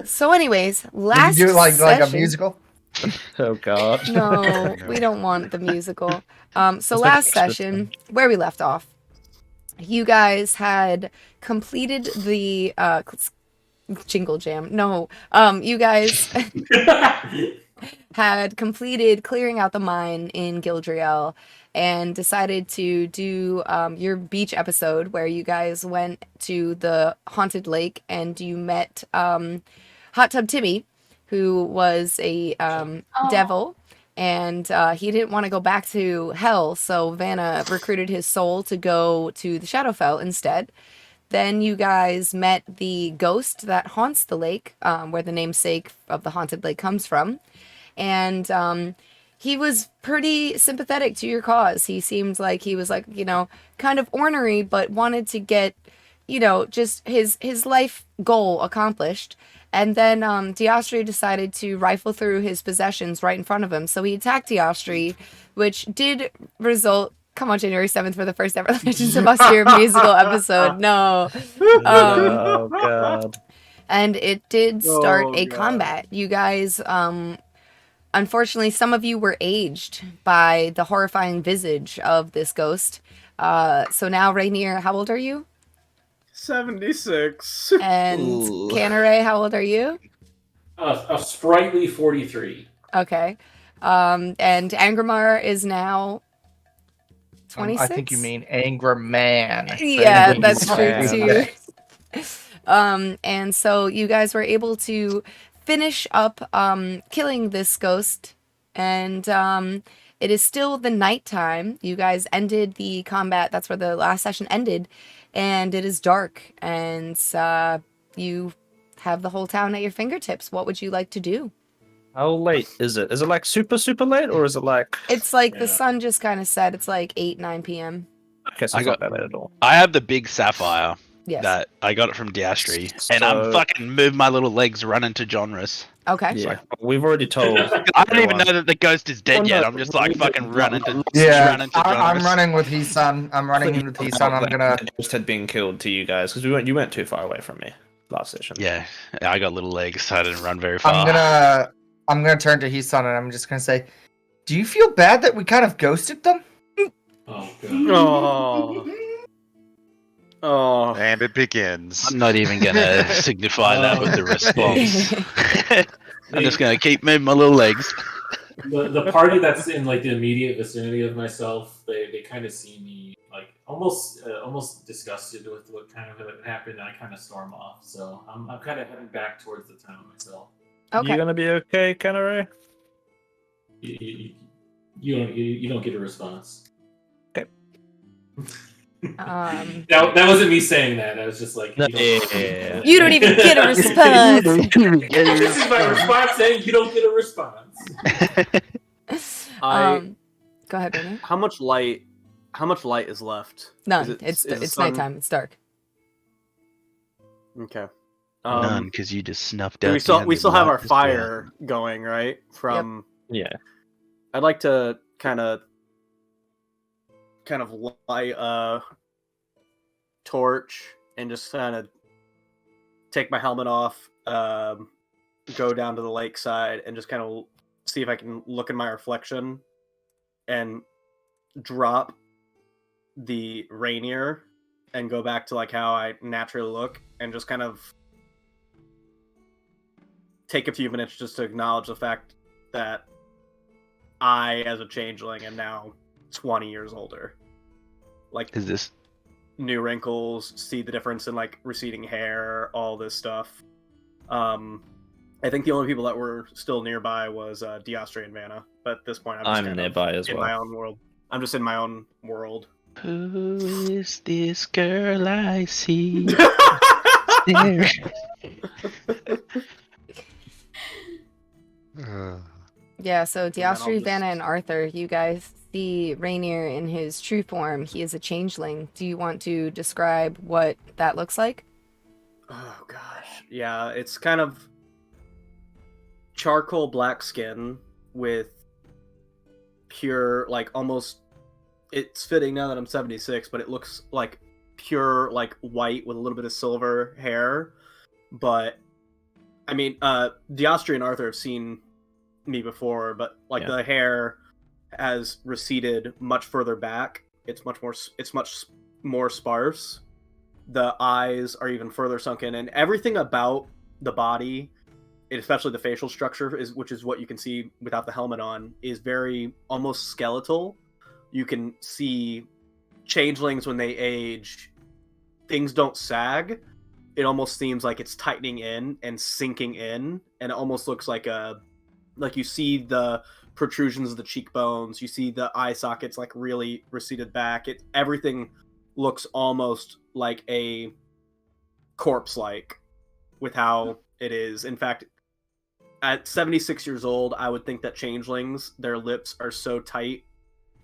So anyways, last you do like a session... musical? Oh god. No, we don't want the musical. So last session, where we left off, you guys had completed the Jingle Jam. No, you guys had completed clearing out the mine in Gildriel and decided to do your beach episode where you guys went to the haunted lake and you met Hot Tub Timmy, who was a devil, and he didn't want to go back to hell, so Vanna recruited his soul to go to the Shadowfell instead. Then you guys met the ghost that haunts the lake, where the namesake of the haunted lake comes from. And he was pretty sympathetic to your cause. He seemed like he was like, kind of ornery, but wanted to get, just his life goal accomplished. And then Diostri decided to rifle through his possessions right in front of him. So he attacked Diostri, which did result... Come on, January 7th for the first ever Legends of Austihr musical episode. No. Oh, God. And it did start a combat. You guys, unfortunately, some of you were aged by the horrifying visage of this ghost. So now, Rainier, how old are you? 76. And Canare, how old are you? A sprightly 43. Okay. And Angramar is now 26? I think you mean Angry Man. Yeah, that's true too. And so you guys were able to finish up killing this ghost, and it is still the nighttime. You guys ended the combat. That's where the last session ended, and it is dark, and you have the whole town at your fingertips. What would you like to do? How late is it? Is it like super, super late, or is it like... It's like the sun just kind of set. It's like 8, 9 p.m. Okay, so it's not that late at all. I have the big sapphire. Yes. That I got it from Diastri, and I'm fucking moving my little legs running to genres. Okay. Yeah, we've already told. I don't even know that the ghost is dead yet. I'm just like fucking running to. Yeah, running to I'm genres. running with Hisan. I'm gonna. Just had been killed to you guys because you went too far away from me last session. Yeah, I got little legs, so I didn't run very far. I'm gonna turn to Hisan and I'm just gonna say, do you feel bad that we kind of ghosted them? Oh god. Oh. And it begins. I'm not even gonna signify that with the response. I'm just gonna keep moving my little legs. The party that's in like the immediate vicinity of myself, they kind of see me like almost disgusted with what kind of happened. And I kind of storm off, so I'm kind of heading back towards the town myself. Okay. You gonna be okay, Canary? You don't get a response. Okay. That wasn't me saying that. I was just like, you don't even get a response. This is my response saying you don't get a response. Go ahead, Benny. How much light is left? None. It's nighttime. It's dark. Okay. None, because you just snuffed out. We still have our fire going, right? From yeah. I'd like to kind of light a torch and just kind of take my helmet off, go down to the lakeside and just kind of see if I can look in my reflection and drop the Rainier and go back to like how I naturally look and just kind of take a few minutes just to acknowledge the fact that I, as a changeling, am now 20 years older. Like, Is this? new wrinkles, see the difference in like receding hair, all this stuff. I think the only people that were still nearby was Austihr and Vanna, but at this point I'm just nearby as in well. my own world. I'm just in my own world. Who is this girl I see? There. Yeah, so then I'll Austihr, just- Vanna, and Arthur, you guys see Rainier in his true form. He is a changeling. Do you want to describe what that looks like? Oh gosh, yeah, it's kind of charcoal black skin with pure, like almost. It's fitting now that I'm 76, but it looks like pure, like white with a little bit of silver hair. But I mean, Austihr and Arthur have seen me before, but like Yeah. the hair has receded much further back. It's much more sparse. The eyes are even further sunken, and everything about the body, especially the facial structure, which is what you can see without the helmet on, is very almost skeletal. You can see changelings when they age, things don't sag. It almost seems like it's tightening in and sinking in, and it almost looks like you see the protrusions of the cheekbones, you see the eye sockets like really receded back. Everything looks almost like a corpse-like with how it is. In fact, at 76 years old, I would think that changelings, their lips are so tight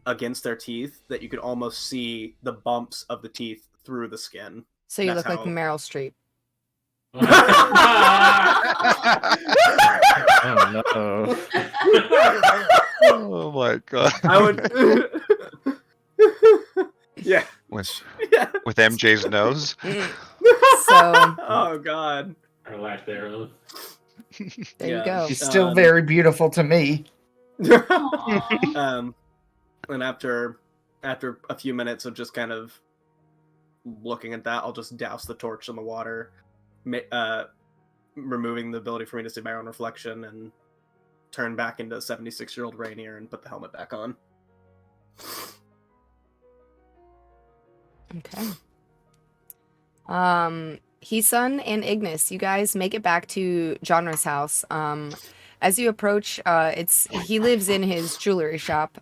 against their teeth that you could almost see the bumps of the teeth through the skin. So you That's look like how- Meryl Streep. Oh no. Oh my god. I would. Yeah. With, Yeah. with MJ's nose. So- Oh god. Or lack thereof. There Yeah. you go. She's still very beautiful to me. And after a few minutes of just kind of looking at that, I'll just douse the torch in the water, removing the ability for me to see my own reflection, and turn back into 76-year-old Rainier and put the helmet back on. Okay. Hisun and Ignis, you guys make it back to Genre's house. As you approach, he lives in his jewelry shop.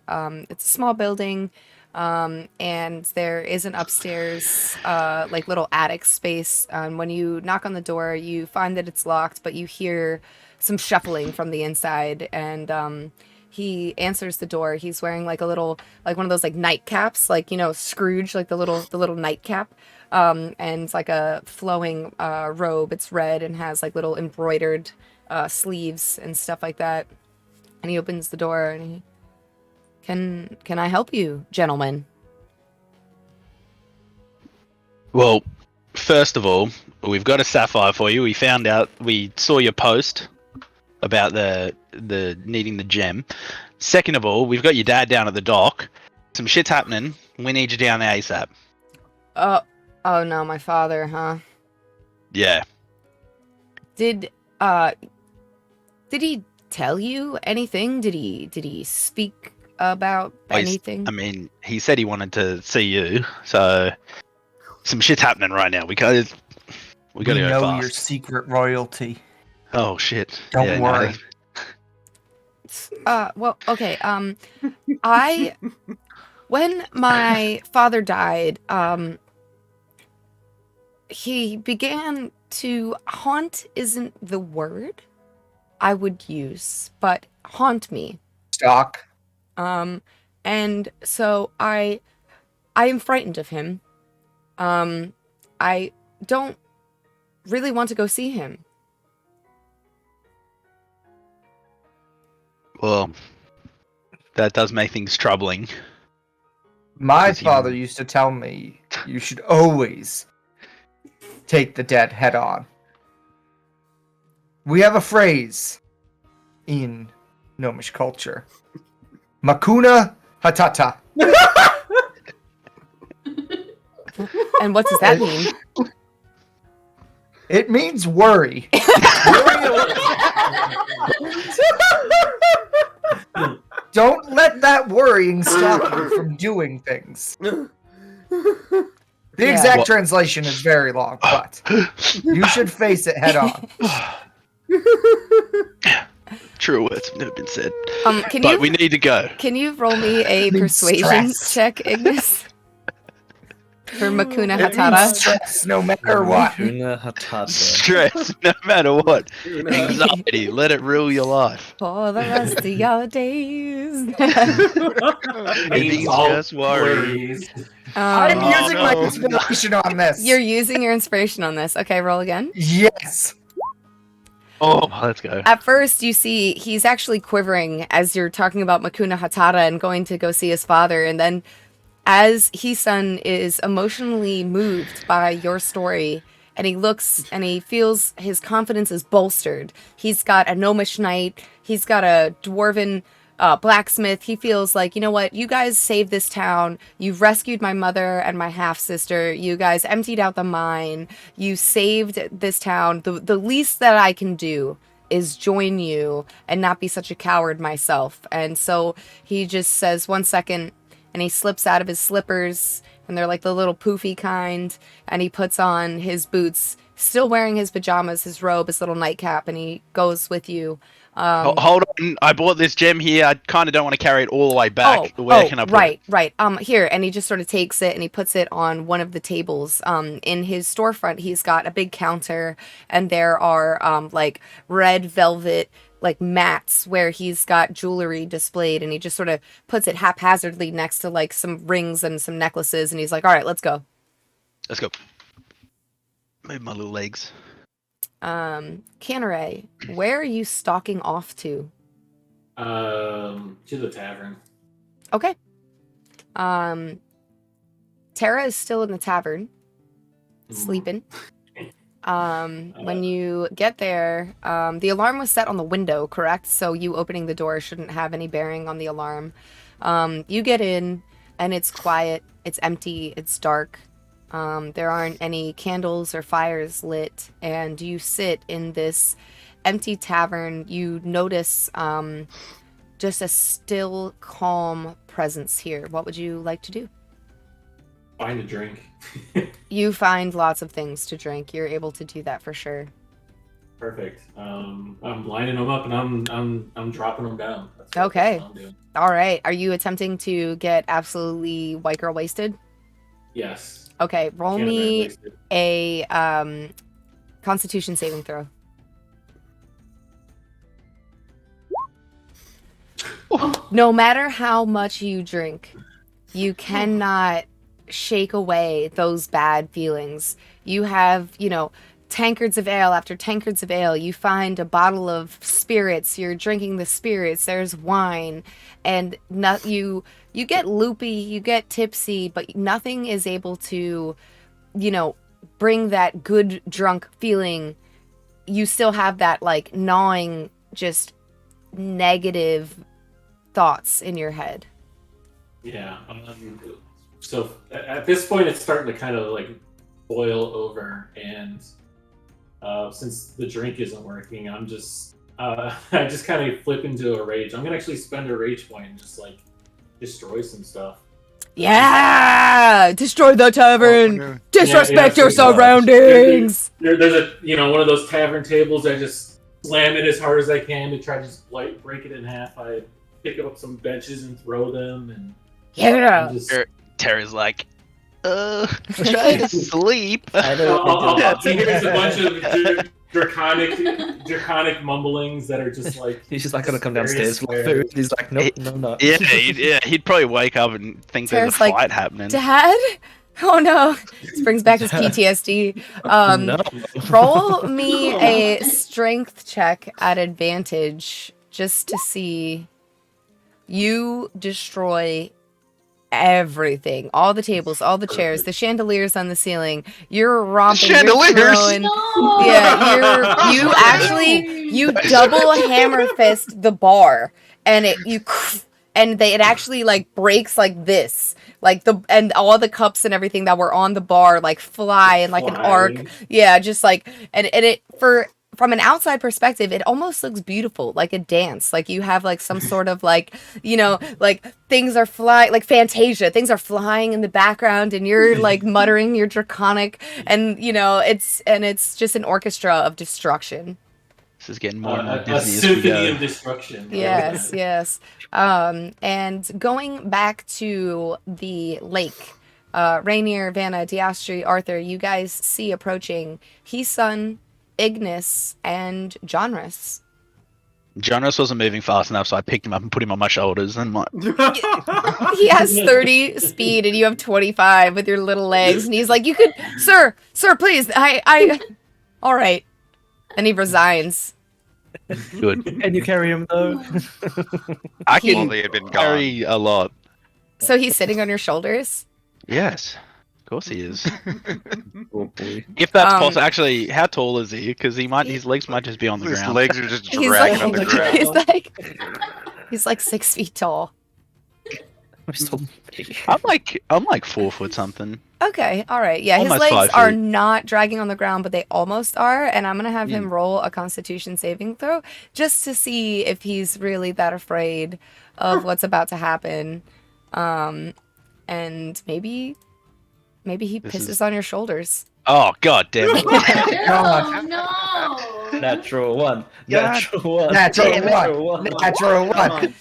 It's a small building, and there is an upstairs, like little attic space. When you knock on the door, you find that it's locked, but you hear some shuffling from the inside, and he answers the door. He's wearing like one of those like nightcaps, like, you know, Scrooge, like the little nightcap, and it's like a flowing robe. It's red and has like little embroidered sleeves and stuff like that. And he opens the door and he, can I help you, gentlemen? Well, first of all, we've got a sapphire for you. We saw your post about the needing the gem. Second of all, we've got your dad down at the dock. Some shit's happening. We need you down there ASAP. Oh no, my father, huh? Yeah. Did he tell you anything? Did he speak about anything? I mean, he said he wanted to see you, so some shit's happening right now. We gotta We go know fast. your secret royalty. Oh shit! Don't Yeah, no. worry. Well, okay. When my father died, he began to haunt. Isn't the word I would use, but haunt me. Stock. And so I am frightened of him. I don't really want to go see him. Well, that does make things troubling. My Because he- father used to tell me you should always take the dead head on. We have a phrase in Gnomish culture. Makuna Hatata. And what does that mean? It means worry. Don't let that worrying stop you from doing things. The exact translation is very long, but you should face it head on. True words have never been said. We need to go. Can you roll me a persuasion check, Ignis? For Makuna It means Hatata. stress no matter what. Makuna Hatata. Stress, no matter what. Anxiety, let it rule your life. For the rest of your days. Maybe all just worry. worries. I'm Oh, using my no. inspiration on this. You're using your inspiration on this. Okay, roll again. Yes. Oh, let's go. At first, you see he's actually quivering as you're talking about Makuna Hatata and going to go see his father. And then as Hisan is emotionally moved by your story, and he looks and he feels his confidence is bolstered. He's got a gnomish knight. He's got a dwarven blacksmith. He feels like, you know what? You guys saved this town. You've rescued my mother and my half-sister. You guys emptied out the mine. You saved this town. The least that I can do is join you and not be such a coward myself. And so he just says, 1 second, and he slips out of his slippers, and they're like the little poofy kind, and he puts on his boots, still wearing his pajamas, his robe, his little nightcap, and he goes with you. Hold on, I bought this gem here. I kind of don't want to carry it all the way back. Where can I put it? Right. Here, and he just sort of takes it and he puts it on one of the tables. In his storefront, he's got a big counter, and there are like red velvet like mats where he's got jewelry displayed, and he just sort of puts it haphazardly next to like some rings and some necklaces, and he's like, all right, let's go. Let's go. Move my little legs. Canneray, where are you stalking off to? To the tavern. Okay. Tara is still in the tavern, sleeping. When you get there, the alarm was set on the window, correct? So you opening the door shouldn't have any bearing on the alarm. You get in, and it's quiet, it's empty, it's dark. There aren't any candles or fires lit, and you sit in this empty tavern. You notice just a still, calm presence here. What would you like to do? Find a drink. You find lots of things to drink. You're able to do that for sure. Perfect. I'm lining them up and I'm dropping them down. Okay. That's what I'm doing. All right. Are you attempting to get absolutely white girl wasted? Yes. Okay. Roll Can't me imagine wasted. a Constitution saving throw. No matter how much you drink, you cannot shake away those bad feelings. You have, tankards of ale after tankards of ale. You find a bottle of spirits. You're drinking the spirits. There's wine, and you get loopy, you get tipsy, but nothing is able to, bring that good drunk feeling. You still have that like gnawing, just negative thoughts in your head. Yeah. So at this point, it's starting to kind of like boil over, and since the drink isn't working, I'm just I just kind of flip into a rage. I'm gonna actually spend a rage point and just like destroy some stuff. Yeah, destroy the tavern. Disrespect Yeah, your surroundings. There's a one of those tavern tables. I just slam it as hard as I can to try to just break it in half. I pick up some benches and throw them, and Yeah. I'm just, Tara's like, try to sleep. I'll here's a bunch of draconic mumblings that are just like. He's just like gonna come downstairs for various food. He's like, nope, no, no. He'd probably wake up and think Tara's there's a like, fight happening. Dad? Oh no. This brings back his PTSD. No. Roll me a strength check at advantage just to see. You destroy everything. All the tables, all the chairs, the chandeliers on the ceiling. You're romping. Chandeliers? You're throwing, No! yeah, you double hammer fist the bar, and it actually like breaks like this. Like and all the cups and everything that were on the bar like fly in like an arc. Yeah, just like and it from an outside perspective, it almost looks beautiful, like a dance. Like you have like some sort of like, like things are flying, like Fantasia. Things are flying in the background, and you're like muttering your draconic, and it's just an orchestra of destruction. This is getting more and more a Disney as we symphony go. of destruction. Yes, yes. And going back to the lake, Rainier, Vanna, Diastri, Arthur, you guys see approaching Heson, Ignis, and Jonrus. Jonrus wasn't moving fast enough, so I picked him up and put him on my shoulders. And He has 30 speed, and you have 25 with your little legs. And he's like, "You could, sir, please, all right." And he resigns. good. Can you carry him though? I He- can Only had been gone. carry a lot. So he's sitting on your shoulders. Yes, of course he is. Oh boy. If that's Um, possible, actually, how tall is he? Because his legs might just be on the His ground. legs are just He's dragging like, on the ground. he's like 6 feet tall. I'm still big. I'm like 4 foot something. Okay, all right. Yeah, his Almost legs 5 are feet. not dragging on the ground, but they almost are. And I'm going to have him roll a Constitution saving throw just to see if he's really that afraid of what's about to happen. And maybe he This pisses is- on your shoulders. Oh god damn it! Oh, no! Natural one. God. Natural one. Natural one. Natural Come one. on.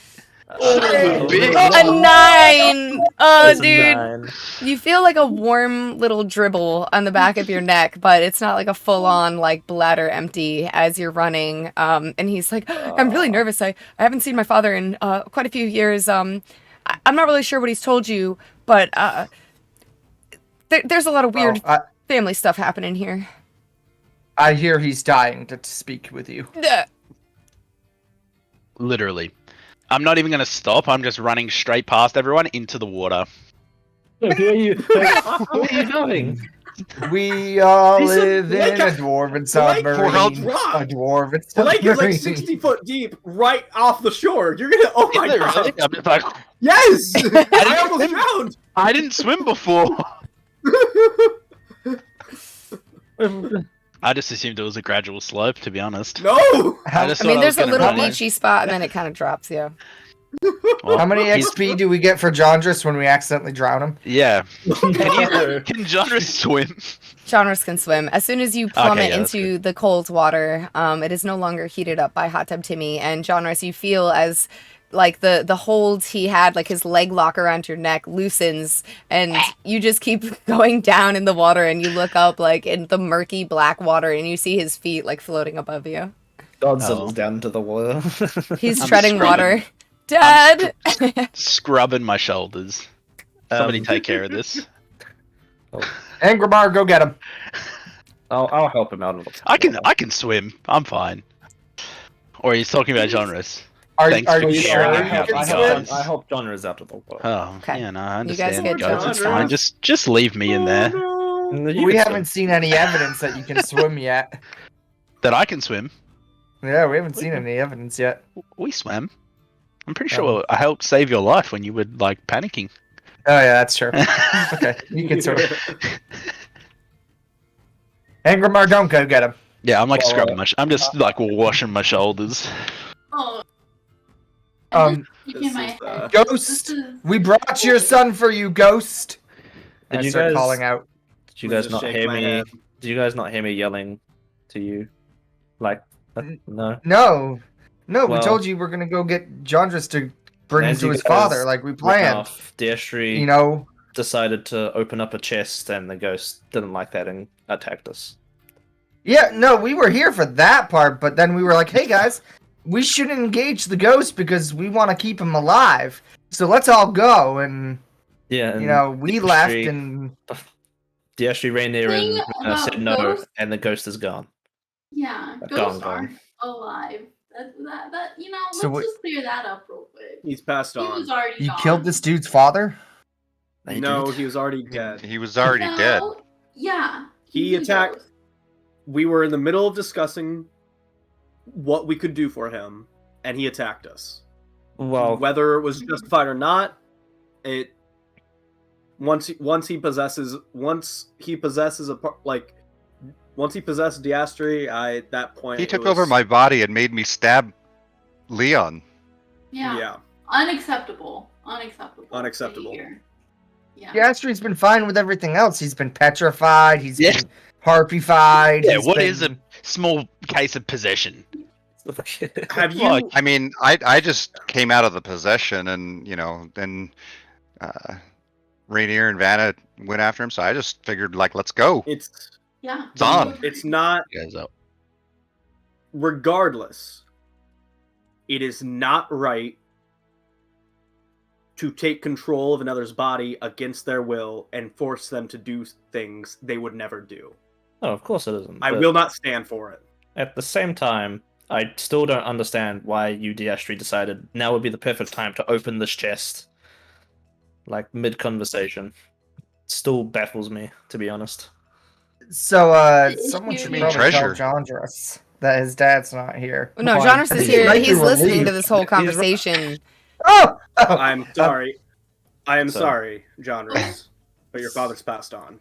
Big. A 9! Oh, That's a dude. 9. You feel like a warm little dribble on the back of your neck, but it's not like a full-on like bladder empty as you're running. And he's like, "I'm really nervous. I haven't seen my father in quite a few years. I'm not really sure what he's told you, but there's a lot of weird family stuff happening here." I hear he's dying to speak with you. Literally, I'm not even gonna stop. I'm just running straight past everyone into the water. Who are you? Where are you going? We all He's a- live like in a- a dwarven like submarine. World A Rock. dwarven The lake is like submarine. 60 foot deep, right off the shore. You're gonna. Oh my Is it god! really? I'm just like, Yes! I didn't almost swim. drowned. I didn't swim before. I just assumed it was a gradual slope, to be honest. No. How, just I thought mean, I there's was a gonna little run in. beachy spot, and then it kind of drops, yeah. Well, how many he's- XP do we get for Jondrus when we accidentally drown him? Yeah. Can Genre swim? Genres can swim. As soon as you plummet yeah, that's into the cold water, it is no longer heated up by Hot Tub Timmy, and Genres, you feel as like the hold he had, like his leg lock around your neck, loosens, and you just keep going down in the water, and you look up like in the murky black water, and you see his feet like floating above you. God settles down into the water. He's I'm treading scrubbing. water. Dad! Scrubbing my shoulders. Somebody take care of this. Angramar, go get him. I'll help him out a little. I can swim. I'm fine. Or he's talking about genres. Are Thanks are for you sharing sure that you out can with swim? us. I help genres out of the water. Oh, Okay. yeah, no, I You guys understand. get Guys, it's fine. genres. Just leave me in there. We haven't seen any evidence that you can swim yet. That I can swim. Yeah, we haven't seen any evidence yet. We swam. I'm pretty sure I helped save your life when you were like panicking. Oh yeah, that's true. Okay, you can swim. Angramar, don't go get him. Yeah, I'm like Well, scrubbing I'm just like washing my shoulders. Oh. Um, This in my This is, head. Ghost, This is- we brought your son for you, Ghost. Did I you start guys- calling out. Did you Let me guys just not shake hear my me? head. Did you guys not hear me yelling to you? Like, no. No, we Well- told you we're gonna go get Jondrus to bring him As to you his guys father, like we Went planned. off, Diestry You know, decided to open up a chest, and the ghost didn't like that and attacked us. yeah, no, we were here for that part, but then we were like, hey guys, we shouldn't engage the ghost because we want to keep him alive. So let's all go, and Yeah, and you know, we Diestry- left, and Diestry ran there and Thing about said no, ghosts- and the ghost is gone. Yeah, Gone, ghosts gone. aren't alive. That you know, So let's wait- just clear that up real quick. He's passed He on. was already you gone. killed this dude's father. They No, did? he was already dead. He was already dead. No, yeah. He did attacked. both. We were in the middle of discussing what we could do for him, and he attacked us. Well, Whether it was justified or not, it once he possesses Diastri, at that point He it took was- over my body and made me stab Leon. Yeah. Unacceptable. Unacceptable. behavior. Yeah. Gastri's been fine with everything else. He's been petrified. He's Yeah. been harpified. Yeah, he's what been... is a small case of possession? Have you? Like- I mean, I just came out of the possession, and then Rainier and Vanna went after him. So I just figured, like, let's go. It's Yeah. It's on. it's not. Goes up. Regardless, it is not right to take control of another's body against their will and force them to do things they would never do. No, of course it isn't. I but will not stand for it. At the same time, I still don't understand why you, Diastri, decided now would be the perfect time to open this chest. Like, mid-conversation. Still baffles me, to be honest. So, The someone issue should here- probably treasure. tell Jandras that his dad's not here. No, Why? Jonas is He here. might be He's listening to relieved. this whole conversation. Oh! I'm sorry. I am So- sorry, genres, but your father's passed on.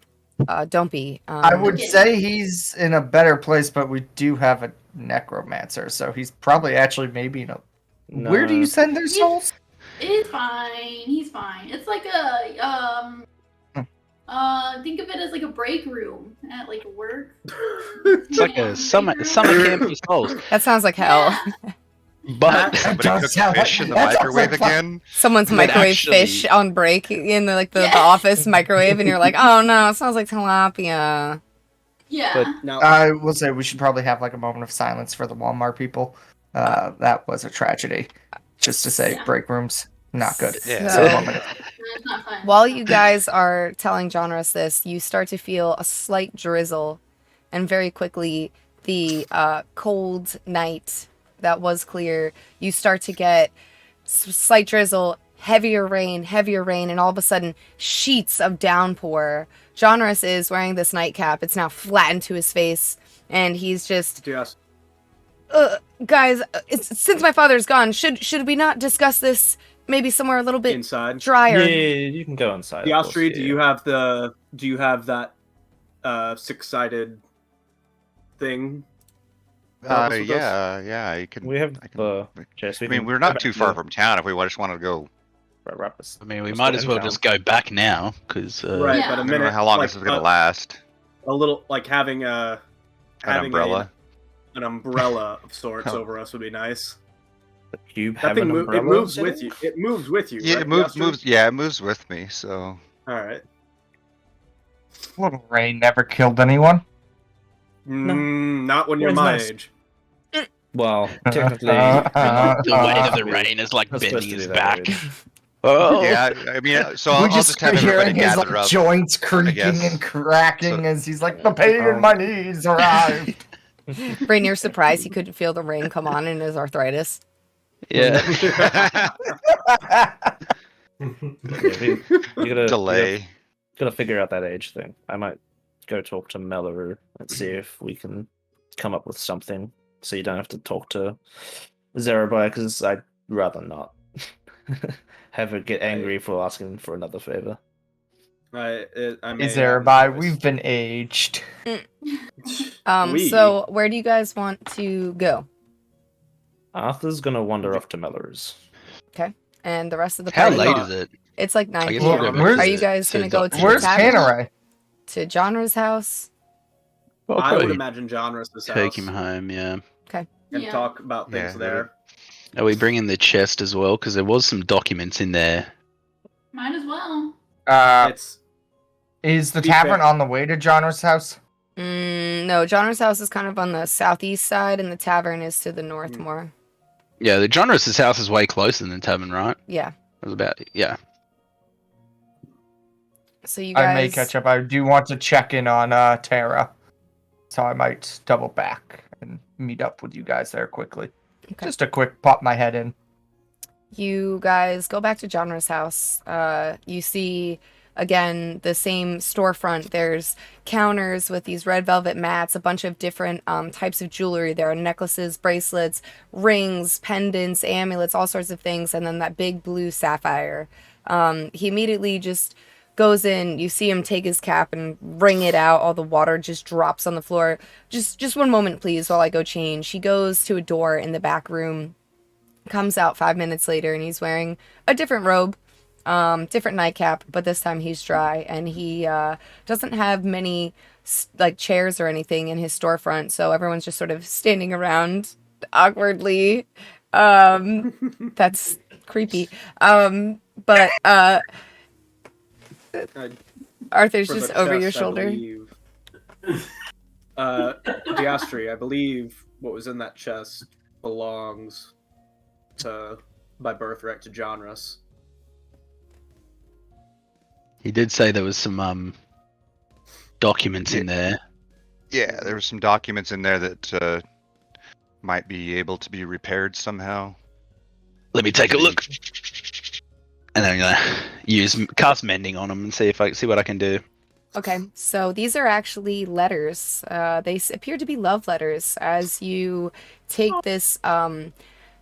Don't be. I would Okay. say he's in a better place, but we do have a necromancer, so he's probably actually maybe in a... Where do you send their souls? It's fine. He's fine. It's like a think of it as like a break room at like work. It's like a summer camp for souls. That sounds like hell. But Somebody does cooked sound fish like- in the that sounds microwave like fun. again. Someone's But microwave actually- fish on break in the Yeah. office microwave, and you're like, oh no, it sounds like tilapia. Yeah. But- Now, I will say we should probably have like a moment of silence for the Walmart people. That was a tragedy. Just to say, Yeah. break rooms, not good. Yeah. So, So- moment. It's not fun. While you guys are telling Jonas this, you start to feel a slight drizzle, and very quickly, the cold night that was clear, you start to get slight drizzle, heavier rain, and all of a sudden, sheets of downpour. Jonas is wearing this nightcap. It's now flattened to his face, and he's just, yes. guys, since my father's gone, should we not discuss this maybe somewhere a little bit Inside. drier? Yeah, you can go inside. of course, Diastri, yeah. do you have that six-sided thing? Help us with this? Yeah, you can. We have I can- the chest. I mean, we're not too far from town if we just wanted to go. I mean, we Let's might go as well in just go back now, because Right, Yeah. but a I don't minute. know how long like, this is gonna last. A little like having An umbrella. an umbrella of sorts Oh. over us would be nice. The cube That have thing an it umbrella moves sitting? with you. It moves with you. Yeah, right, it moves. Diastri? Yeah, it moves with me. So All right. Little rain never killed anyone. Not when you're Rain's my nice. age. Well, technically, the weight of the we- rain is like we're supposed bending to his do that, back. really. Oh, yeah, I mean, so I'll We just just have hearing everybody his gathered like, up. joints creaking guess. and cracking So- as he's like, the pain in my knees arrived. Rainier surprised he couldn't feel the rain come on in his arthritis. yeah. Yeah, you gotta Delay. gotta figure out that age thing. I might go talk to Mawlerz and see if we can come up with something, so you don't have to talk to Zerabai, because I'd rather not have her get angry for asking for another favor. I may Is there a have by? no choice. We've been aged. We- So where do you guys want to go? Arthur's gonna wander off to Mawlerz. And the rest of the How party? late is it? It's like 9 I guess p.m. we'll go Where's- Are you guys to gonna go Dr. to Where's the tavern? Panerai? To Johnra's house? Well, I would probably imagine genres this take house him home. Yeah. and Yeah. talk about things Yeah, there. Are we bringing the chest as well? Because there was some documents in there. Might as well. It's Is the Be tavern fair. on the way to John's house? No, Johnra's house is kind of on the southeast side, and the tavern is to the north Mm. more. Yeah, the Johnris' house is way closer than the tavern, right? Yeah. It was about So you guys. I may catch up. I do want to check in on Tara, so I might double back and meet up with you guys there quickly. Okay. Just a quick pop my head in. You guys go back to Johnra's house. You see again, the same storefront. There's counters with these red velvet mats, a bunch of different types of jewelry. There are necklaces, bracelets, rings, pendants, amulets, all sorts of things, and then that big blue sapphire. He immediately just goes in. You see him take his cap and wring it out. All the water just drops on the floor. Just one moment, please, while I go change. He goes to a door in the back room, comes out 5 minutes later, and he's wearing a different robe, different nightcap, but this time he's dry, and he doesn't have many like chairs or anything in his storefront, so everyone's just sort of standing around awkwardly. That's creepy. But Arthur's For the just over your chest, I shoulder. believe- Diastri, I believe what was in that chest belongs by birthright to Jonrus. He did say there was some documents in there. Yeah, there were some documents in there that might be able to be repaired somehow. Let me take a look. And then I'm gonna cast mending on them and see what I can do. Okay, so these are actually letters. They appear to be love letters. As you take this,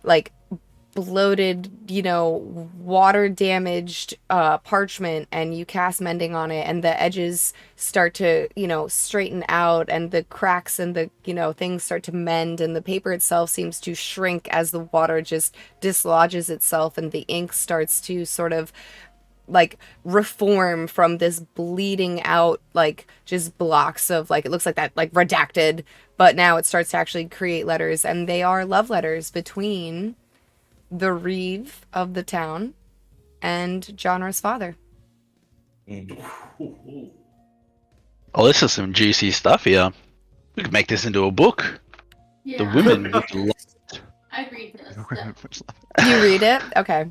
like, bloated, water-damaged parchment, and you cast mending on it, and the edges start to, straighten out, and the cracks and the, things start to mend, and the paper itself seems to shrink as the water just dislodges itself, and the ink starts to sort of like reform from this bleeding out, like just blocks of, like, it looks like that, like redacted, but now it starts to actually create letters, and they are love letters between the reeve of the town and Jonrus' father. Oh, this is some juicy stuff here. We could make this into a book. Yeah. The women would love it. I'd read this. You read it? Okay.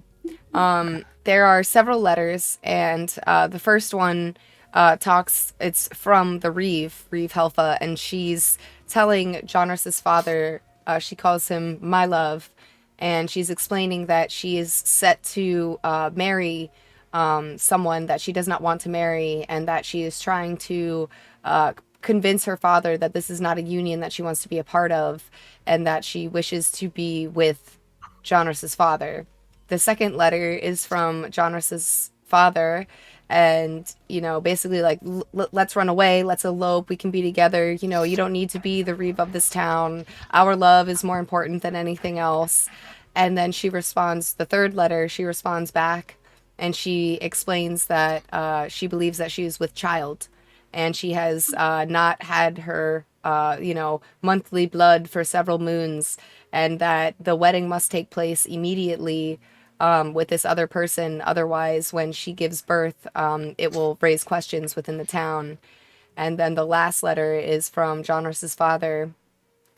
There are several letters, and the first one it's from the Reeve Helfa, and she's telling Jonrus' father, she calls him my love, and she's explaining that she is set to marry someone that she does not want to marry, and that she is trying to convince her father that this is not a union that she wants to be a part of, and that she wishes to be with Jonrus' father. The second letter is from Jonrus' father, and, basically like, let's run away, let's elope, we can be together, you don't need to be the reeve of this town, our love is more important than anything else. And then she responds, the third letter, she responds back, and she explains that she believes that she is with child, and she has not had her monthly blood for several moons, and that the wedding must take place immediately with this other person. Otherwise, when she gives birth, it will raise questions within the town. And then the last letter is from Jonrus' father,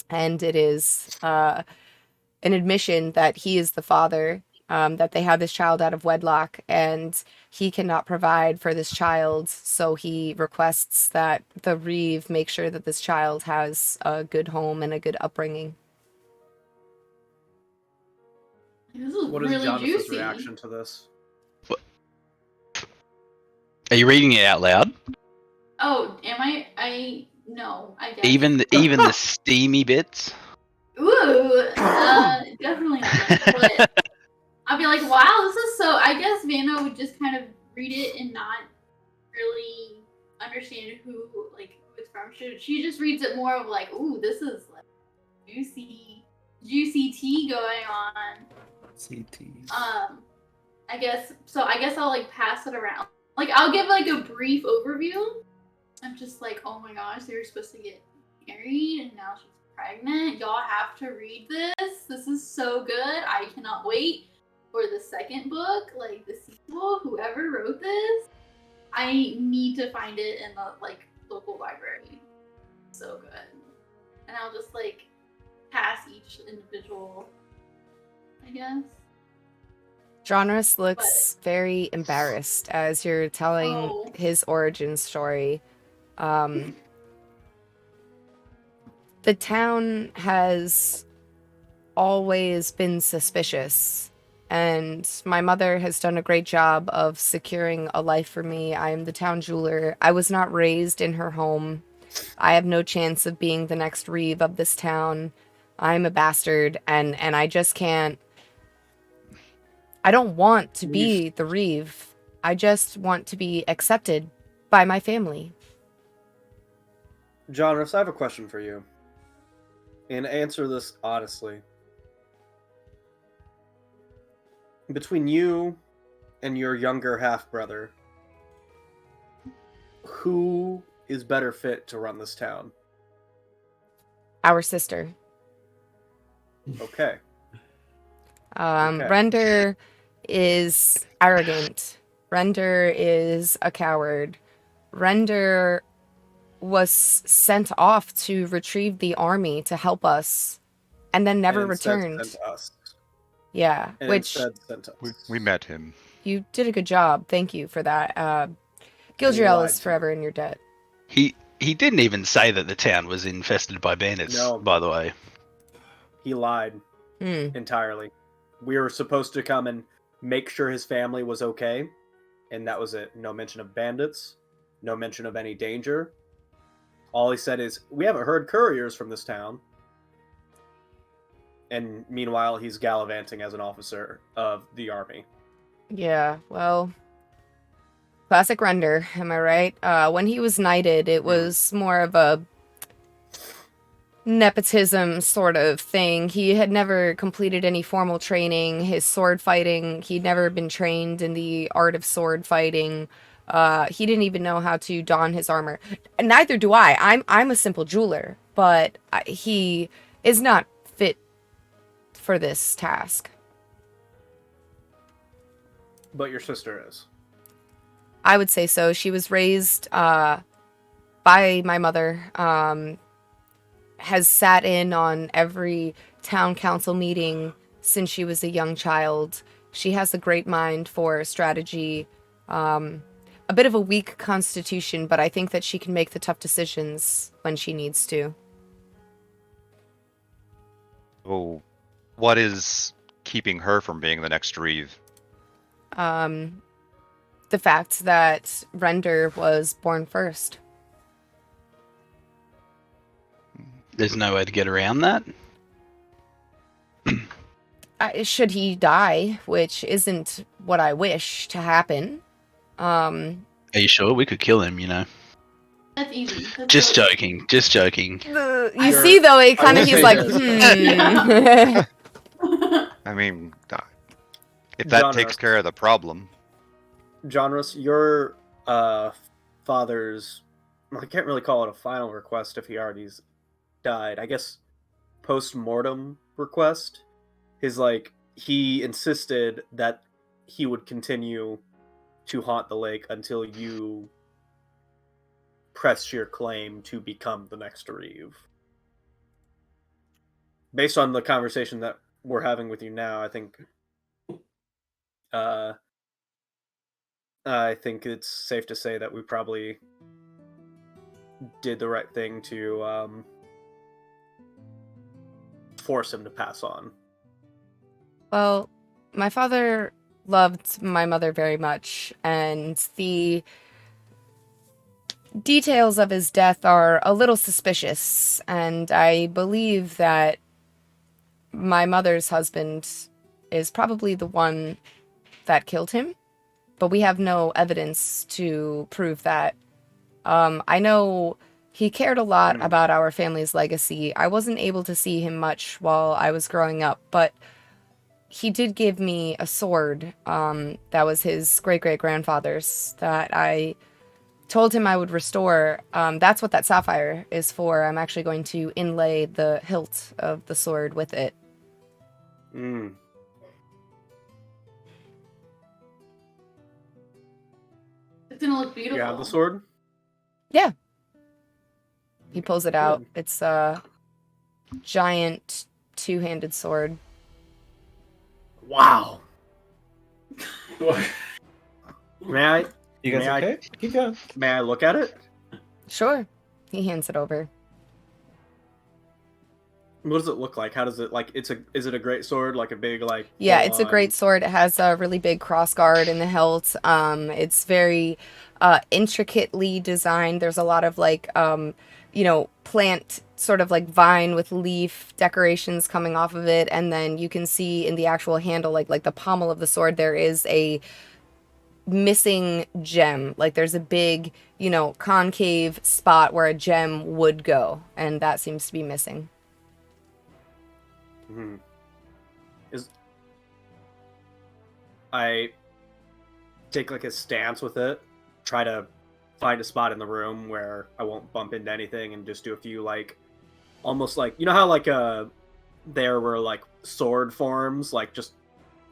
and it is an admission that he is the father, that they have this child out of wedlock, and he cannot provide for this child, so he requests that the reeve make sure that this child has a good home and a good upbringing. This is What is really Jonrus' juicy. reaction to this? Are you reading it out loud? Oh, am I? No, I guess. Even the steamy bits? Ooh, definitely not. But I'll be like, wow, this is so. I guess Vanna would just kind of read it and not really understand who it's from. She just reads it more of like, ooh, this is like juicy tea going on. CT. I guess I'll like pass it around. Like, I'll give like a brief overview. I'm just like, oh my gosh, they were supposed to get married and now she's pregnant. Y'all have to read this. This is so good. I cannot wait for the second book, like the sequel. Whoever wrote this, I need to find it in the local library. So good. And I'll just pass each individual, I guess. Jonrus looks very embarrassed as you're telling his origin story. The town has always been suspicious and my mother has done a great job of securing a life for me. I am the town jeweler. I was not raised in her home. I have no chance of being the next Reeve of this town. I'm a bastard, and I just can't. I don't want to be the Reeve. I just want to be accepted by my family. Jonas, I have a question for you. And answer this honestly. Between you and your younger half-brother, who is better fit to run this town? Our sister. Okay. Render is arrogant. Render is a coward. Render was sent off to retrieve the army to help us, and then never And instead returned. sent us. Yeah, And which instead sent us. We met him. you did a good job. Thank you for that. lied Gildriel is to forever in your debt. He didn't even say that the town was infested by bandits, No. by the way. He lied entirely. We were supposed to come and make sure his family was okay, and that was it. No mention of bandits, no mention of any danger. All he said is, we haven't heard couriers from this town. And meanwhile, he's gallivanting as an officer of the army. Yeah, well, classic Render, am I right? When he was knighted, it was more of a nepotism sort of thing. He had never completed any formal training. His sword fighting, he'd never been trained in the art of sword fighting. He didn't even know how to don his armor. Neither do I. I'm a simple jeweler, but he is not fit for this task. But your sister is. I would say so. She was raised by my mother, has sat in on every town council meeting since she was a young child. She has a great mind for strategy, a bit of a weak constitution, but I think that she can make the tough decisions when she needs to. Oh, what is keeping her from being the next Reeve? The fact that Render was born first. There's no way to get around that. Should he die, which isn't what I wish to happen. Are you sure? We could kill him, you know. That's easy. Just joking. Just joking. You see, though, it kind of he's like, I mean, if that Genre. takes care of the problem. Genres, your father's, I can't really call it a final request if he already's died. I guess post-mortem request is like, he insisted that he would continue to haunt the lake until you press your claim to become the next Reeve. Based on the conversation that we're having with you now, I think it's safe to say that we probably did the right thing to force him to pass on. Well, my father loved my mother very much, and the details of his death are a little suspicious, and I believe that my mother's husband is probably the one that killed him, but we have no evidence to prove that. I know he cared a lot about our family's legacy. I wasn't able to see him much while I was growing up, but he did give me a sword that was his great-great-grandfather's that I told him I would restore. That's what that sapphire is for. I'm actually going to inlay the hilt of the sword with it. Mm. It's gonna look beautiful. You have the sword? Yeah. He pulls it out. It's a giant two-handed sword. Wow. May I? You guys May I- okay? Keep going. May I look at it? Sure. He hands it over. What does it look like? How does it like? Is it a great sword? Like a big like? Yeah, it's a full-on- great sword. It has a really big cross guard in the hilt. It's very intricately designed. There's a lot of like plant sort of like vine with leaf decorations coming off of it, and then you can see in the actual handle, like the pommel of the sword, there is a missing gem. Like there's a big, concave spot where a gem would go, and that seems to be missing. Hmm. I take like a stance with it, try to find a spot in the room where I won't bump into anything, and just do a few like, almost like how like there were like sword forms, like just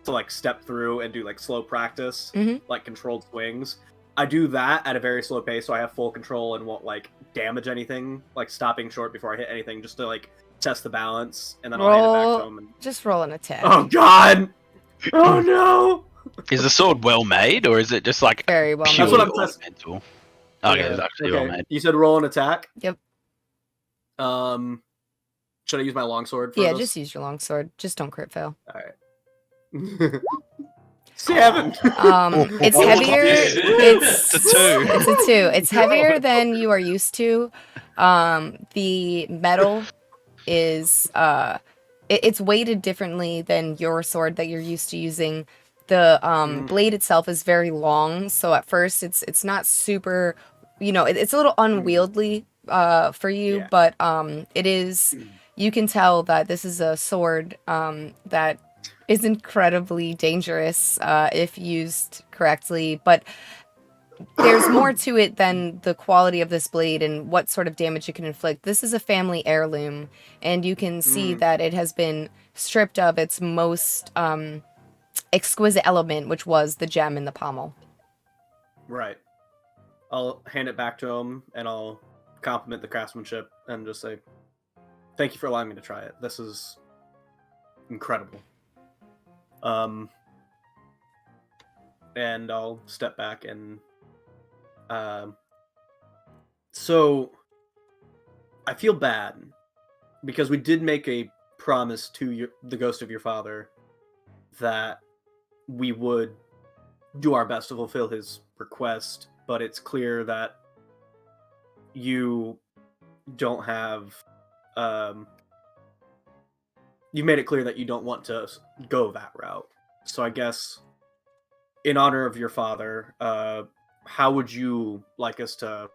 to like step through and do like slow practice, like controlled swings. I do that at a very slow pace, so I have full control and won't like damage anything, like stopping short before I hit anything, just to like test the balance, and then I'll hand it back to him. And... Just roll an attack. Oh God! Oh no! Is the sword well made, or is it just like Very well pure made. That's what I'm ornamental? Okay, Yeah. it's actually Okay, well made. you said roll an attack. Yep. Should I use my longsword for Yeah, this? just use your longsword. Just don't crit fail. All right. 7. It's heavier. It's It's a 2. It's a 2. It's heavier than you are used to. The metal is it's weighted differently than your sword that you're used to using. The blade itself is very long, so at first it's not super, it's a little unwieldy for you, Yeah. but it is. You can tell that this is a sword that is incredibly dangerous if used correctly, but there's more to it than the quality of this blade and what sort of damage it can inflict. This is a family heirloom, and you can see that it has been stripped of its most exquisite element, which was the gem in the pommel. Right. I'll hand it back to him, and I'll compliment the craftsmanship and just say, "Thank you for allowing me to try it. This is incredible." And I'll step back and so I feel bad because we did make a promise to the ghost of your father that we would do our best to fulfill his request, but it's clear that you don't have you made it clear that you don't want to go that route. So I guess in honor of your father, how would you like us to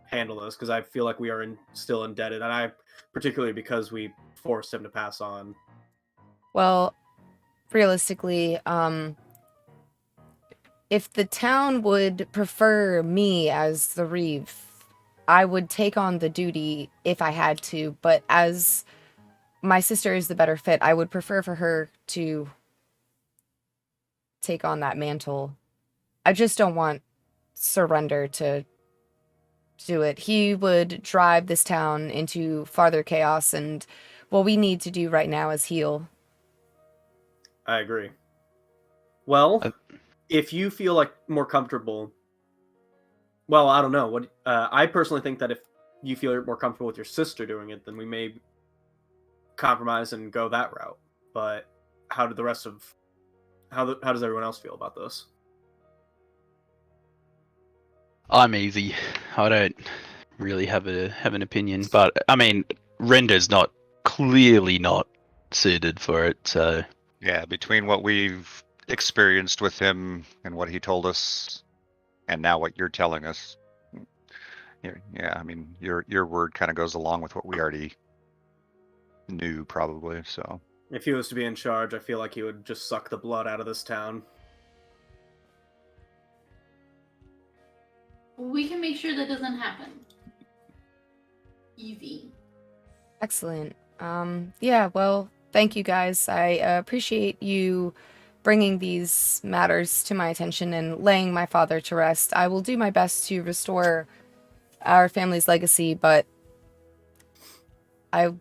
handle this? Because I feel like we are still indebted, and I particularly because we forced him to pass on. Well, realistically, if the town would prefer me as the Reeve, I would take on the duty if I had to, but as my sister is the better fit, I would prefer for her to take on that mantle. I just don't want Surrender to do it. He would drive this town into farther chaos, and what we need to do right now is heal. I agree. Well, if you feel like more comfortable, well, I don't know. What I personally think that if you feel more comfortable with your sister doing it, then we may compromise and go that route. But how do the rest of how does everyone else feel about this? I'm easy. I don't really have an opinion, but I mean, Render's clearly not suited for it. So Yeah, between what we've experienced with him and what he told us, and now what you're telling us, yeah, I mean, your word kind of goes along with what we already knew, probably. So If he was to be in charge, I feel like he would just suck the blood out of this town. We can make sure that doesn't happen. Easy. Excellent. Yeah, well, thank you guys. I appreciate you bringing these matters to my attention and laying my father to rest. I will do my best to restore our family's legacy, but I'm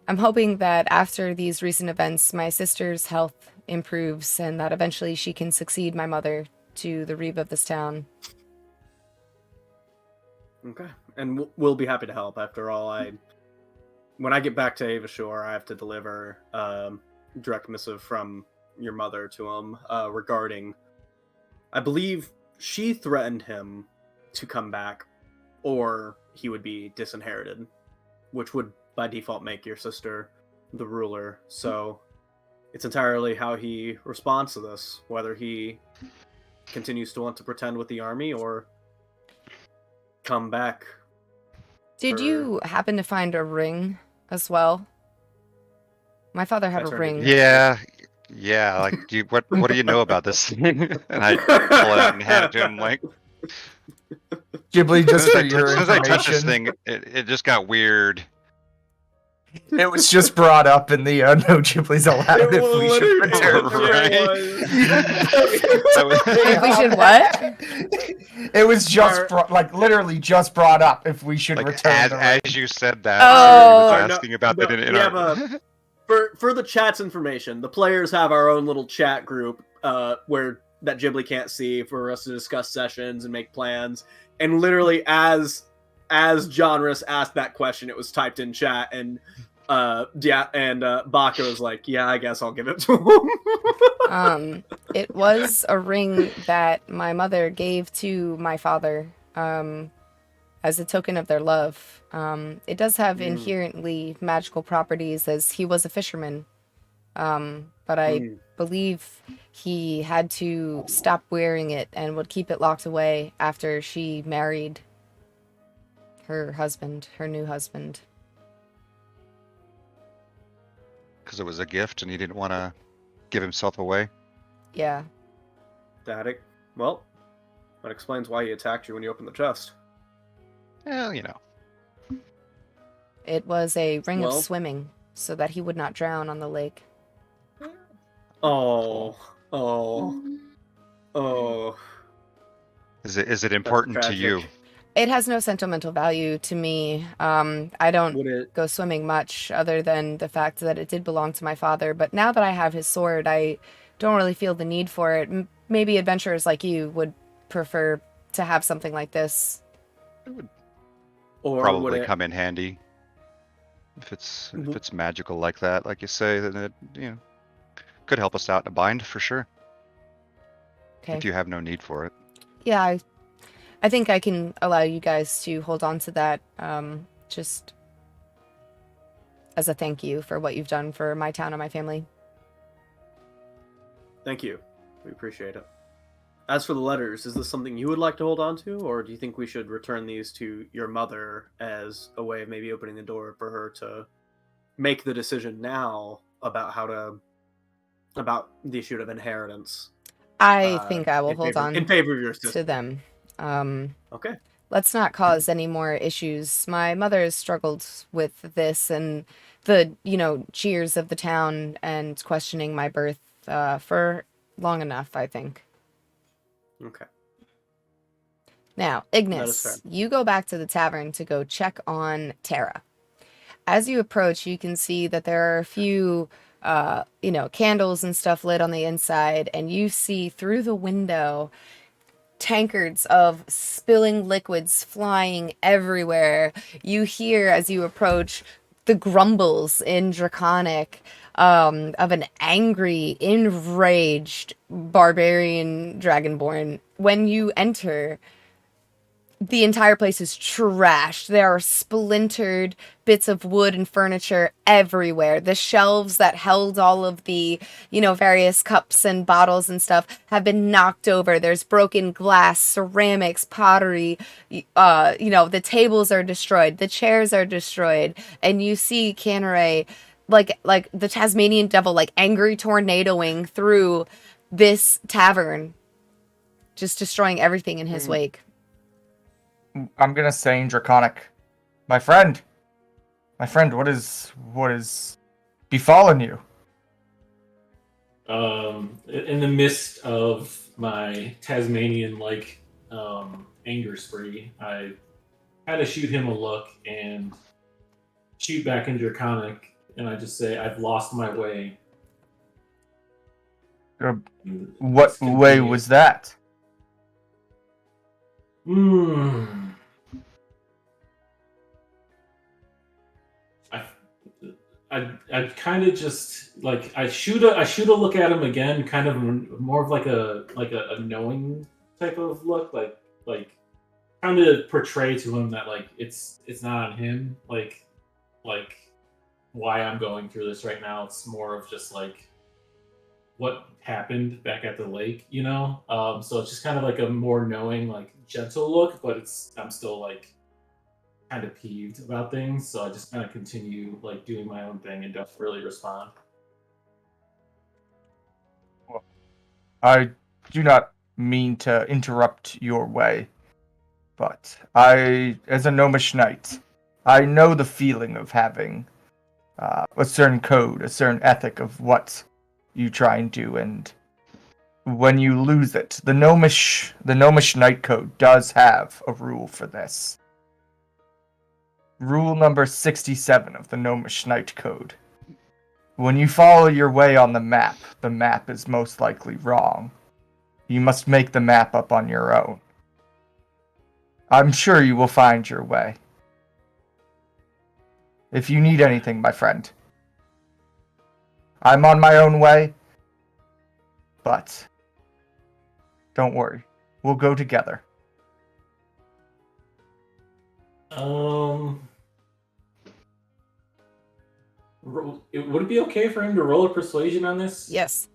hoping that after these recent events, my sister's health improves and that eventually she can succeed my mother to the Reeve of this town. Okay. And we'll be happy to help. After all, when I get back to Avashore, I have to deliver direct missive from your mother to him regarding. I believe she threatened him to come back, or he would be disinherited, which would by default make your sister the ruler. So it's entirely how he responds to this, whether he continues to want to pretend with the army or come back. Did you happen to find a ring as well? My father had a ring. Yeah, like, what do you know about this thing? And I pull it out and hand it to him, like, Ghibli, just for as your soon as I touch this information, thing, it just got weird. it was just brought up in the no Ghibli's allowed if we should return the ring. If we should what? It was just literally just brought up if we should Like, return the ring. as you said that, Oh. I was asking about that in our... For the chat's information, the players have our own little chat group where that Ghibli can't see for us to discuss sessions and make plans. And literally, as Johnris asked that question, it was typed in chat, and Baca was like, "Yeah, I guess I'll give it to him." It was a ring that my mother gave to my father as a token of their love. It does have inherently magical properties, as he was a fisherman. But I believe he had to stop wearing it and would keep it locked away after she married her husband, her new husband. Because it was a gift and he didn't want to give himself away. Yeah. Well, that explains why he attacked you when you opened the chest. Well, you know. It was a ring of swimming, so that he would not drown on the lake. Oh. Is it important to you? It has no sentimental value to me. I don't go swimming much, other than the fact that it did belong to my father. But now that I have his sword, I don't really feel the need for it. Maybe adventurers like you would prefer to have something like this. It would probably come in handy if it's magical like that, like you say. Then it could help us out in a bind for sure. Okay. If you have no need for it. Yeah, I think I can allow you guys to hold on to that, just as a thank you for what you've done for my town and my family. Thank you. We appreciate it. As for the letters, is this something you would like to hold on to, or do you think we should return these to your mother as a way of maybe opening the door for her to make the decision now about about the issue of inheritance? I think I will hold on in favor of your sister. to them. Okay. Let's not cause any more issues. My mother has struggled with this and the, cheers of the town and questioning my birth for long enough, I think. Okay. Now, That is Ignis, fair. you go back to the tavern to go check on Tara. As you approach, you can see that there are a few, candles and stuff lit on the inside, and you see through the window tankards of spilling liquids flying everywhere. You hear, as you approach, the grumbles in Draconic of an angry, enraged barbarian dragonborn. When you enter, the entire place is trashed. There are splintered bits of wood and furniture everywhere. The shelves that held all of the, various cups and bottles and stuff have been knocked over. There's broken glass, ceramics, pottery. The tables are destroyed. The chairs are destroyed. And you see Canare, like the Tasmanian devil, like angry tornadoing through this tavern, just destroying everything in his wake. I'm gonna say in Draconic, my friend, what is befallen you? In the midst of my Tasmanian-like anger spree, I kind of shoot him a look and shoot back in Draconic, and I just say, "I've lost my way." What way was that? I kind of just like I shoot a look at him again, kind of more of like a knowing type of look, like trying to portray to him that like it's not on him, like why I'm going through this right now. It's more of just like what happened back at the lake, you know. So it's just kind of like a more knowing, like gentle look, but I'm still like kind of peeved about things. So I just kind of continue like doing my own thing and don't really respond. I do not mean to interrupt your way, but I, as a gnomish knight, I know the feeling of having a certain code, a certain ethic of what you try and do, and when you lose it, the gnomish knight code does have a rule for this. Rule number 67 of the gnomish knight code. When you follow your way on the map is most likely wrong. You must make the map up on your own. I'm sure you will find your way. If you need anything, my friend. I'm on my own way, but don't worry. We'll go together. Would it be okay for him to roll a persuasion on this? Yes.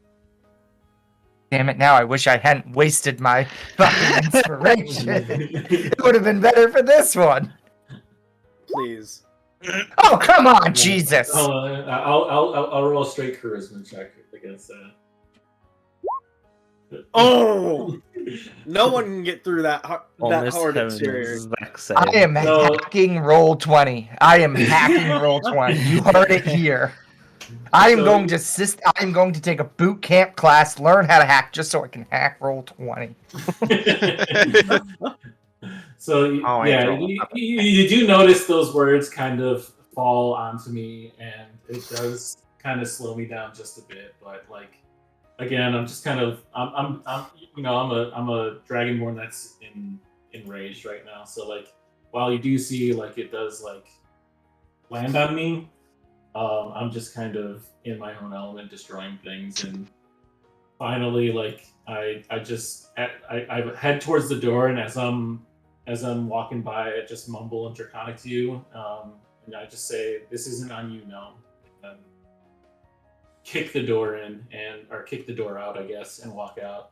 Damn it, now I wish I hadn't wasted my fucking inspiration. It would have been better for this one. Please. Oh, come on, Jesus! I'll roll a straight charisma check against that. Oh! No one can get through that Almost hard having exterior. the exact same. I am No. hacking roll 20. I am hacking roll 20. You heard it here. I am going to take a boot camp class, learn how to hack just so I can hack roll 20. So Oh, yeah, Angel. you do notice those words kind of fall onto me, and it does kind of slow me down just a bit. But like, again, I'm just kind of I'm you know I'm a dragonborn that's enraged right now. So like, while you do see like it does like land on me, I'm just kind of in my own element, destroying things, and finally, like I head towards the door, and as I'm walking by, I just mumble in Draconic to you, and I just say, "This isn't on you, no." And kick the door kick the door out, I guess, and walk out.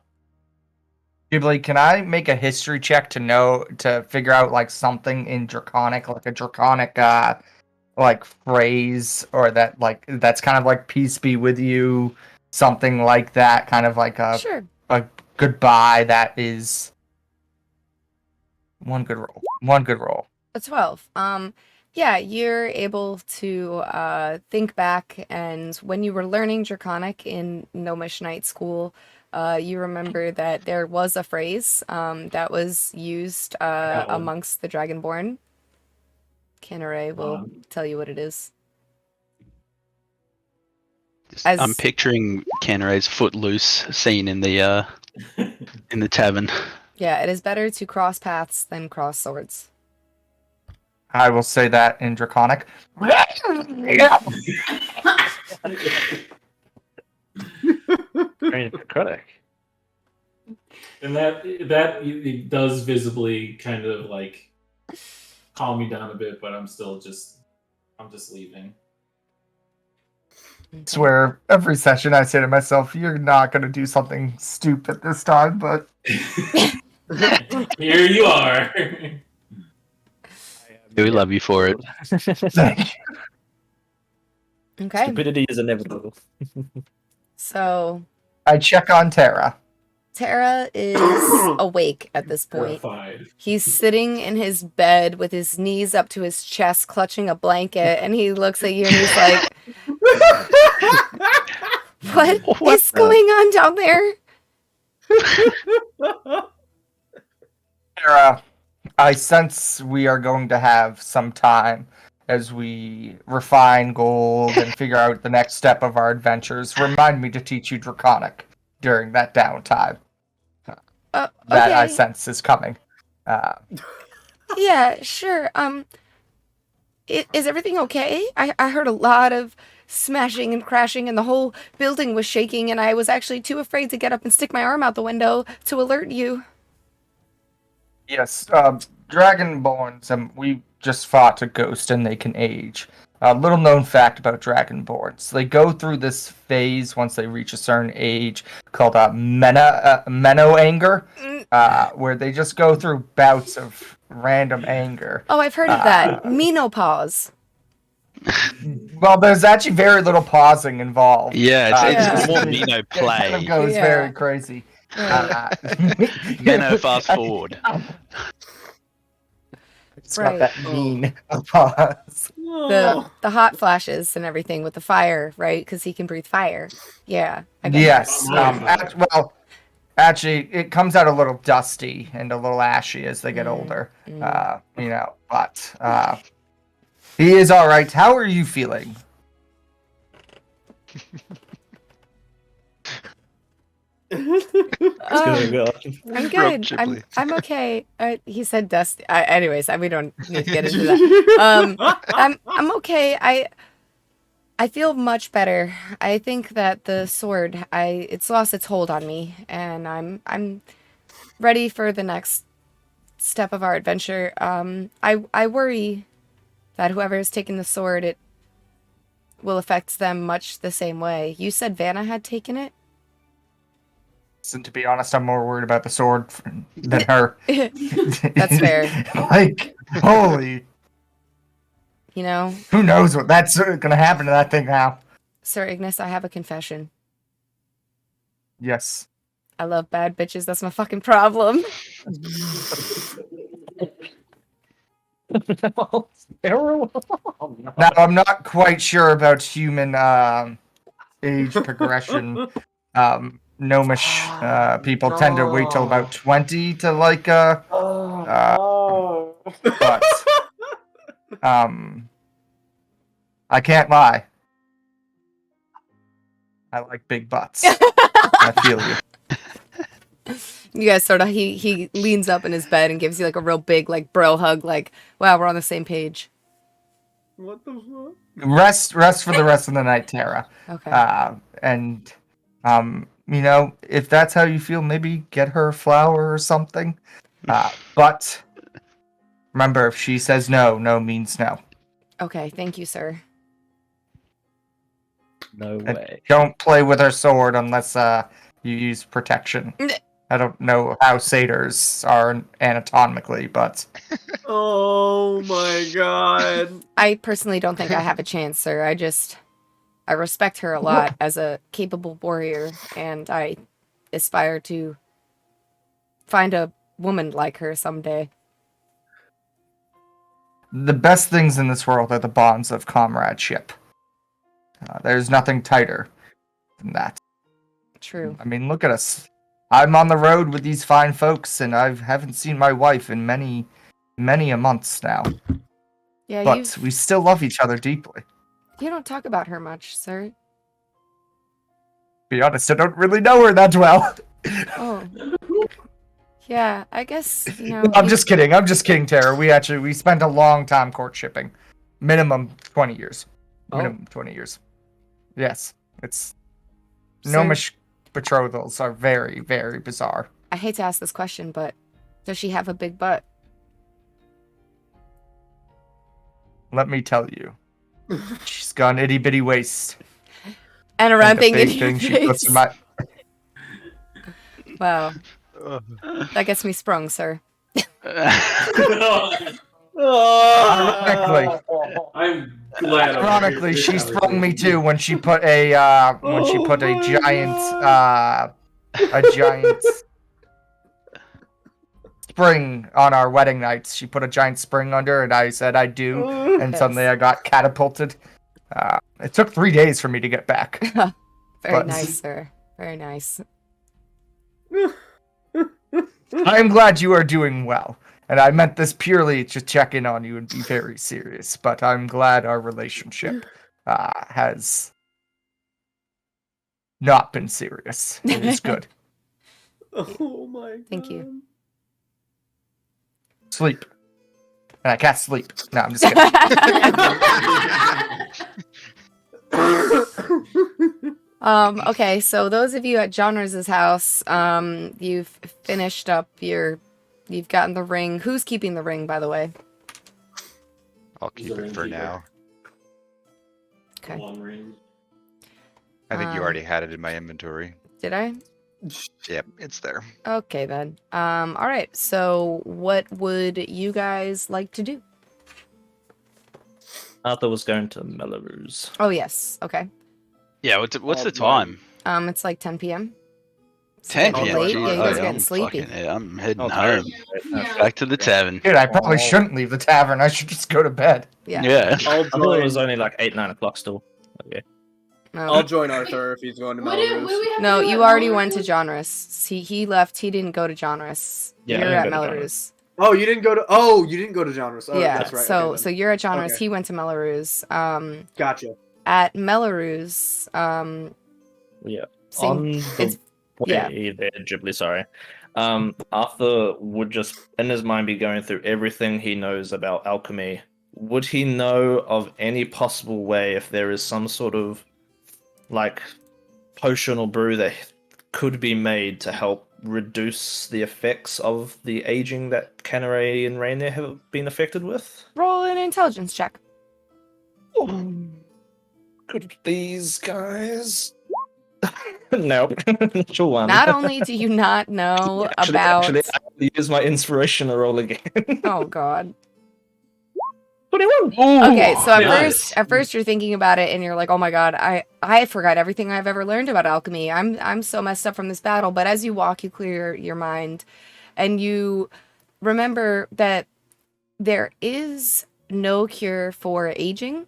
Jibbly, can I make a history check to figure out like something in Draconic, like a Draconic like phrase, or that's kind of like peace be with you, something like that, kind of like a Sure. goodbye that is one good roll. A 12. Yeah, you're able to think back, and when you were learning Draconic in Gnomish Night School, you remember that there was a phrase that was used amongst the Dragonborn. Canare will tell you what it is. I'm picturing Canare's footloose scene in the tavern. Yeah, it is better to cross paths than cross swords. I will say that in Draconic. Very draconic. And that it does visibly kind of like calm me down a bit, but I'm just leaving. It's where every session I say to myself, you're not going to do something stupid this time, but... Here you are. We love you for it. Thank you. Okay, Stupidity is inevitable. so I check on Tara. Tara is awake at this point. Horrified. He's sitting in his bed with his knees up to his chest, clutching a blanket, and he looks at you and he's like, what is going on down there? Tara, I sense we are going to have some time as we refine gold and figure out the next step of our adventures. Remind me to teach you Draconic during that downtime. That I Okay. sense is coming. Yeah, sure. Is everything okay? I heard a lot of smashing and crashing, and the whole building was shaking, and I was actually too afraid to get up and stick my arm out the window to alert you. Yes, Dragonborns, we just fought a ghost and they can age. A little known fact about Dragonborns. They go through this phase once they reach a certain age called Meno anger, where they just go through bouts of random anger. Oh, I've heard of that. Menopause. Well, there's actually very little pausing involved. It's more Meno It kind of play. goes very crazy. Meno fast forward. It's Right. not that mean a pause. The hot flashes and everything with the fire, right? Because he can breathe fire. Yeah. I get Yes. that. Actually, it comes out a little dusty and a little ashy as they get older. But he is all right. How are you feeling? I'm Rob good. Ghibli. I'm okay. He said dust. Anyways, we don't need to get into that. I'm okay. I feel much better. I think that the sword, it's lost its hold on me, and I'm ready for the next step of our adventure. I worry that whoever has taken the sword, it will affect them much the same way. You said Vanna had taken it? And to be honest, I'm more worried about the sword than her. That's fair. Like, holy, You know, who knows what that's gonna happen to that thing now? Sir Ignis, I have a confession. Yes. I love bad bitches. That's my fucking problem. Now, I'm not quite sure about human age progression. Gnomish people tend to wait till about 20 to like but I can't lie. I like big butts. I feel you. You guys sort of, he leans up in his bed and gives you like a real big like bro hug, like, wow, we're on the same page. What the fuck? Rest for the rest of the night, Tara. Okay. And you know, if that's how you feel, maybe get her a flower or something. But remember, if she says no, no means no. Okay, thank you, sir. No And way. don't play with her sword unless you use protection. I don't know how satyrs are anatomically, but Oh my god. I personally don't think I have a chance, sir. I respect her a lot as a capable warrior, and I aspire to find a woman like her someday. the best things in this world are the bonds of comradeship. There's nothing tighter than that. True. I mean, look at us. I'm on the road with these fine folks, and I haven't seen my wife in many a months now. Yeah, But we still love each other deeply. you don't talk about her much, sir. Be honest, I don't really know her that well. Oh. Yeah, I guess, you know. I'm just kidding, Tara. We spent a long time courtshipping. Minimum 20 years. Minimum 20 years. Yes. It's Gnomish betrothals are very, very bizarre. I hate to ask this question, but does she have a big butt? Let me tell you. She's got an itty bitty waist. And a And round the thing in big your thing she puts face. in my Wow. That gets me sprung, sir. Ironically, I'm glad. she sprung me too when she put a giant spring on our wedding nights. She put a giant spring under, and I said I do, and suddenly I got catapulted. It took 3 days for me to get back. Very But- nice, sir. Very nice. I am glad you are doing well, and I meant this purely to check in on you and be very serious. But I'm glad our relationship has not been serious. It is good. Oh my god. Thank you. Sleep. And I can't sleep. No, I'm just kidding. Okay, so those of you at Genres' house, you've finished up you've gotten the ring. Who's keeping the ring, by the way? I'll keep it for now. Okay. One ring. I think you already had it in my inventory. Did I? Yep, it's there. Okay then. All right. So, what would you guys like to do? Arthur was going to Mawlerz. Oh yes. Okay. Yeah, what's the mine. time? It's like 10 p.m. It's 10 getting p.m. late. Geez, Yeah, you guys are I'm getting sleepy. I'm heading Oh, home. Yeah. Back to the tavern. Dude, I probably shouldn't leave the tavern. I should just go to bed. Yeah. Yeah. I'll I thought it join. was only like 8, 9 o'clock still. Okay. No, I'll join Arthur if he's going to What do we Melrose. have no, to do you at already Mawlerz? went to Genres. He left. He didn't go to Genres. Yeah, I You're didn't at go to Mawlerz. Oh, you didn't go to. Oh, you didn't go to Genres. Oh, Yeah. that's right. So okay, so then. you're at Genres. Okay. He went to Mawlerz. Gotcha. At Mawlerz, Yeah. same- On it's- the way there, Ghibli, sorry. Arthur would just, in his mind, be going through everything he knows about alchemy. Would he know of any possible way, if there is some sort of, like, potion or brew that could be made to help reduce the effects of the aging that Canary and Rainier have been affected with? roll an intelligence check. Could these guys? No. Sure one. Not only do you not know about. Actually, I have to use my inspiration to roll again. Oh God. 21. Okay, so nice. at first you're thinking about it and you're like, oh my God, I forgot everything I've ever learned about alchemy. I'm so messed up from this battle. But as you walk, you clear your mind, and you remember that there is no cure for aging,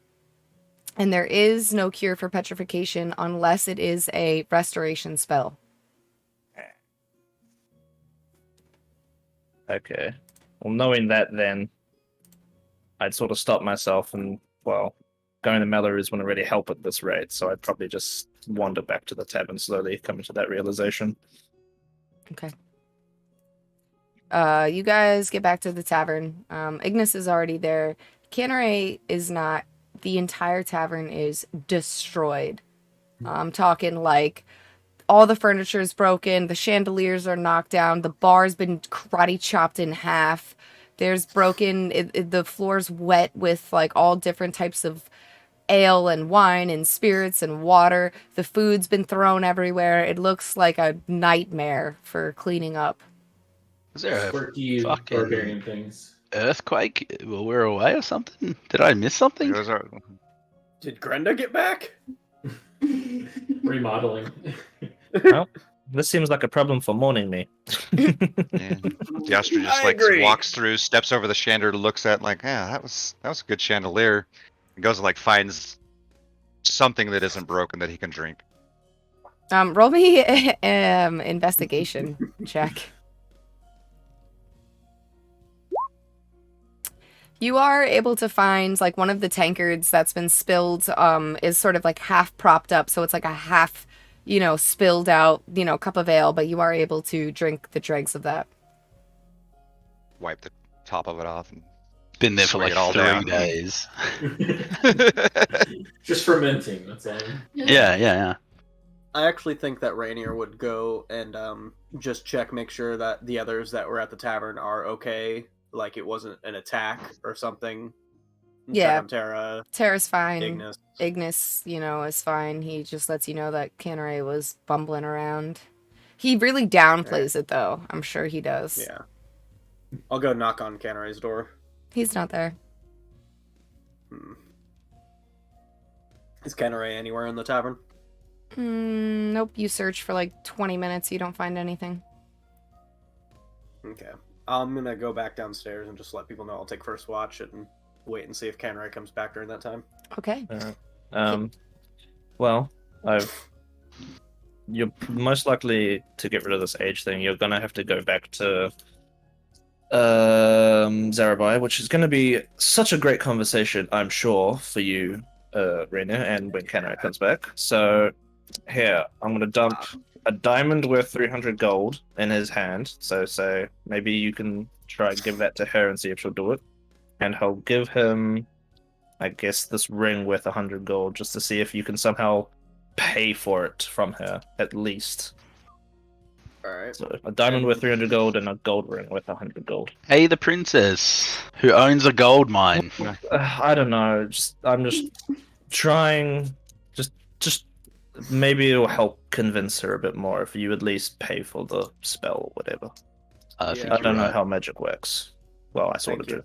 and there is no cure for petrification unless it is a restoration spell. Okay. Well, knowing that, then I'd sort of stop myself, and well, going to Mawlerz wouldn't really help at this rate, so I'd probably just wander back to the tavern slowly, coming to that realization. Okay. You guys get back to the tavern. Ignis is already there. Canary is not. The entire tavern is destroyed. I'm talking like all the furniture is broken, the chandeliers are knocked down, the bar's been karate chopped in half. There's broken, the floor's wet with like all different types of ale and wine and spirits and water. The food's been thrown everywhere. It looks like a nightmare for cleaning up. Was there a Quirky fucking- barbarian things. earthquake while we were away or something? Did I miss something? Those are- Did Grenda get back? Remodeling. Well, this seems like a problem for mourning me. Yeah. The Austihr just I like agree. walks through, steps over the chandelier, looks at like, yeah, that was a good chandelier, and goes and like finds something that isn't broken that he can drink. Roll me investigation check. You are able to find like one of the tankards that's been spilled is sort of like half propped up, so it's like a half, spilled out, cup of ale, but you are able to drink the dregs of that. Wipe the top of it off. And... Been there for Swing like it all 3 down. days. Just fermenting, that's all. Yeah. I actually think that Rainier would go and just make sure that the others that were at the tavern are okay, like it wasn't an attack or something. Yeah. Check on Terra, Tara's fine. Ignis. Ignis, is fine. He just lets you know that Canary was bumbling around. He really downplays it, though. I'm sure he does. Yeah. I'll go knock on Canary's door. He's not there. Is Canary anywhere in the tavern? Nope. You search for like 20 minutes. You don't find anything. Okay. I'm gonna go back downstairs and just let people know I'll take first watch and wait and see if Canary comes back during that time. Okay. Well, you're most likely to get rid of this age thing. You're gonna have to go back to Zarabai, which is gonna be such a great conversation, I'm sure, for you, Rainier, and when Canary comes back. So here, I'm gonna dump a diamond worth 300 gold in his hand. So maybe you can try and give that to her and see if she'll do it. And I'll give him I guess, this ring worth 100 gold, just to see if you can somehow pay for it from her, at least. Alright. So a diamond worth 300 gold and a gold ring worth 100 gold. Hey, the princess who owns a gold mine. I don't know. I'm just trying. Just maybe it'll help convince her a bit more if you at least pay for the spell or whatever. I Yeah. think I you're don't know right. how magic works. Well, I sort Thank of you.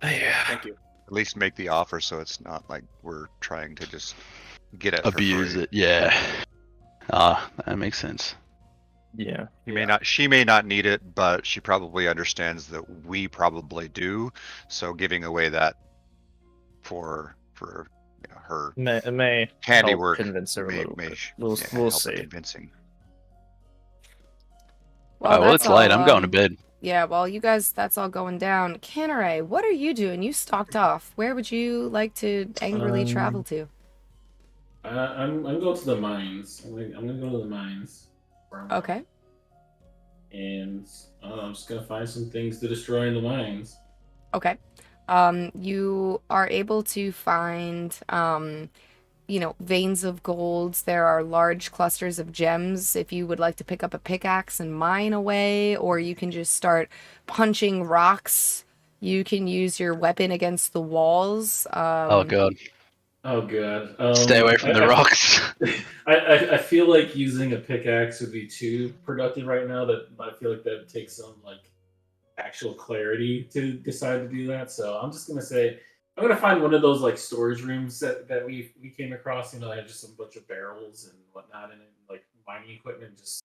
do. Yeah. Thank you. At least make the offer so it's not like we're trying to just get it. Abuse for free. it, yeah. Ah, that makes sense. Yeah. She may not need it, but she probably understands that we probably do. So giving away that for her It may handiwork help convince her a may, little may bit. sh- We'll yeah, we'll help her see. convincing. Well, that's it's late. all, I'm going to bed. Yeah, well, you guys, that's all going down. Canneray, what are you doing? You stalked off. Where would you like to angrily travel to? I'm going to the mines. I'm gonna go to the mines. Okay. And I'm just gonna find some things to destroy in the mines. Okay. You are able to find, veins of golds. There are large clusters of gems. If you would like to pick up a pickaxe and mine away, or you can just start punching rocks. You can use your weapon against the walls. Oh god. Oh god. Stay away from the rocks. I feel like using a pickaxe would be too productive right now. That I feel like that would take some actual clarity to decide to do that. So I'm just gonna say I'm gonna find one of those storage rooms that we came across. They have just a bunch of barrels and whatnot in it, mining equipment. Just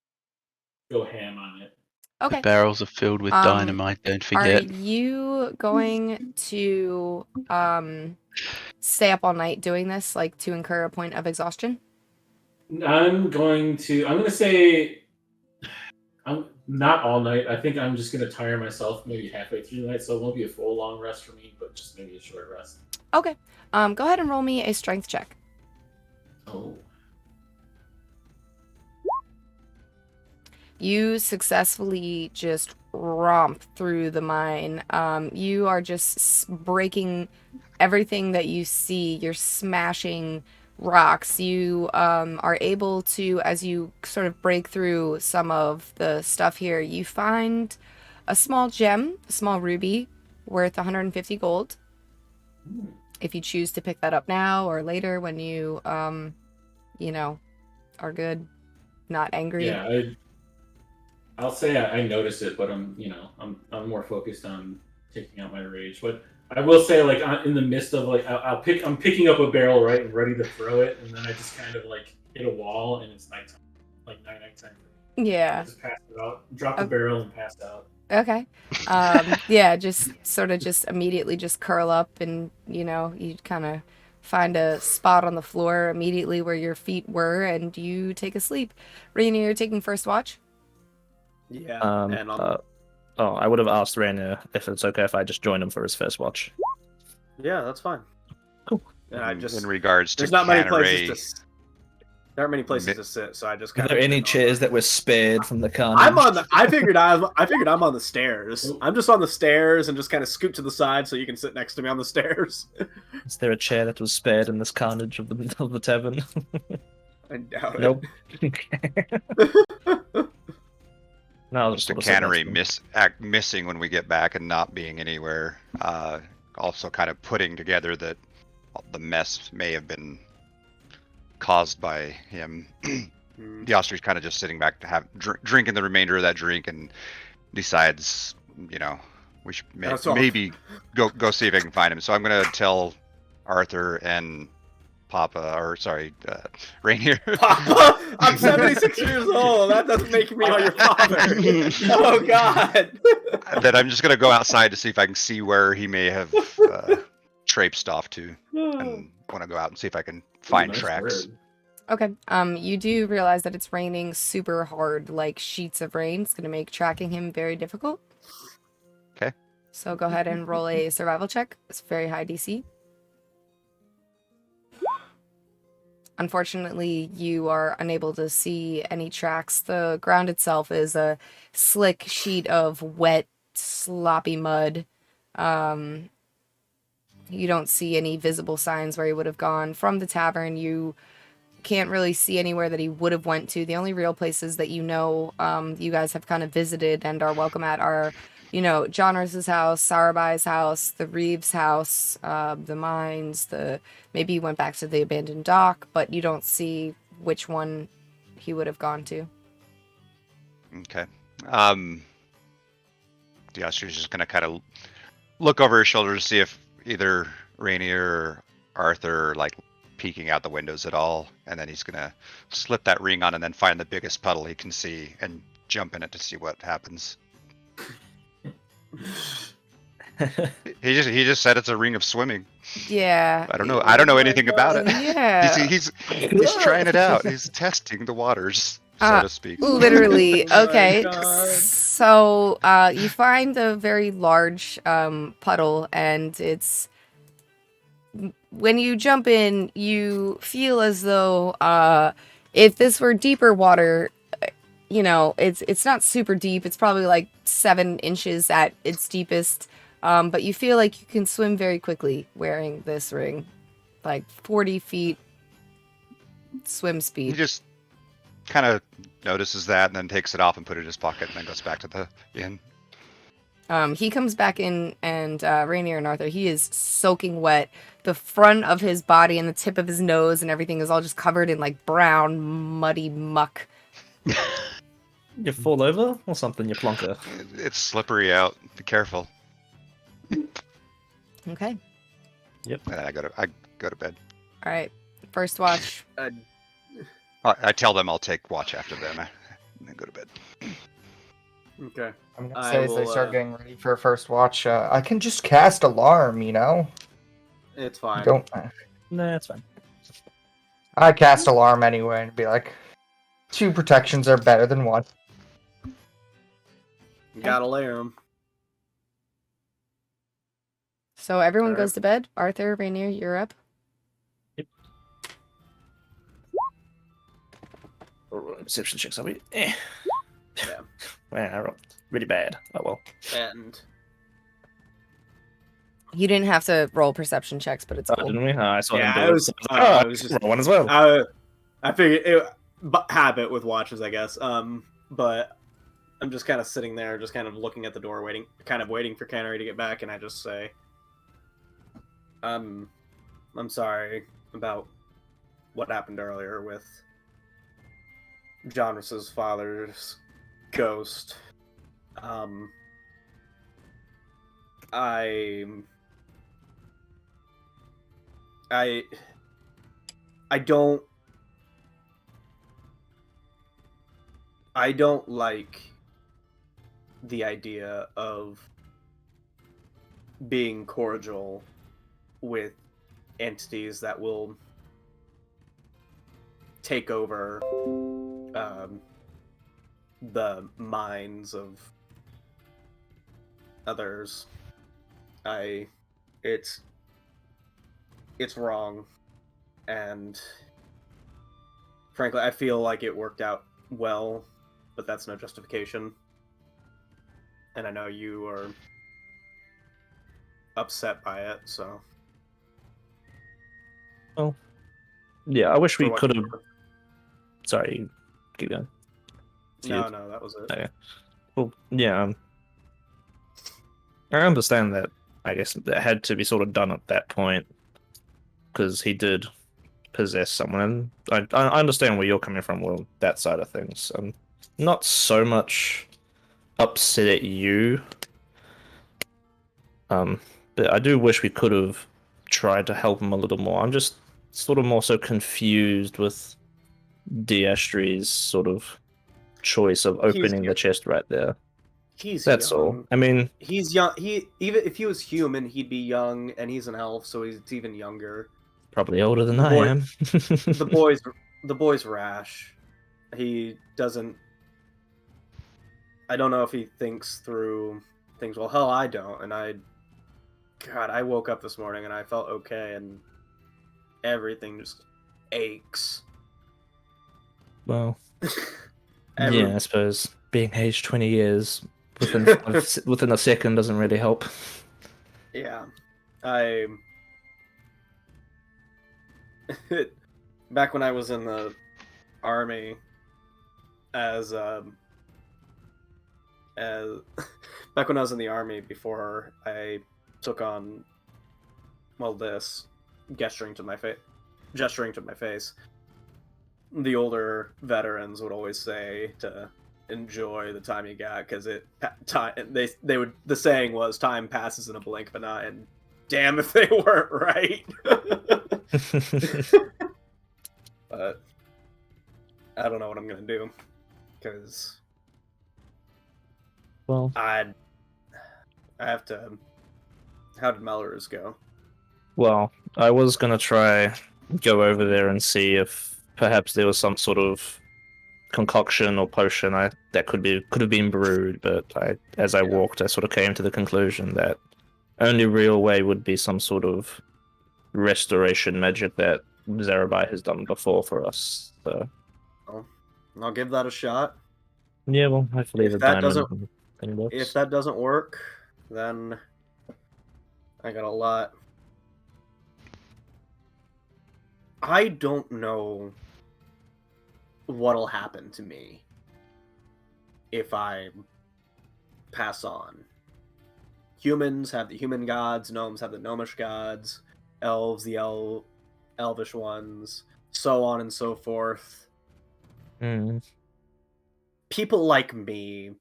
go ham on it. Okay. The barrels are filled with dynamite, don't forget. Are you going to stay up all night doing this, to incur a point of exhaustion? I'm gonna say I'm not all night. I think I'm just gonna tire myself maybe halfway through the night, so it won't be a full long rest for me, but just maybe a short rest. Okay. Go ahead and roll me a strength check. Oh. You successfully just romp through the mine. You are just breaking everything that you see. You're smashing rocks. You are able to, as you sort of break through some of the stuff here, you find a small gem, a small ruby, worth 150 gold. If you choose to pick that up now or later when you, are good, not angry. Yeah, I'll say I noticed it, but I'm more focused on taking out my rage. But I will say, in the midst of I'm picking up a barrel, right, and ready to throw it, and then I just kind of hit a wall, and it's nighttime, nighttime. Yeah. I just passed it out, dropped the barrel, and passed out. Okay. Yeah, just sort of just immediately just curl up, and you kind of find a spot on the floor immediately where your feet were, and you take a sleep. Rainier, you're taking first watch. Yeah. I would have asked Rainier if it's okay if I just joined him for his first watch. Yeah, that's fine. Cool. And In regards to there's not many Canneray, places to. There aren't many places to sit, so I just. Are there any chairs that were spared from the carnage? I'm on the. I figured I'm on the stairs. I'm just on the stairs and just kind of scoot to the side so you can sit next to me on the stairs. Is there a chair that was spared in this carnage of the tavern? I doubt it. Nope. No, just a cannery missing when we get back and not being anywhere. Also, kind of putting together that the mess may have been caused by him. The Austrier's kind of just sitting back to have drinking the remainder of that drink and decides, we should maybe go see if I can find him. So I'm gonna tell Arthur and Rainier. Papa, I'm 76 years old. That doesn't make me your father. Oh God. That I'm just gonna go outside to see if I can see where he may have traipsed off to, and want to go out and see if I can find Nice tracks. word. Okay. You do realize that it's raining super hard, like sheets of rain. It's going to make tracking him very difficult. Okay. So go ahead and roll a survival check. It's very high DC. Unfortunately, you are unable to see any tracks. The ground itself is a slick sheet of wet, sloppy mud. You don't see any visible signs where he would have gone. From the tavern, you can't really see anywhere that he would have went to. The only real places that you guys have kind of visited and are welcome at are, John Rose's house, Sarabai's house, the Reeves' house, the mines, maybe he went back to the abandoned dock, but you don't see which one he would have gone to. Okay. The Austrier's just gonna kind of look over his shoulder to see if either Rainier or Arthur are like peeking out the windows at all, and then he's gonna slip that ring on and then find the biggest puddle he can see and jump in it to see what happens. He just said it's a ring of swimming. Yeah. I don't know anything about it. Yeah. He's trying it out. He's testing the waters, so to speak. Literally. Oh my Okay. God. So you find a very large puddle, and it's when you jump in, you feel as though if this were deeper water, it's not super deep. It's probably like 7 inches at its deepest. But you feel like you can swim very quickly wearing this ring, like 40 feet swim He speed. just kind of notices that and then takes it off and put it in his pocket and then goes back to the inn. He comes back in, and Rainier and Arthur, he is soaking wet. The front of his body and the tip of his nose and everything is all just covered in like brown, muddy muck. You fall over or something, you plonker. It's slippery out. Be careful. Okay. And then I go to bed. All right. First watch. I tell them I'll take watch after them and then go to bed. Okay. I'm gonna I say as they will, start getting ready for a first watch, I can just cast alarm, It's fine. Don't. Nah, it's fine. I cast alarm anyway and be like, 2 protections are better than 1. You gotta layer them. So everyone All right. goes to bed. Arthur, Rainier, you're up. Perception checks, are we? Eh. Yeah. Wow, I rolled really bad. Oh well. And You didn't have to roll perception checks, but it's Oh, cool. didn't we? I saw Yeah, him do I it. was- So I I was was just- just roll one as well. I figured habit with watches, I guess. But I'm just kind of sitting there, just kind of looking at the door, waiting for Canary to get back, and I just say, I'm sorry about what happened earlier with Jonas's father's ghost. I don't like the idea of being cordial with entities that will take over the minds of others. It's wrong, and frankly, I feel like it worked out well, but that's no justification. And I know you are upset by it, so. Yeah, I wish we For what- could have. Sorry, keep going. No, that was it. Okay. Well, yeah. I understand that. I guess that had to be sort of done at that point because he did possess someone, and I understand where you're coming from. Well, that side of things. I'm not so much upset at you. But I do wish we could have tried to help him a little more. I'm just sort of more so confused with D'Astri's sort of choice of opening the chest right there. That's young. all. I mean, He's young. Even if he was human, he'd be young, and he's an elf, so he's even younger. probably older than The I boy- am. The boy's rash. He doesn't. I don't know if he thinks through things. Well, hell, I don't. And I woke up this morning and I felt okay, and everything just aches. Well, Every- yeah, I suppose being aged 20 years within within a second doesn't really help. Yeah. back when I was in the army, as back when I was in the army before I took on, well, this gesturing to my face. The older veterans would always say to enjoy the time you got, because the saying was time passes in a blink of an eye, and damn if they weren't right. But I don't know what I'm gonna do, because Well, I have to. How did Mawlerz go? well, I was gonna try go over there and see if perhaps there was some sort of concoction or potion that could have been brewed, but as I walked, I sort of came to the conclusion that only real way would be some sort of restoration magic that Zerabai has done before for us. So Well, I'll give that a shot. yeah, well, hopefully If the that diamond thing works. If that doesn't work, then I got a lot. I don't know what'll happen to me if I pass on. Humans have the human gods, gnomes have the gnomish gods, elves the elvish ones, so on and so forth. People like me,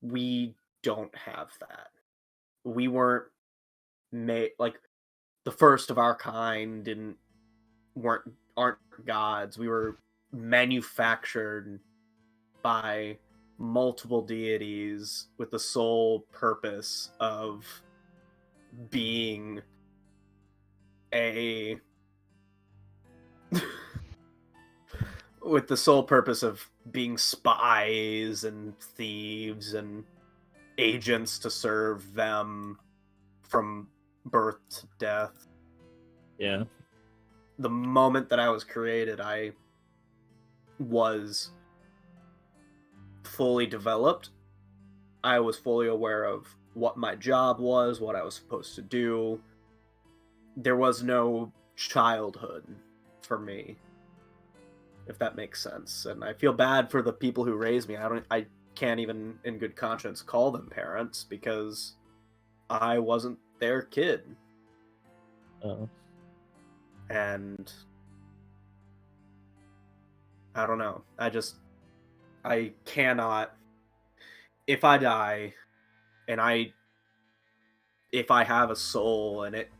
we don't have that. We weren't made, like, the first of our kind aren't gods. We were manufactured by multiple deities with the sole purpose of being spies and thieves and agents to serve them from birth to death. Yeah. The moment that I was created, I was fully developed. I was fully aware of what my job was, what I was supposed to do. There was no childhood for me, if that makes sense. And I feel bad for the people who raised me. I can't even in good conscience call them parents, because I wasn't their kid. Oh. And I don't know. I cannot. If I die, and if I have a soul and it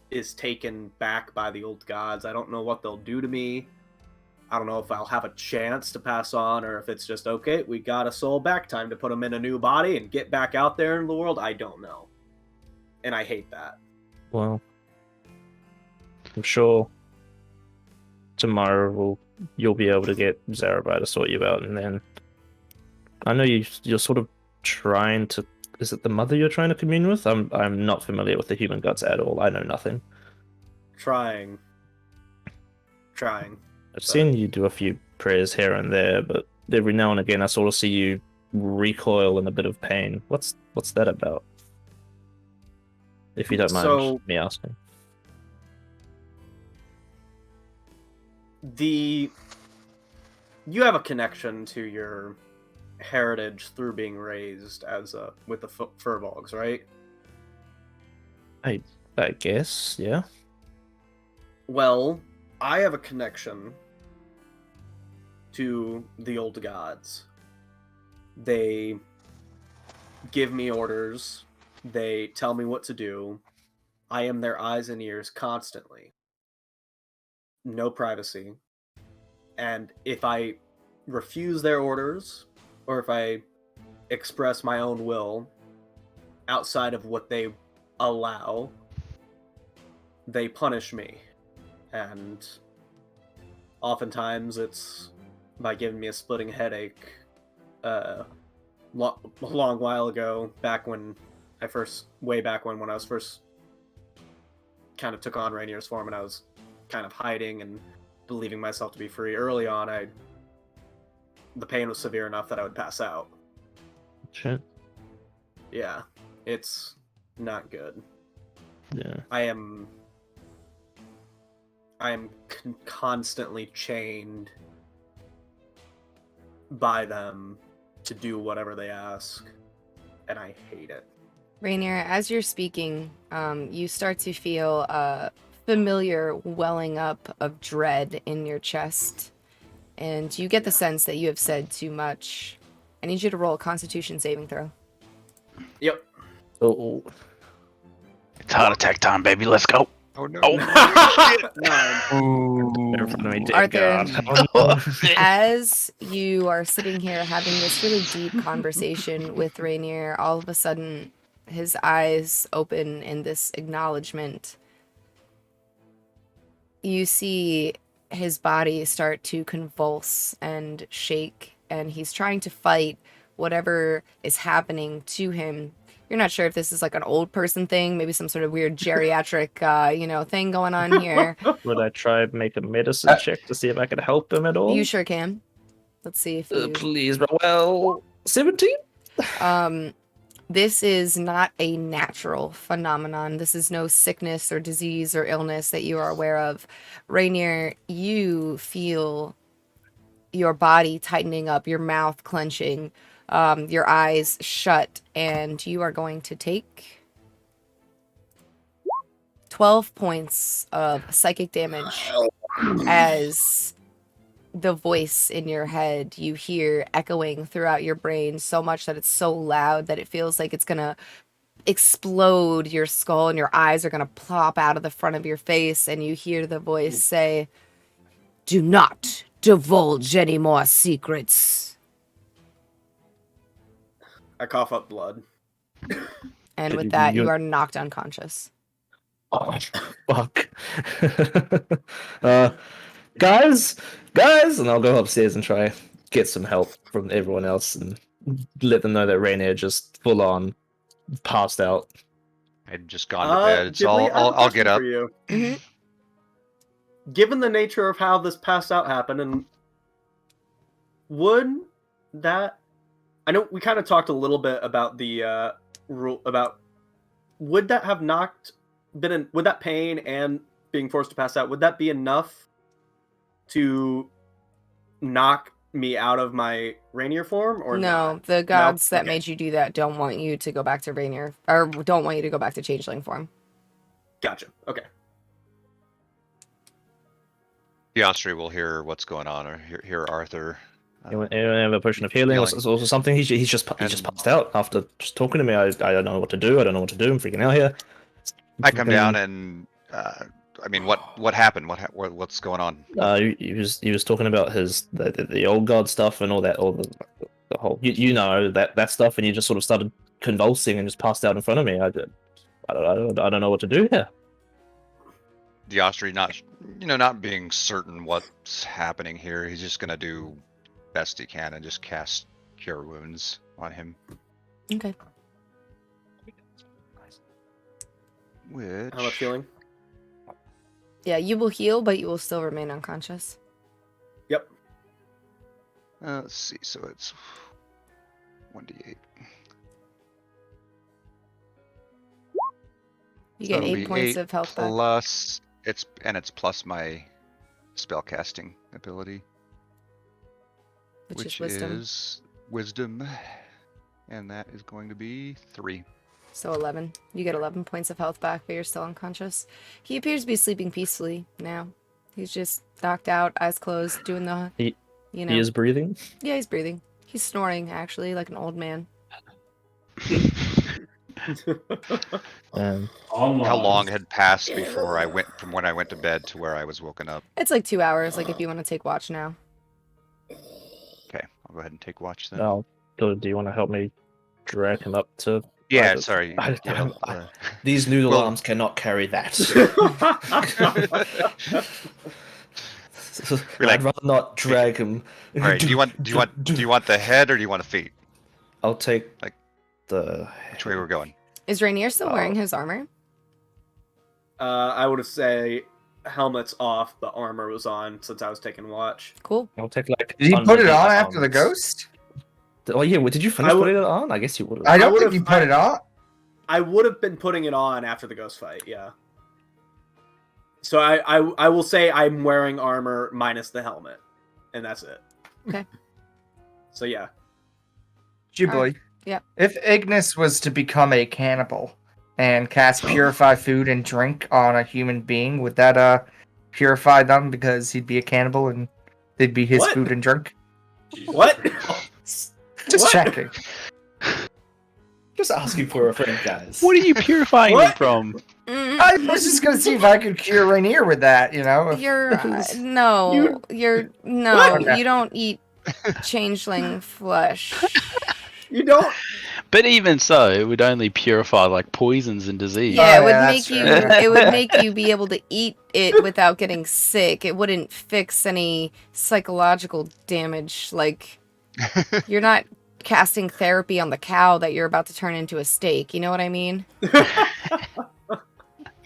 is taken back by the old gods, I don't know what they'll do to me. I don't know if I'll have a chance to pass on, or if it's just, okay, we got a soul back, time to put them in a new body and get back out there in the world. I don't know. And I hate that. Well, I'm sure tomorrow you'll be able to get Zerabai to sort you out, and then I know you're sort of trying to. Is it the mother you're trying to commune with? I'm not familiar with the human gods at all. I know nothing. Trying. I've seen you do a few prayers here and there, but every now and again I sort of see you recoil in a bit of pain. What's that about? If you don't mind me asking. You have a connection to your heritage through being raised with the Furbolgs, right? I guess, yeah. Well, I have a connection to the old gods. They give me orders. They tell me what to do. I am their eyes and ears constantly. No privacy. And if I refuse their orders, or if I express my own will outside of what they allow, they punish me. And oftentimes it's by giving me a splitting headache. A long while ago, way back when I was first kind of took on Rainier's form, and I was kind of hiding and believing myself to be free. Early on, the pain was severe enough that I would pass out. Shit. Yeah, it's not good. Yeah. I am I'm constantly chained by them to do whatever they ask, and I hate it. Rainier, as you're speaking, you start to feel a familiar welling up of dread in your chest, and you get the sense that you have said too much. I need you to roll a Constitution saving throw. Yep. Oh, It's heart attack time, baby. Let's go. Oh no. in front of me, dear Arthur. God. Oh, no. As you are sitting here having this really deep conversation with Rainier, all of a sudden his eyes open in this acknowledgement. You see his body start to convulse and shake, and he's trying to fight whatever is happening to him. You're not sure if this is like an old person thing, maybe some sort of weird geriatric, thing going on here. Would I try and make a medicine check to see if I could help him at all? You sure can. Let's see if you... Please, well, 17? This is not a natural phenomenon. This is no sickness or disease or illness that you are aware of. Rainier, you feel your body tightening up, your mouth clenching, your eyes shut, and you are going to take 12 points of psychic damage as the voice in your head you hear echoing throughout your brain so much that it's so loud that it feels like it's gonna explode your skull and your eyes are gonna plop out of the front of your face, and you hear the voice say, "Do not divulge any more secrets." I cough up blood. And Did with you- that, you- you are knocked unconscious. Oh, fuck. Guys, and I'll go upstairs and try get some help from everyone else and let them know that Rainier just full on passed out. I'd just gone to bed. It's Ghibli, I have a I'll question get up. for you. Mhm. Given the nature of how this passed out happened, and would that... I know we kind of talked a little bit about the rule about... Would that have would that pain and being forced to pass out, would that be enough to knock me out of my Rainier form, or No, not? the gods that Okay. made you do that don't want you to go back to Rainier, or don't want you to go back to Changeling form. Gotcha. Okay. The Austihr will hear what's going on, or hear Arthur. Anyone have a potion of healing or something? He's just And- passed out after just talking to me. I don't know what to do. I'm freaking out here. I come down and I mean, what happened? What's going on? He was talking about the old god stuff and all that, all the whole that stuff, and he just sort of started convulsing and just passed out in front of me. I don't know what to do here. The Austihr not being certain what's happening here. He's just gonna do best he can and just cast Cure Wounds on him. Okay. Which How much healing? Yeah, you will heal, but you will still remain unconscious. Yep. let's see. So it's 1d8. You So get it'll 8 be points 8 of health back. plus it's plus my spellcasting ability, Which is wisdom. is wisdom, and that is going to be 3. So 11. You get 11 points of health back, but you're still unconscious. He appears to be sleeping peacefully now. He's just knocked out, eyes closed, doing the, He you know. He is breathing. Yeah, he's breathing. He's snoring, actually, like an old man. How long had passed before I went from when I went to bed to where I was woken up? It's like 2 hours, like if you want to take watch now. Okay, I'll go ahead and take watch then. Oh, do you want to help me drag him up to? Yeah, private? sorry. I- Yeah, These noodle Well- arms cannot carry that. We're like- I'd rather not drag him. all right. Do you want the head or do you want the feet? I'll take Like- the. Which way we're going? Is Rainier still wearing his armor? I would have say helmet's off, but armor was on since I was taking watch. Cool. I'll take like. Did he put it underneath on after the arms. ghost? Oh yeah, did you finish I would- putting it on? I guess you would have. I don't would've- think he put it on. I would have been putting it on after the ghost fight, yeah. So I will say I'm wearing armor minus the helmet, and that's it. Okay. So yeah. Jibbly. Yep. If Ignis was to become a cannibal and cast Purify Food and Drink on a human being, would that purify them because he'd be a cannibal and they'd be his What? food and drink? What? Just What? checking. Just asking for a friend, guys. What are you purifying What? him from? I was just gonna see if I could cure Rainier with that, you know? if- You're You- What? you don't eat changeling flesh. You don't. But even so, it would only purify like poisons and disease. Yeah, it Oh, would yeah, make that's you fair. it would make you be able to eat it without getting sick. It wouldn't fix any psychological damage. Like you're not casting therapy on the cow that you're about to turn into a steak. You know what I mean?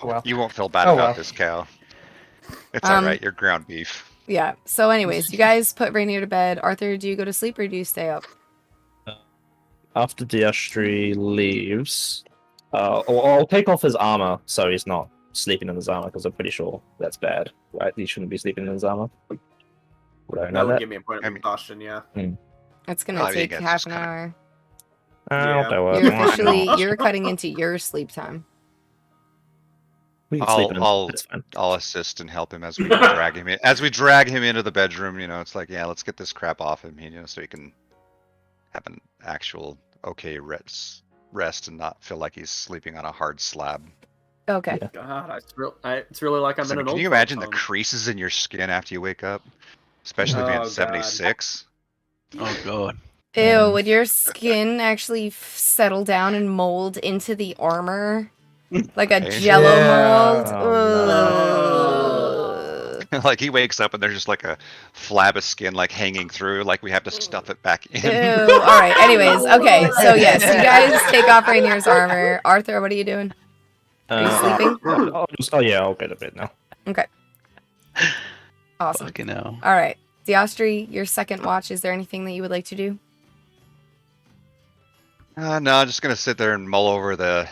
Well, You won't feel bad Oh, about well. this cow. It's Um, alright, you're ground beef. Yeah. So anyways, you guys put Rainier to bed. Arthur, do you go to sleep or do you stay up? After Diastri leaves, I'll take off his armor so he's not sleeping in his armor because I'm pretty sure that's bad, right? He shouldn't be sleeping in his armor. Would I That know would that? give me a point I of mean- exhaustion. Yeah. It's gonna Oh, you take guys half just an kinda- hour. I'll do it. You're Why officially not? you're cutting into your sleep time. We can I'll- sleep in his- I'll- it's fine. I'll assist and help him as we drag him in. As we drag him into the bedroom, you know, it's like, yeah, let's get this crap off him, you know, so he can have an actual okay rest and not feel like he's sleeping on a hard slab. Okay. Yeah. God, it's really like I'm So, in an can old you imagine the folks' home. creases in your skin after you wake up? Especially Oh, being God. 76. Oh god. Ew, would your skin actually settle down and mold into the armor? Like a Hey. jello Yeah. mold? Oh, Ugh. Like he wakes up and there's just like a flab of skin like hanging through, like we have to stuff it back in. Ew. Alright, anyways, okay. So yes, you guys take off Rainier's armor. Arthur, what are you doing? Are you sleeping? I'll go to bed now. Awesome. Fucking hell. Alright. Diastri, your second watch, is there anything that you would like to do? No, I'm just gonna sit there and mull over the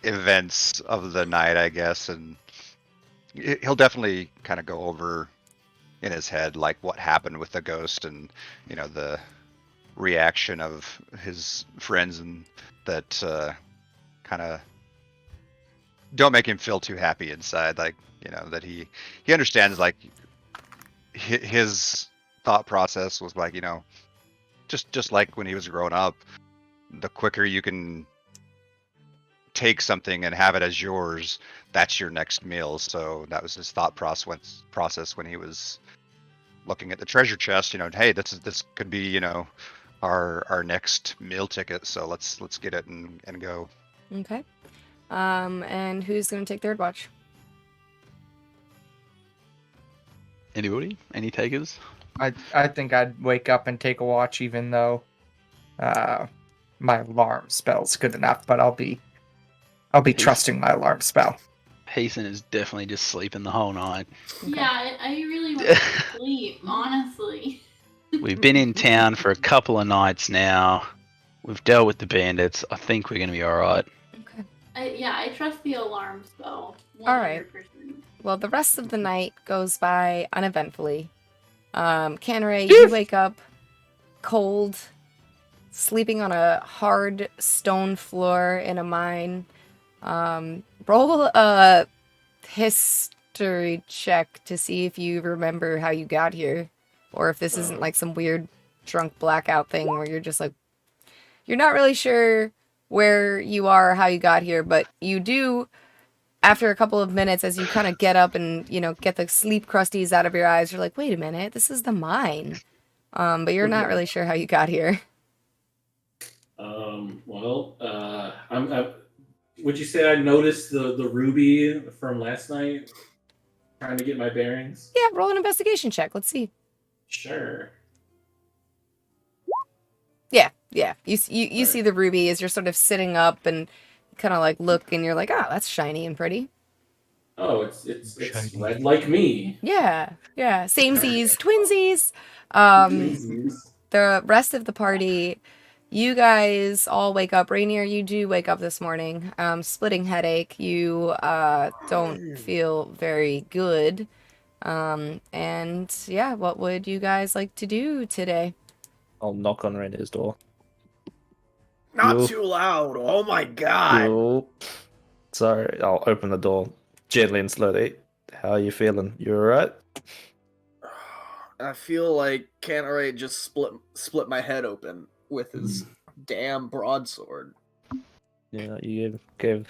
events of the night, I guess, and he'll definitely kind of go over in his head like what happened with the ghost and you know the reaction of his friends and that kind of don't make him feel too happy inside, like you know that he understands like his thought process was like, you know, just like when he was growing up, the quicker you can take something and have it as yours, that's your next meal. So that was his thought process when he was looking at the treasure chest. You know, hey, this could be, you know, our next meal ticket. So let's get it and go. Okay. And who's gonna take third watch? Anybody? Any takers? I think I'd wake up and take a watch, even though my alarm spell's good enough. But I'll be trusting my alarm spell. Payson is definitely just sleeping the whole night. Yeah, I really want to sleep, honestly. We've been in town for a couple of nights now. We've dealt with the bandits. I think we're gonna be alright. Okay. I trust the alarm spell. Alright. 100%. Well, the rest of the night goes by uneventfully. Canray, you wake up cold, sleeping on a hard stone floor in a mine. Roll a history check to see if you remember how you got here, or if this isn't like some weird drunk blackout thing where you're just like, you're not really sure where you are or how you got here, but you do. After a couple of minutes, as you kind of get up and, you know, get the sleep crusties out of your eyes, you're like, wait a minute, this is the mine. But you're not really sure how you got here. Would you say I noticed the ruby from last night? Trying to get my bearings. Yeah, roll an investigation check. Let's see. Sure. Yeah. You see the ruby as you're sort of sitting up and kind of like look, and you're like, oh, that's shiny and pretty. Oh, it's red like me. Yeah. Samesies, twinsies. The rest of the party You guys all wake up. Rainier, you do wake up this morning. Splitting headache. You don't feel very good. And yeah, what would you guys like to do today? I'll knock on Rainier's door. Not You- too loud. Oh my god. You... Sorry, I'll open the door gently and slowly. How are you feeling? You alright? I feel like Canary just split my head open with his damn broadsword. Yeah, you gave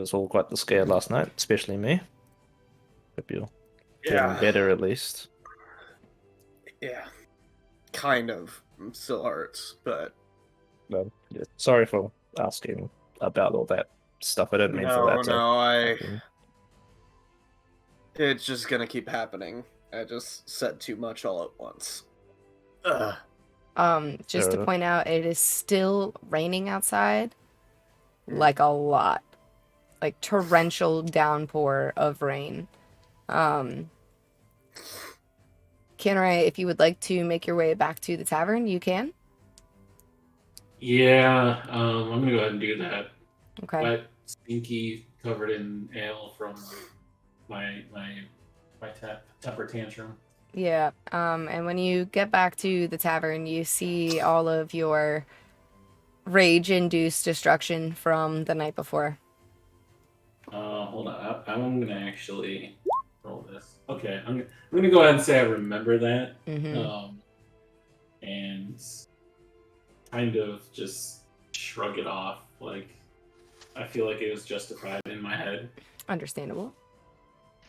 us all quite the scare last night, especially me. Hope you're feeling better at least. Yeah. Kind of. It still hurts, but Well, yeah, sorry for asking about all that stuff. I didn't mean for that to happen. It's just gonna keep happening. I just said too much all at once. Ugh. Just to Sure. point out, it is still raining outside. Like a lot. Like torrential downpour of rain. Canary, if you would like to make your way back to the tavern, you can. Yeah, I'm gonna go ahead and do that. Okay. Wet, stinky, covered in ale from my temper tantrum. Yeah. And when you get back to the tavern, you see all of your rage-induced destruction from the night before. Hold on. I'm gonna actually roll this. Okay, I'm gonna go ahead and say I remember that. Mm-hmm. And kind of just shrug it off. Like, I feel like it was justified in my head. Understandable.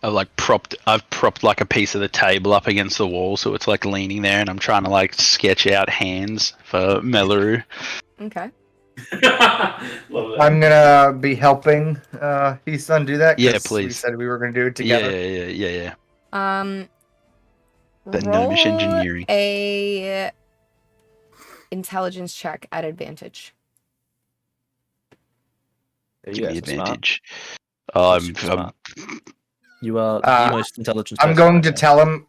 I've propped like a piece of the table up against the wall, so it's like leaning there, and I'm trying to like sketch out hands for Mawlerz. Okay. Love that. I'm gonna be helping his son do that. Yeah, 'cause We please. said we were gonna do it Yeah, together. yeah. The Roll gnomish engineering. a intelligence check at advantage. Yeah, Give me you guys are smart. advantage. You're super smart. You are the most intelligent. I'm person going I to know. tell him.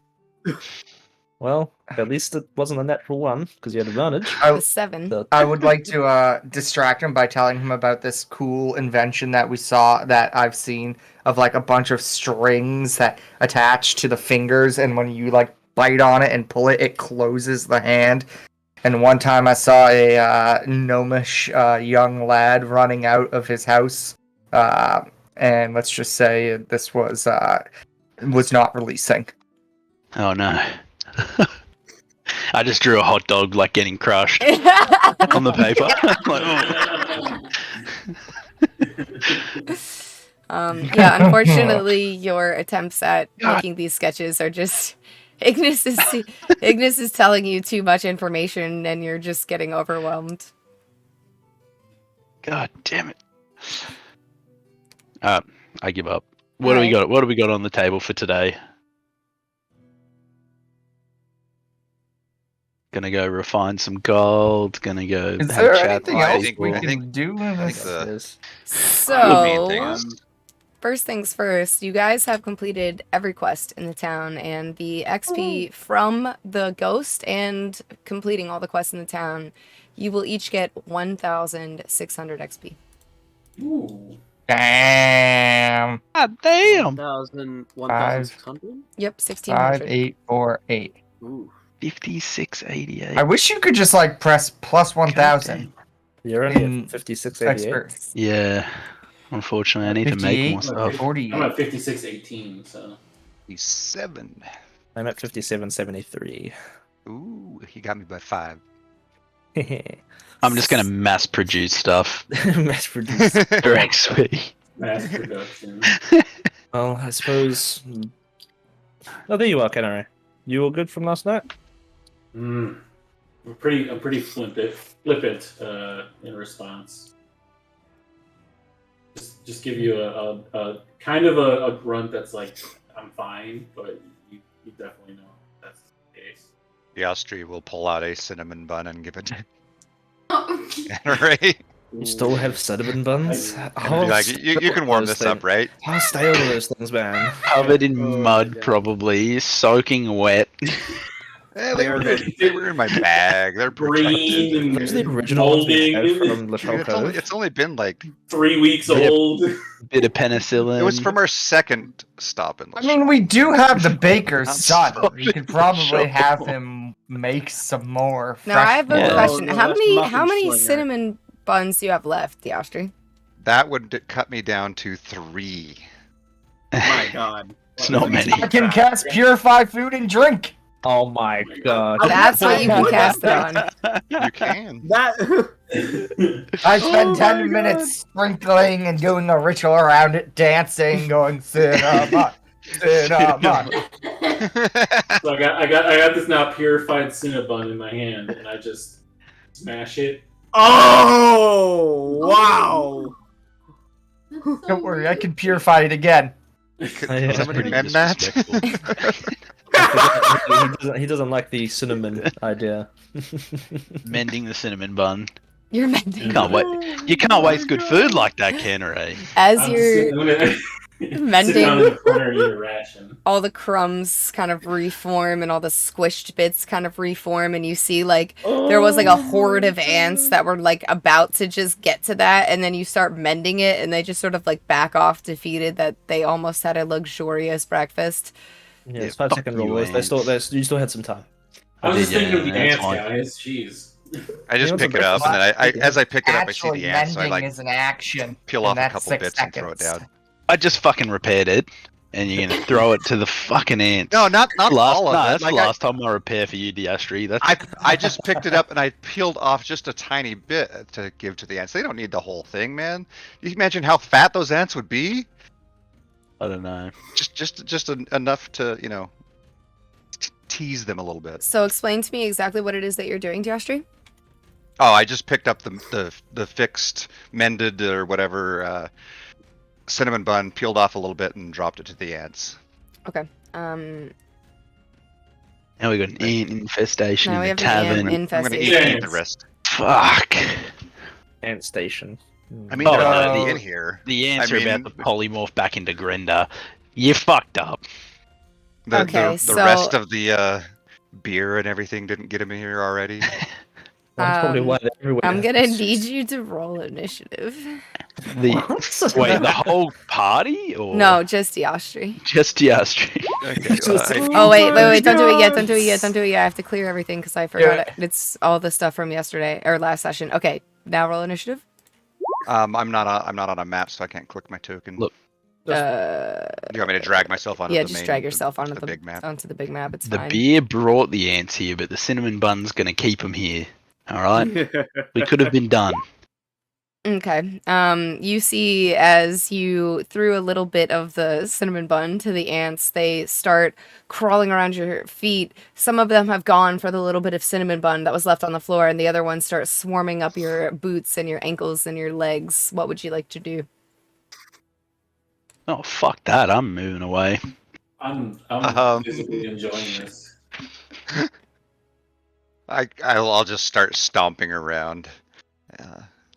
Well, at least it wasn't a natural one because you had advantage. A 7. So- I would like to distract him by telling him about this cool invention that we saw, that I've seen, of like a bunch of strings that attach to the fingers, and when you like bite on it and pull it, it closes the hand. And one time I saw a gnomish young lad running out of his house, and let's just say this was not releasing. Oh no. I just drew a hot dog like getting crushed on the paper. Like, oh. Yeah, unfortunately, your attempts at making these sketches are just Ignis is telling you too much information, and you're just getting overwhelmed. God damn it. I give up. What do we got? What do we got on the table for today? Gonna go refine some gold. Gonna go Is have there chat anything with else people. we I think- can do in I think this? the main thing So, is first things first, you guys have completed every quest in the town, and the XP from the ghost and completing all the quests in the town, you will each get 1,600 XP. Ooh. Damn. God damn. 1,600? Yep, 5, 1,600. 8, 4, 8. Ooh. 5688. I wish you could just like press plus 1,000. You're only In at 5688. Expert. Yeah. Unfortunately, I need to make 58, more stuff. 48. I'm at 5618, so. 7. I'm at 5773. Ooh, he got me by 5. I'm just gonna mass produce stuff Mass produced. for XP. Mass production. Well, I suppose. Oh, there you are, Canary. You all good from last night? I'm pretty flippant in response. Just give you a kind of a grunt that's like, I'm fine, but you definitely know that's the case. The Austihr will pull out a cinnamon bun and give it to Oh, Ray. You still have cinnamon buns? I- How Like, you can warm those this up, things- right? How stale are those things, man? Covered in Oh, mud, yeah. probably soaking wet. They were in my bag. They're Green protected. and Those are the original ones we molding. have from Lachelle It's only, Cove. it's only been like 3 weeks Yeah. old. Bit of penicillin. it was from our second stop in. I mean, we do have the baker's I'm son. sorry, We could probably Michelle. have him make some more. Now I have a Yeah. question. No, how that's many Muffin Slinger. cinnamon buns do you have left, Austihr? That would cut me down to 3. My God. It's not many. I can cast purify food and drink. Oh my god. That's what you can cast it on. You can. That. I spend Oh 10 my minutes sprinkling and doing a ritual around it, dancing, going cinnamon, cinnamon. So I got this now purified Cinnabon in my hand, and I just smash it. Oh wow! That's so Don't worry, I weird. can purify it again. Could Yeah, somebody pretty mend that? he doesn't like the cinnamon idea. Mending the cinnamon bun. You're mending. Can't wait. You can't waste good food like that, Ken Ray. As I'm you're gonna mending- sit down in the corner and eat a ration. all the crumbs kind of reform and all the squished bits kind of reform, and you see like there was like a horde of ants that were like about to just get to that, and then you start mending it and they just sort of like back off defeated that they almost had a luxurious breakfast. Yeah, it's Yeah, 5 second fuck you, rule. ants. You still had some time. I was just Yeah, thinking of the that's ants, fine. guys. Jeez. I just You know, pick it's it a up, and then breakfast. as I pick it up, I see Actually, the ants, so I mending like is an action. peel and off a that's couple 6 bits and throw it seconds. down. I just fucking repaired it, and you're gonna throw it to the fucking ants. No, not last, all of no, it. that's Like, the last time I repair for you, Diastri. That's I just picked it up and I peeled off just a tiny bit to give to the ants. They don't need the whole thing, man. You can imagine how fat those ants would be. I don't know. Just enough to tease them a little bit. So explain to me exactly what it is that you're doing, Diastri. Oh, I just picked up the fixed, mended or whatever cinnamon bun, peeled off a little bit, and dropped it to the ants. Okay. Now we got an ant infestation Now we in the have an ant tavern. I'm gonna infestation. eat the rest. Fuck. Ant station. I mean, Oh, they're no, already the- in here. The ants I are mean- about to polymorph back into Grenda. You fucked up. Okay, The so- rest of the beer and everything didn't get him here already. That's probably why they're everywhere. I'm gonna need you to roll initiative. The What? wait, the whole party or No, just Diastri. just Diastri? Okay, Just- Oh wait, my don't do it yet, God. don't do it yet, don't do it yet. I have to clear everything because I forgot it. It's all the stuff from yesterday or last session. Okay, now roll initiative. I'm not on a map, so I can't click my token. Look, Do you want me to drag myself onto Yeah, the just main, drag yourself onto the the big map? onto the big map. It's the fine. beer brought the ants here, but the cinnamon bun's gonna keep them here. All right, we could have been done. Okay. You see as you threw a little bit of the cinnamon bun to the ants, they start crawling around your feet. Some of them have gone for the little bit of cinnamon bun that was left on the floor, and the other ones start swarming up your boots and your ankles and your legs. What would you like to do? Oh fuck that! I'm moving away. I'm physically enjoying this. I'll just start stomping around,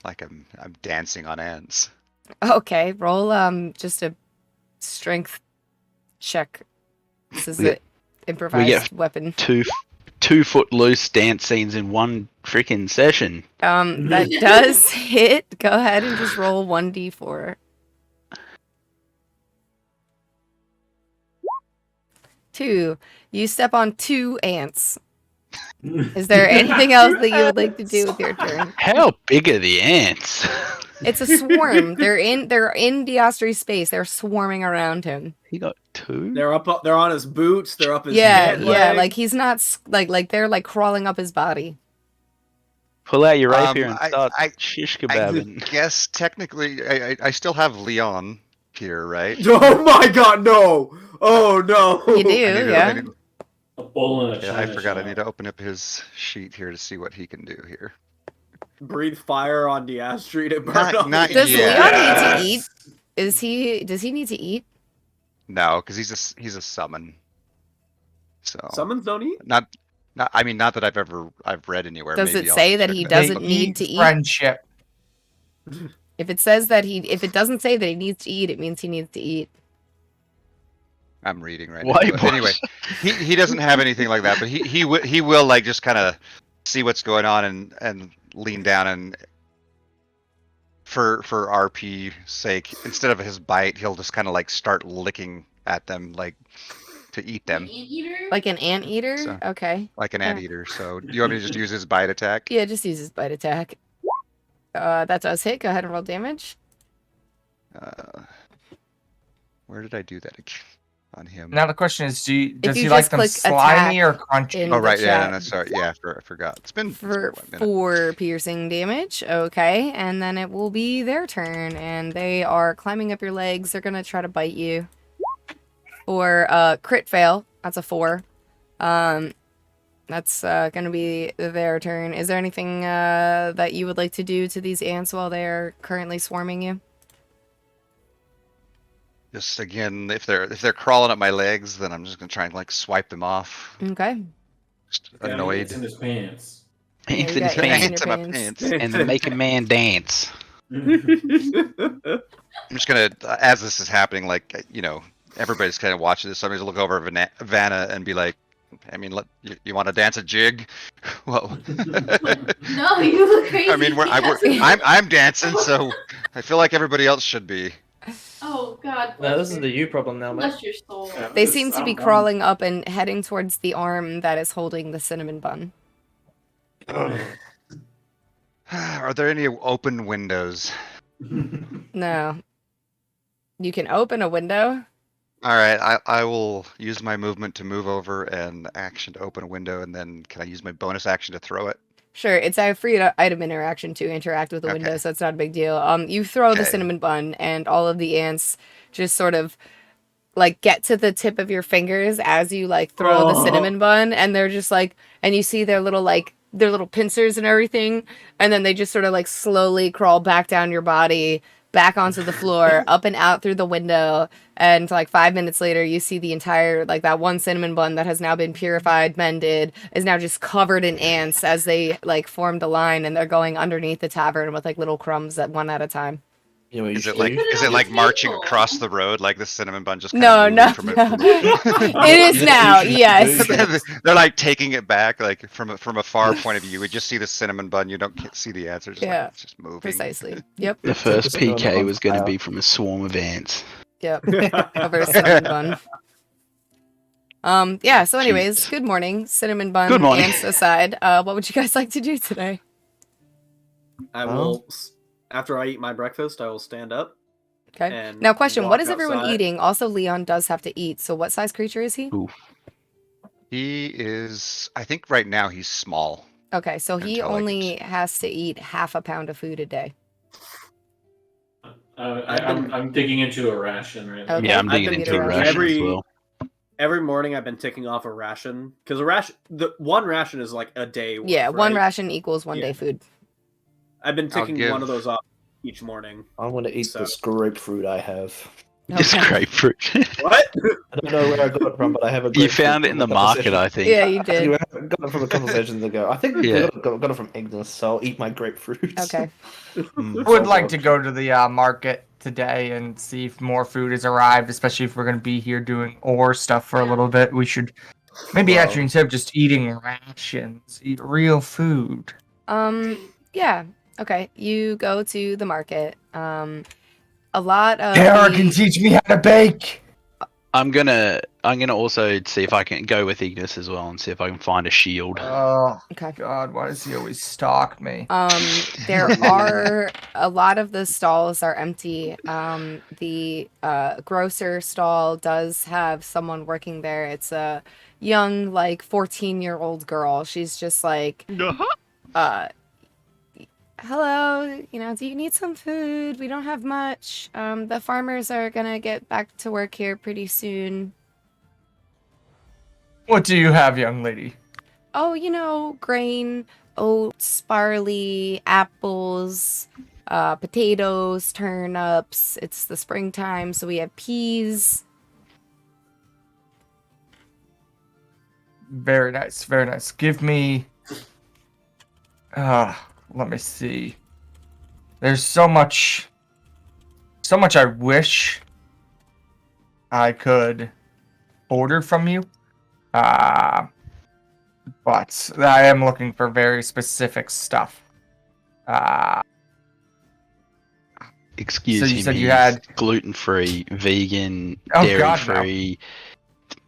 like I'm dancing on ants. Okay, roll just a strength check. This is We an improvised get weapon. 2 foot loose dance scenes in one freaking session. That does hit. Go ahead and just roll 1d4. 2. You step on 2 ants. Is there anything else that you would like to do with your turn? How big are the ants? It's a swarm. They're in Diastri's space. They're swarming around him. He got 2. They're up. They're on his boots. They're up his. Yeah, pant yeah. leg. Like he's not like they're like crawling up his body. Pull out your rapier and I- start I- shish I kebabbing. guess technically, I still have Leon here, right? Oh my God! No! Oh no! You do, I need to- yeah. I need- A bull and a yeah, I china forgot. I shop. need to open up his sheet here to see what he can do here. Breathe fire on Diastri to burn Not- off not the- Does Yeah. Leon need to Yes. eat? Does he need to eat? No, because he's a summon. So Summons don't eat. not I mean not that I've read anywhere. Does Maybe it I'll say that check he that. doesn't They need to eat? Friendship. If it says that if it doesn't say that he needs to eat, it means he needs to eat. I'm reading right Wait, now. But what? anyway, he doesn't have anything like that, but he will like just kind of see what's going on and lean down and for RP sake, instead of his bite, he'll just kind of like start licking at them like to eat them An anteater? Like an anteater? So- Okay. like an anteater. So do you want me to just use his bite attack? Yeah, just use his bite attack. That does hit. Go ahead and roll damage. Where did I do that again? On him. Now the question is, does you he like just them click slimy or attack crunchy? in Oh the right, yeah, chat. and that's sorry. Yeah, I forgot. It's been For what, a minute. 4 piercing damage. Okay, and then it will be their turn, and they are climbing up your legs. They're gonna try to bite you. For crit fail, that's a 4. That's gonna be their turn. Is there anything that you would like to do to these ants while they're currently swarming you? Just again, if they're crawling up my legs, then I'm just gonna try and like swipe them off. Okay. Just Got annoyed. ants in his pants. Yeah, you Anthony's got ants in pants. Ants in my pants. pants. And the make a man dance. I'm just gonna, as this is happening, like everybody's kind of watching this. So I'm gonna look over at Vanna and be like, I mean, you want to dance a jig? Whoa. No, you look crazy. I mean, I'm dancing, so I feel like everybody else should be. Oh God. No, this bless is your- the you problem now, mate. Bless your soul. Yeah, They this- seem to be I'm- crawling up and heading towards the arm that is holding the cinnamon bun. Are there any open windows? No. You can open a window. All right, I will use my movement to move over and action to open a window, and then can I use my bonus action to throw it? Sure, it's a free item interaction to interact with the window, Okay. so it's not a big deal. You throw the Okay. cinnamon bun, and all of the ants just sort of like get to the tip of your fingers as you like throw the cinnamon bun, and they're just like, and you see their little pincers and everything, and then they just sort of like slowly crawl back down your body, back onto the floor, up and out through the window, and like 5 minutes later, you see the entire like that one cinnamon bun that has now been purified, mended, is now just covered in ants as they like formed a line, and they're going underneath the tavern with like little crumbs at one at a time. You know what you Is should it like do? Put it is on it the like marching table. across the road like the cinnamon bun just No, kind no, of from no. it? It is now, yes. They're like taking it back, like from a far point of view. We just see the cinnamon bun. You don't see the ants. They're just Yeah. like, it's just moving. Precisely. Yep. The first Cinnamon PK bun's was going to fire. be from a swarm of ants. Yep. Over a cinnamon bun. Yeah, so anyways, Jesus. good morning. Cinnamon bun Good morning. ants aside. What would you guys like to do today? I will, after I eat my breakfast, I will stand up. Okay. And Now question, what walk is everyone outside. eating? Also Leon does have to eat, so what size creature is he? He is. I think right now he's small. Okay, so he Until I only has to eat half a pound of food a day. I'm digging into a ration right now. Okay. Yeah, I'm I've digging been into a eating ration as every- well. Every morning I've been taking off a ration because the one ration is like a day. Worth, Yeah, one right? ration equals one Yeah. day food. I've been I'll taking give- one of those off each morning. I'm going to eat So- this grapefruit I have. Just Okay. grapefruit. What? I don't know where I got it from, but I have a You grapefruit found it from in a the couple market, sessions- I think. Yeah, you did. Anyway, I got it from a couple sessions ago. I think Yeah. I got it from Ignis, so I'll eat my grapefruit. Okay. Mm. I would like to go to the market today and see if more food has arrived, especially if we're going to be here doing ore stuff for a little bit. We should maybe Well- actually, instead of just eating rations, eat real food. Yeah. Okay. You go to the market. A lot of Tara the- can teach me how to bake. I'm gonna also see if I can go with Ignis as well and see if I can find a shield. Oh Okay. God, why does he always stalk me? There are a lot of the stalls are empty. The grocer stall does have someone working there. It's a young, like 14-year-old girl. She's just like, hello, do you need some food? We don't have much. The farmers are gonna get back to work here pretty soon. What do you have, young lady? Oh, grain, oats, barley, apples, potatoes, turnips. It's the springtime, so we have peas. Very nice, very nice. Give me. Let me see. There's so much I wish I could order from you. But I am looking for very specific stuff. Excuse So you me. said you had- gluten-free, vegan, Oh, God, no. dairy-free.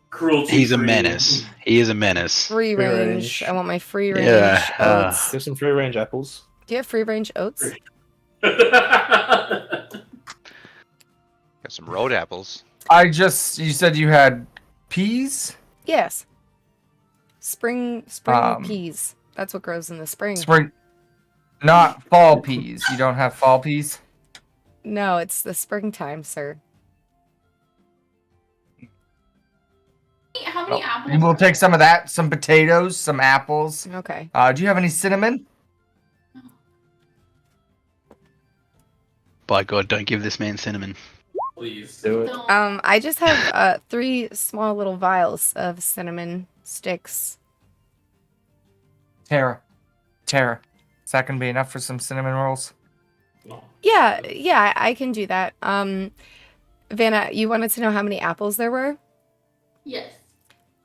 Cruelty. He's a menace. He is a menace. Free Free range. range. I want my free range Yeah, oats. There's some free range apples. Do you have free range oats? Got some road apples. You said you had peas? Yes. Spring peas. That's what grows in the spring. Spring, not fall peas. You don't have fall peas? No, it's the springtime, sir. How many apples? We will take some of that, some potatoes, some apples. Okay. Do you have any cinnamon? By God, don't give this man cinnamon. Please. Do it. Don't. I just have 3 small little vials of cinnamon sticks. Tara. Is that gonna be enough for some cinnamon rolls? No. Yeah, I can do that. Vanna, you wanted to know how many apples there were? Yes.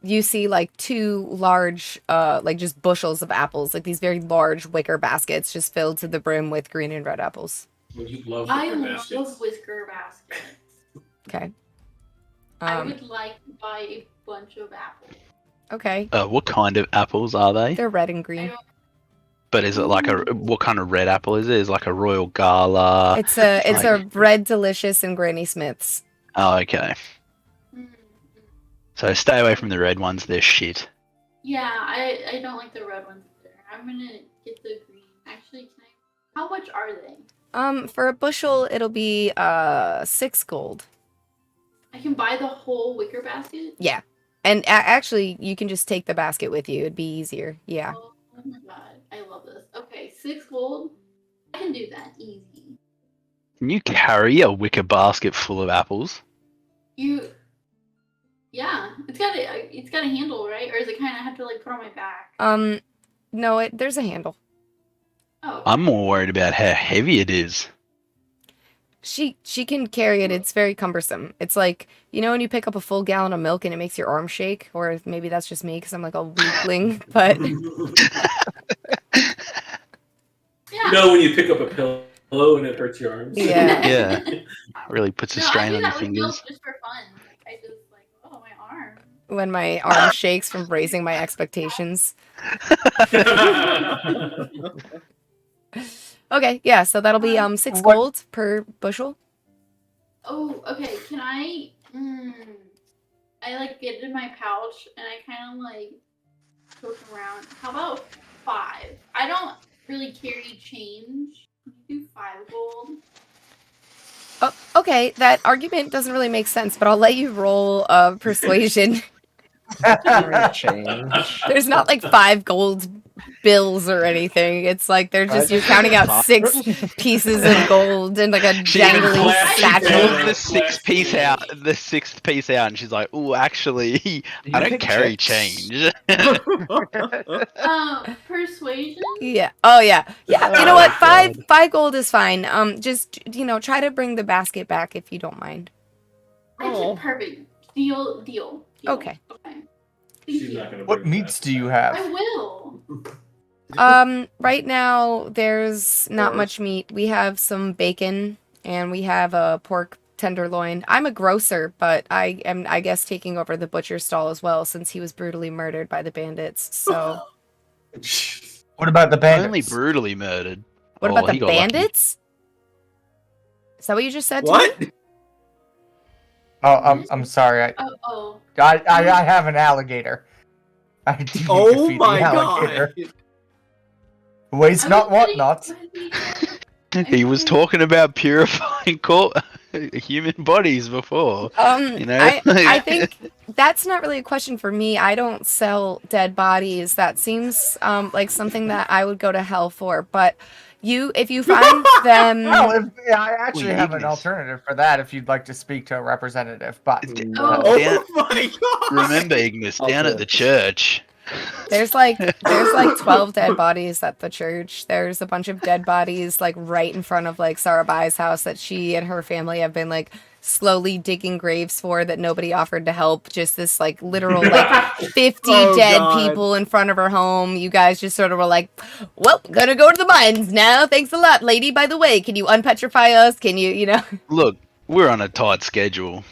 You see like 2 large, like just bushels of apples, like these very large wicker baskets just filled to the brim with green and red apples. Well, you love I wicker love baskets. whisker baskets. Okay. I would like to buy a bunch of apples. Okay. What kind of apples are they? They're red and green. But is it like what kind of red apple is it? Is it like a Royal Gala? It's a red delicious and Granny Smith's. Oh, okay. Mm. So stay away from the red ones. They're shit. Yeah, I don't like the red ones either. I'm gonna get the green. Actually, how much are they? For a bushel, it'll be 6 gold. I can buy the whole wicker basket? Yeah. And actually, you can just take the basket with you. It'd be easier. Yeah. Oh my god, I love this. Okay, 6 gold. I can do that easy. Can you carry a wicker basket full of apples? Yeah, it's got a handle, right? Or is it kind of have to like put on my back? No, there's a handle. Oh, I'm more worried about how heavy it is. She can carry it. It's very cumbersome. It's like, you know when you pick up a full gallon of milk and it makes your arm shake? Or maybe that's just me because I'm like a weakling. But yeah. You know when you pick up a pillow and it hurts your arms? Yeah. Yeah. Really puts a No, strain I do on your that with milk fingers. just for fun. I just like, oh, my arm. when my arm shakes from raising my expectations. Okay, yeah, so that'll be 6 What- gold per bushel. Oh, okay. Can I? I like get it in my pouch and I kind of like poke around. How about 5? I don't really carry change. Can you do 5 gold? Oh, okay, that argument doesn't really make sense, but I'll let you roll persuasion. Change. There's not like 5 gold bills or anything. It's like they're just you're counting out 6 pieces of gold and like a She jangling classic pulls satchel. the sixth piece out, and she's like, "Oh, actually, I don't take carry checks? change." Persuasion? Yeah. Oh yeah. Yeah. You know Oh, what? God. 5 gold is fine. Just try to bring the basket back if you don't mind. Actually, perfect. Deal. Okay. Okay. Thank She's you. not gonna What bring meats that. do you have? I will. Right now there's not Pork. much meat. We have some bacon and we have a pork tenderloin. I'm a grocer, but I am, I guess, taking over the butcher stall as well since he was brutally murdered by the bandits. So, What about the bandits? Only brutally murdered. what Oh, about he the got lucky. bandits? Is that what you just said? to me? What? Oh, I'm sorry. Oh. I have an alligator. I do need to Oh feed my the alligator. god. Waste I not, was what getting- not. He was talking about purifying human bodies before. You know? I think that's not really a question for me. I don't sell dead bodies. That seems like something that I would go to hell for. But if you find them, Well, I actually Well, have an Ignis. alternative for that if you'd like to speak to a representative. But Oh. Oh Down- my god. remember, Ignis, down at the church, There's like 12 dead bodies at the church. There's a bunch of dead bodies like right in front of like Sarabai's house that she and her family have been like slowly digging graves for that nobody offered to help. Just this like literal like 50 dead God. people in front of her home. You guys just sort of were like, well, gonna go to the mines now. Thanks a lot, lady. By the way, can you unpetrify us? Can you, you know? Look, we're on a tight schedule.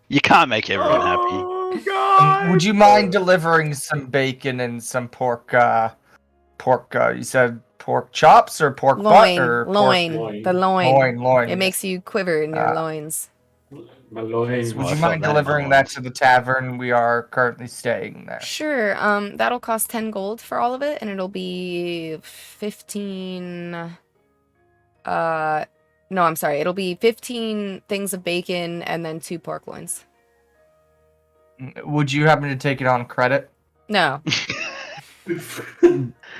You can't make everyone happy. Oh God! Would you mind delivering some bacon and some pork? You said pork chops or pork butt or Loin. Loin. The loin. Loin. It makes you quiver in your loins. My loins. Would I you felt mind that in delivering my that to the tavern? We are currently staying there. Sure. That'll cost 10 gold for all of it, and it'll be 15. No, I'm sorry. It'll be 15 things of bacon and then 2 pork loins. Would you happen to take it on credit? No.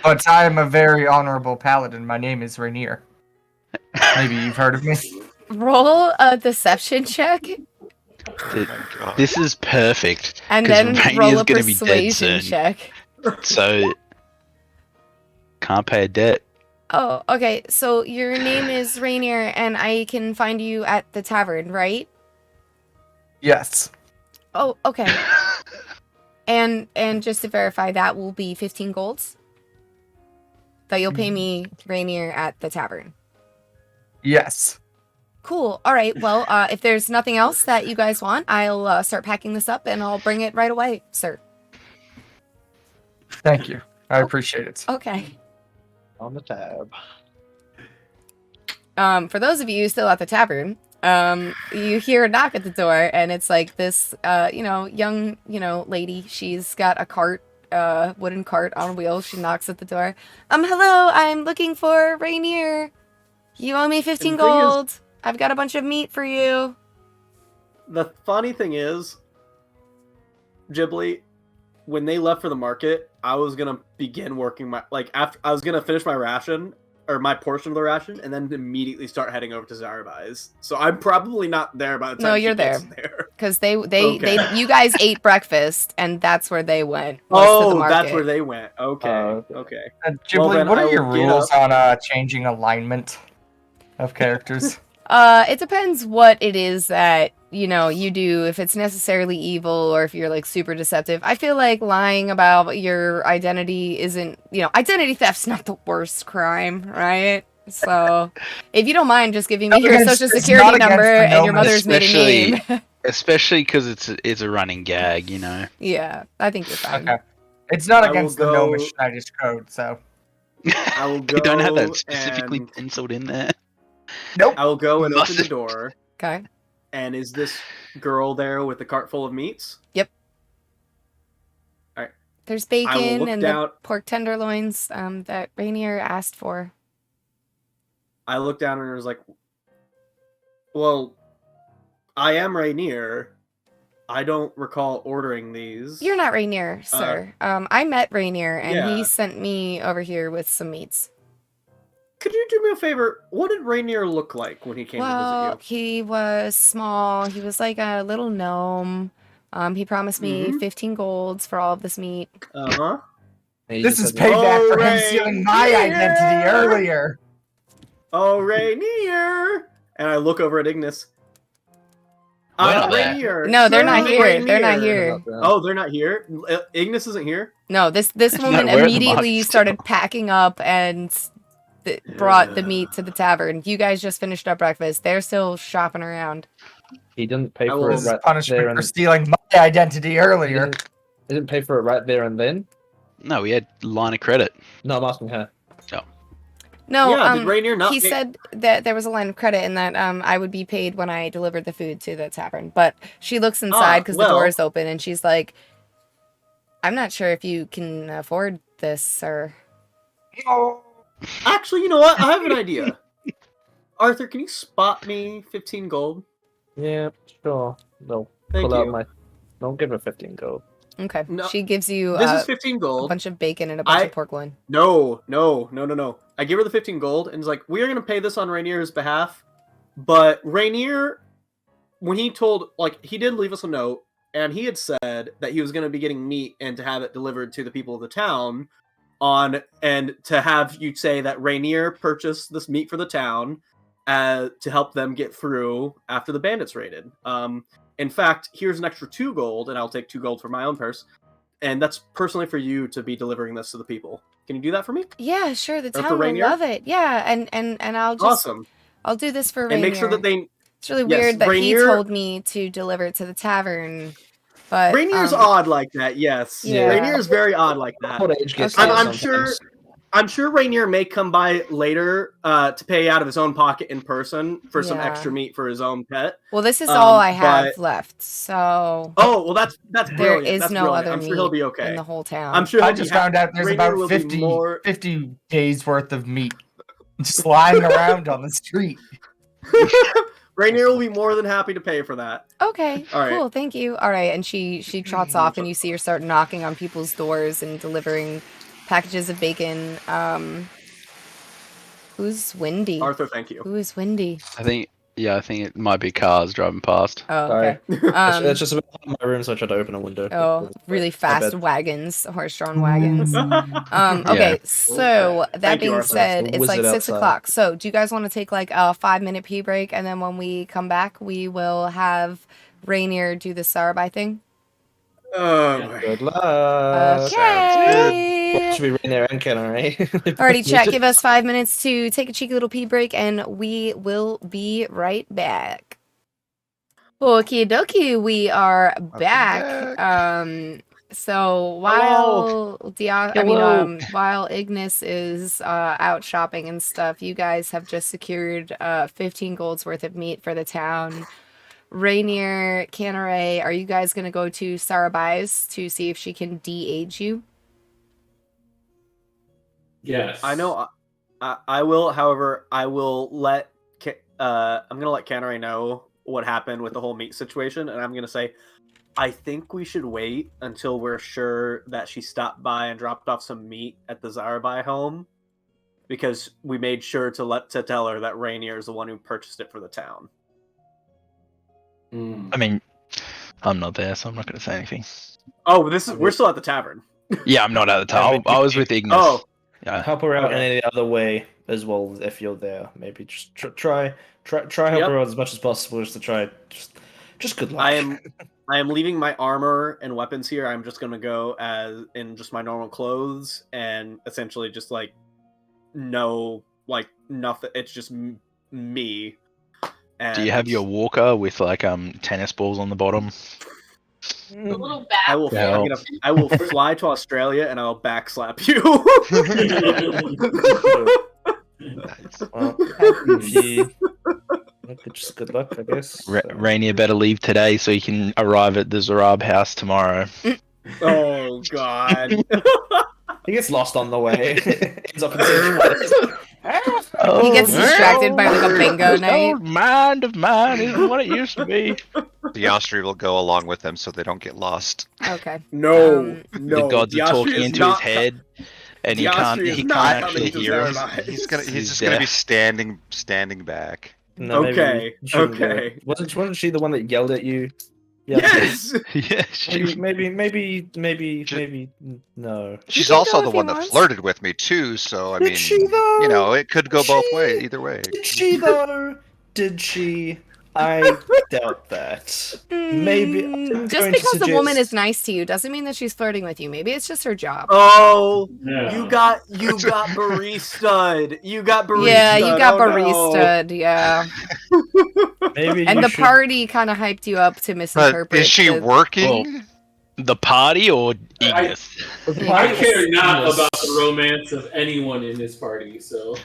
But I am a very honorable paladin. My name is Rainier. Maybe you've heard of me. Roll a deception check, This is perfect. and 'Cause then Rainier's roll a gonna be dead persuasion soon. check. So can't pay a debt. Oh, okay. So your name is Rainier, and I can find you at the tavern, right? Yes. Oh, okay. And just to verify, that will be 15 golds that you'll pay me, Rainier, at the tavern. Yes. Cool. All right. Well, if there's nothing else that you guys want, I'll start packing this up, and I'll bring it right away, sir. Thank you. I appreciate it. Okay. On the tab. For those of you still at the tavern, you hear a knock at the door, and it's like this, young, lady. She's got a cart, wooden cart on wheels. She knocks at the door. Hello, I'm looking for Rainier. You owe me 15 And the thing is- gold. I've got a bunch of meat for you. The funny thing is, Ghibli, when they left for the market, I was gonna begin working after I was gonna finish my ration or my portion of the ration, and then immediately start heading over to Zarabai's. So I'm probably not there by the time No, she you're gets there. Because they Okay. you guys ate breakfast, and that's where they went. was to the Oh, that's market. where they went. Okay, okay. okay. Ghibli, Well, then what I are your will get rules up. on changing alignment of characters? It depends what it is that, you do, if it's necessarily evil or if you're like super deceptive. I feel like lying about your identity isn't, identity theft's not the worst crime, right? So, if you don't mind just giving me your Against- social it's security not against number the and your nomads, mother's maiden name. Especially because it's a running gag, Yeah, I think you're fine. Okay. It's not I will against the go- Gnomish Schneider's code, so. I will You don't have go that specifically and- penciled in there. Nope. I will go and open the Mustn't. door. Okay. And is this girl there with the cart full of meats? There's I will bacon look and down. the pork tenderloins that Rainier asked for. I looked down and was like, "Well, I am Rainier. I don't recall ordering these." You're not Rainier, sir. I met Rainier, and yeah. he sent me over here with some meats. Could you do me a favor? What did Rainier look like when he came to Well, visit he was small. He was like a little gnome. He promised me Mhm. 15 golds for all of this meat. you? Uh-huh. This is payback for him stealing my identity earlier. Oh, Rainier! And I look over at Ignis. We're not there. Rainier. No, they're not Sir here. They're not Rainier. here. Oh, they're not here? Ignis isn't here? No, this woman We're at the immediately market started still. packing up and brought the meat to the tavern. You guys just finished up breakfast. They're still shopping around. He didn't pay I for will- it This is right there punishment and for stealing my identity he earlier. didn't pay for it right there and then. No, we had line of credit. No, I'm asking her. No, yeah, did Rainier not he pay- said that there was a line of credit and that I would be paid when I delivered the food to the tavern. But she looks inside because the door well- is open and she's like, I'm not sure if you can afford this, sir. Oh. Actually, you know what? I have an idea. Arthur, can you spot me 15 gold? Yeah, sure. No, Thank pull out you. my. Don't give her 15 gold. Okay. No, She gives you This is a 15 gold. bunch of bacon and a bunch I- of pork loin. No. I give her the 15 gold and is like, we are going to pay this on Rainier's behalf. But Rainier, when he told, he did leave us a note and he had said that he was going to be getting meat and to have it delivered to the people of the town and to have you say that Rainier purchased this meat for the town to help them get through after the bandits raided. In fact, here's an extra 2 gold, and I'll take 2 gold for my own purse. And that's personally for you to be delivering this to the people. Can you do that for me? Yeah, sure. The Or for town will Rainier? love it. Yeah, and I'll just Awesome. I'll do this for Rainier. And make sure that they... It's really Yes, weird that Rainier- he told me to deliver it to the tavern, but Rainier's odd like that, yes. Yeah. Rainier's very odd like that. Old age gets Okay. there I'm sure... sometimes. I'm sure Rainier may come by later to pay out of his own pocket in person for some Yeah. extra meat for his own pet. Well, this is all I have but- left, so Oh, well, that's there brilliant. is That's no brilliant. other I'm meat sure he'll be okay. in the whole town. I'm sure I he'll just be found out there's Rainier about will be 50, more- 50 days worth of meat just lying around on the street. Rainier will be more than happy to pay for that. Okay, All right. cool, thank you. All right, and she trots off, and you see her start knocking on people's doors and delivering packages of bacon. Who's Wendy? Arthur, thank you. Who is Wendy? I think it might be cars driving past. Oh, Sorry. okay. It's just about my room, so I tried to open a window. Oh, really My fast bad. wagons, horse-drawn wagons. Yeah. Okay, so that Thank you, being Arthur. said, It's a it's like wizard 6 outside. o'clock. So, do you guys want to take like a 5-minute pee break, and then when we come back, we will have Rainier do the Sarabai thing? Oh, Good luck. Okay. Should be right there and Kenner, right? Alrighty, chat. Give us 5 minutes to take a cheeky little pee break, and we will be right back. Okie dokie, we are back. So while while Ignis is out shopping and stuff, you guys have just secured 15 gold's worth of meat for the town. Rainier, Canare, are you guys gonna go to Sarabai's to see if she can de-age you? Yes. I know. I will. However, I will let. I'm gonna let Canary know what happened with the whole meat situation, and I'm gonna say, I think we should wait until we're sure that she stopped by and dropped off some meat at the Zarabai home, because we made sure to tell her that Rainier is the one who purchased it for the town. Mm. I mean, I'm not there, so I'm not going to say anything. Oh, we're still at the tavern. Yeah, I'm not at the time. I was with Ignis. Oh, Yeah. Help her out Okay. in any other way as well if you're there. Maybe just try help Yep. her out as much as possible, just to try. Just good luck. I am leaving my armor and weapons here. I'm just gonna go as in just my normal clothes and essentially just like nothing. It's just me. And Do you have your walker with like tennis balls on the bottom? A little bad. I will. Yeah. I will fly to Australia and I'll backslap you. Well, just good luck, I guess. Rainier better leave today so he can arrive at the Zarab house tomorrow. Oh God. He gets lost on the way. Ends up in the same place. He gets distracted by like a bingo This night. old mind of mine isn't what it used to be. The Austihr will go along with them so they don't get lost. Okay. No, no. The gods the are talking Austrian is into his not- head, and he the can't. Austrian is He not can't coming actually to hear him. Zarabai. He's He's just gonna be deaf. standing back. No, maybe Okay, you shouldn't go. okay. Wasn't she the one that yelled at you? Yeah. Yes. Yeah, Maybe, Ju- no. She's can also go the if he one that wants. flirted with me too, so I Did mean, she, though? you know, it could go Did both she? ways, either way. Did she though? Did she? I doubt that. Maybe. I'm Just going to because the woman suggest- is nice to you doesn't mean that she's flirting with you. Maybe it's just her job. Oh, Yeah. you got barista'd. You got barista'd. Yeah, you got Oh, no. barista'd. Yeah, Maybe and you the should- party kind of hyped you up to But misinterpret. is she the- working? The party or Ignis? I care not Yes. about the romance of anyone in this party, so.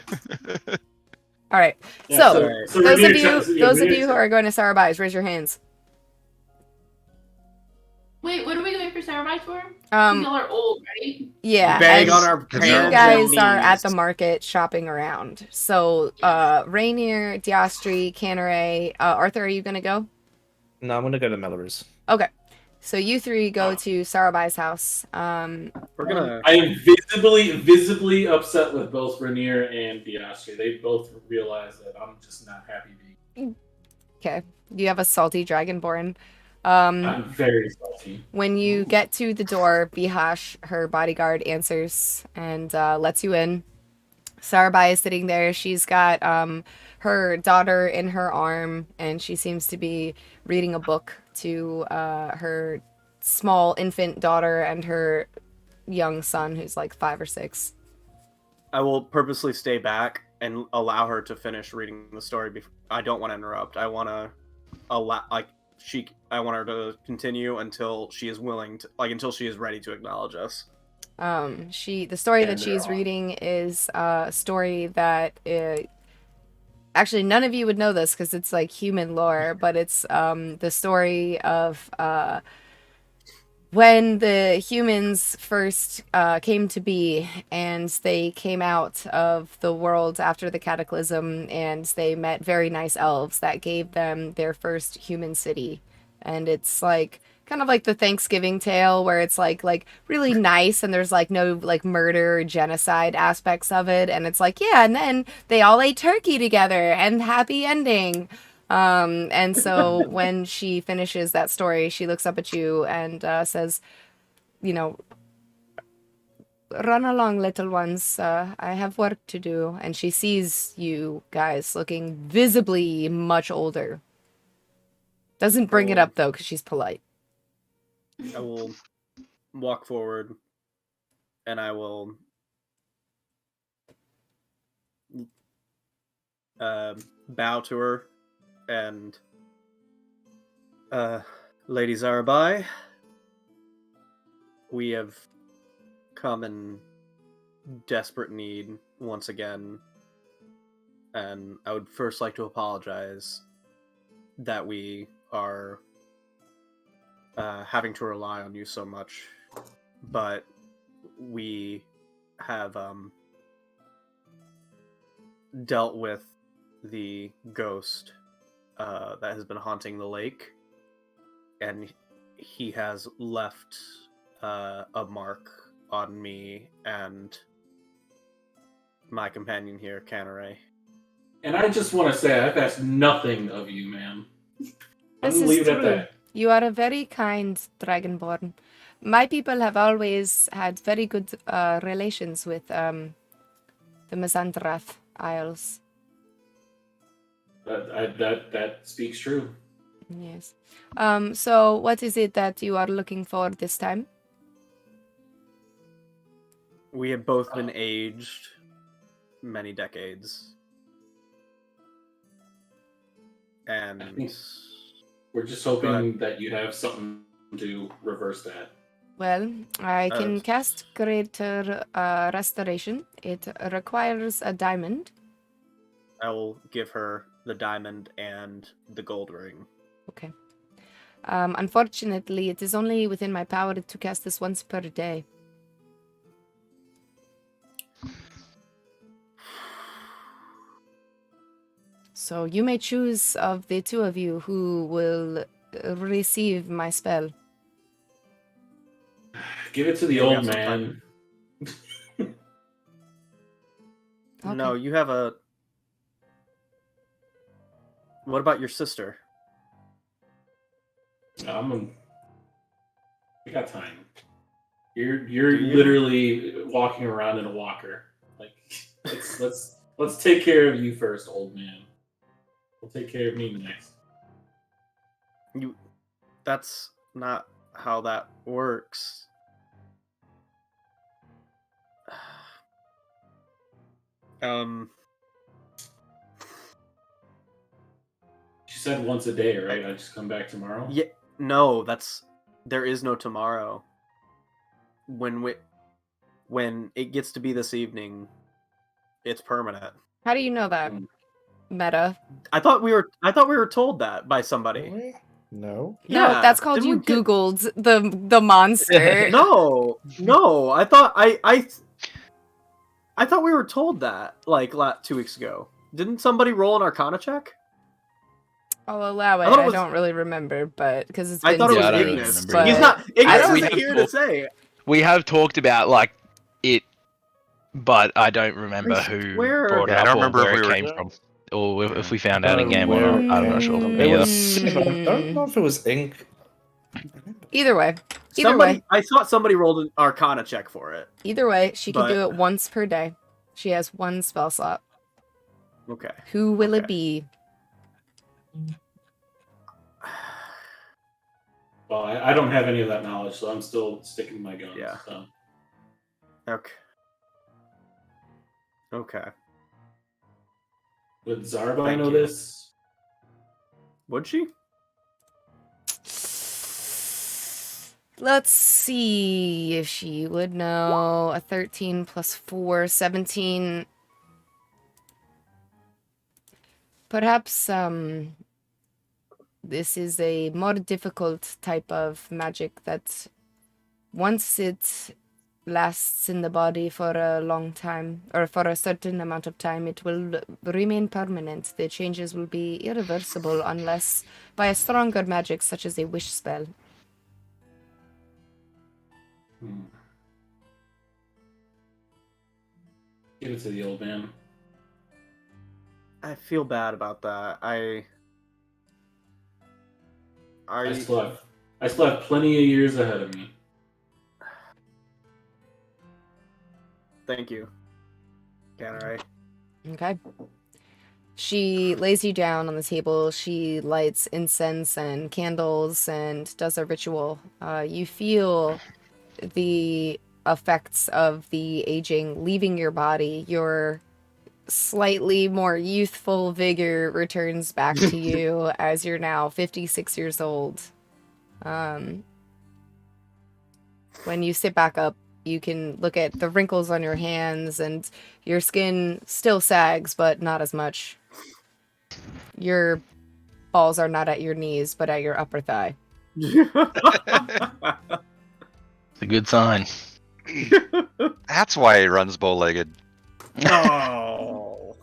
All right. Yeah, So, so those of Rainier you, checks- yeah, those of Rainier you who checks. are going to Sarabai's, raise your hands. Wait, what are we going for Sarabite for? Um, Y'all are old, right? yeah, Bang as on our You you hands guys and are at knees. the market shopping around. So, Rainier, Diastri, Canare, Arthur, are you going to go? No, I'm gonna go to Mawlerz. Okay. So you three go to Sarabai's house. We're gonna. I am visibly upset with both Rainier and Diastri. They both realize that I'm just not happy being. Okay. You have a salty dragonborn. I'm very salty. When you get to the door, Vihash, her bodyguard, answers and lets you in. Sarabai is sitting there. She's got her daughter in her arm, and she seems to be reading a book to her small infant daughter and her young son, who's like 5 or 6. I will purposely stay back and allow her to finish reading the story. I don't want to interrupt. I want to allow, I want her to continue until she is willing to, until she is ready to acknowledge us. The story that she's reading is a story that actually none of you would know this because it's like human lore, but it's the story of when the humans first came to be, and they came out of the world after the cataclysm, and they met very nice elves that gave them their first human city. And it's like kind of like the Thanksgiving tale where it's like really nice, and there's like no like murder or genocide aspects of it, and it's like, yeah, and then they all ate turkey together and happy ending. And so when she finishes that story, she looks up at you and says, you know, run along, little ones. I have work to do. And she sees you guys looking visibly much older. Doesn't bring it up, though, because she's polite. I will walk forward, and I will bow to her, and Lady Zarabai, we have come in desperate need once again, and I would first like to apologize that we are having to rely on you so much, but we have dealt with the ghost that has been haunting the lake, and he has left a mark on me and my companion here, Canare. And I just want to say, I've asked nothing of you, ma'am. I'm This going to is leave it at true. that. You are a very kind dragonborn. My people have always had very good relations with the Mazandrath Isles. That speaks true. Yes. So what is it that you are looking for this time? We have both been aged many decades. And I think we're just hoping that you have something to reverse that. Well, I can cast Greater Restoration. It requires a diamond. I will give her the diamond and the gold ring. Okay. Unfortunately, it is only within my power to cast this once per day. So you may choose of the two of you who will receive my spell. Give it to the Yeah, we old have some man. Okay. No, you have a... What about your sister? We got time. You're Do you? literally walking around in a walker. Like, let's take care of you first, old man. We'll take care of me next. That's not how that works. She said once a day, right? I just come back tomorrow. Yeah, no, there is no tomorrow. When it gets to be this evening, it's permanent. How do you know that, Meta? I thought we were told that by somebody. Really? No. No, Yeah, that's called didn't you we get- Googled the monster. No, I thought I thought we were told that like 2 weeks ago. Didn't somebody roll an Arcana check? I'll allow it. I thought it I was- don't really remember, but because it's been I thought it was I don't weeks, Ignis. remember but- He's not. Ignis we isn't have here to say. We have talked about like it, but I don't remember who swear- brought it Yeah, I up don't or remember where if it we came were- from, or if we found out in game. where I'm it not came sure. from. Me It either. was. I don't know if it was Ink Either way. I thought somebody rolled an Arcana check for it. Either way, she can But- do it once per day. She has one spell slot. Okay. Who will it Okay. be? Well, I don't have any of that knowledge, so I'm still sticking to my guns. Yeah. So. Okay. Okay. Would Zarba Thank know you. this? Would she? Let's see if she would know. A 13 plus 4, 17. Perhaps this is a more difficult type of magic that once it lasts in the body for a long time, or for a certain amount of time, it will remain permanent. The changes will be irreversible unless by a stronger magic such as a wish spell. Give it to the old man. I feel bad about that. I still have plenty of years ahead of me. Thank you. Canneray. Okay. She lays you down on the table. She lights incense and candles and does a ritual. You feel the effects of the aging leaving your body. Your slightly more youthful vigor returns back to you as you're now 56 years old. When you sit back up, you can look at the wrinkles on your hands, and your skin still sags, but not as much. Your balls are not at your knees, but at your upper thigh. It's a good sign. That's why he runs bow-legged. Oh.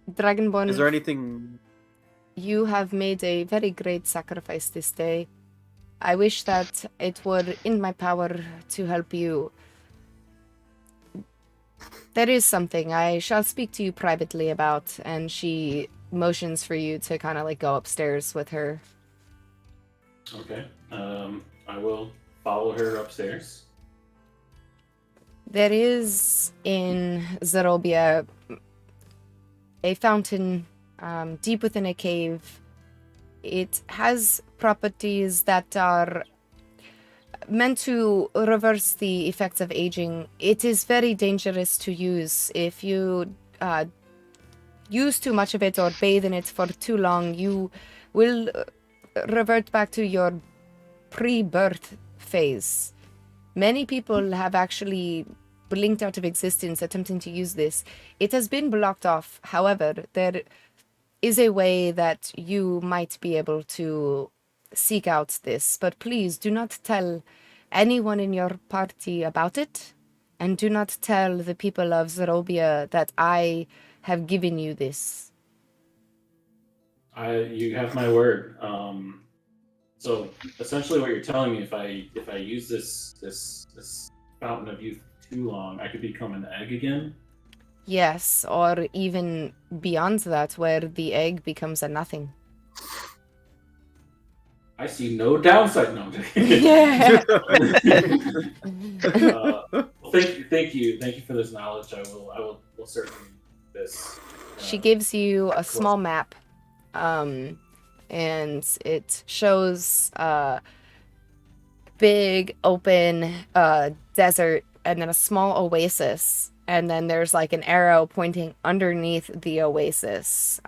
Dragonborn, Is there anything? you have made a very great sacrifice this day. I wish that it were in my power to help you. There is something I shall speak to you privately about, and she motions for you to kind of like go upstairs with her. Okay. I will follow her upstairs. There is in Zarobia a fountain deep within a cave. It has properties that are meant to reverse the effects of aging. It is very dangerous to use. If you use too much of it or bathe in it for too long, you will revert back to your pre-birth phase. Many people have actually blinked out of existence attempting to use this. It has been blocked off. However, there is a way that you might be able to seek out this, but please do not tell anyone in your party about it, and do not tell the people of Zarobia that I have given you this. You have my word. So essentially, what you're telling me, if I use this fountain of youth too long, I could become an egg again. Yes, or even beyond that, where the egg becomes a nothing. I see no downside. No. Yeah. Thank you for this knowledge. I will certainly do this. She gives you a small map, and it shows a big open desert and then a small oasis, and then there's like an arrow pointing underneath the oasis.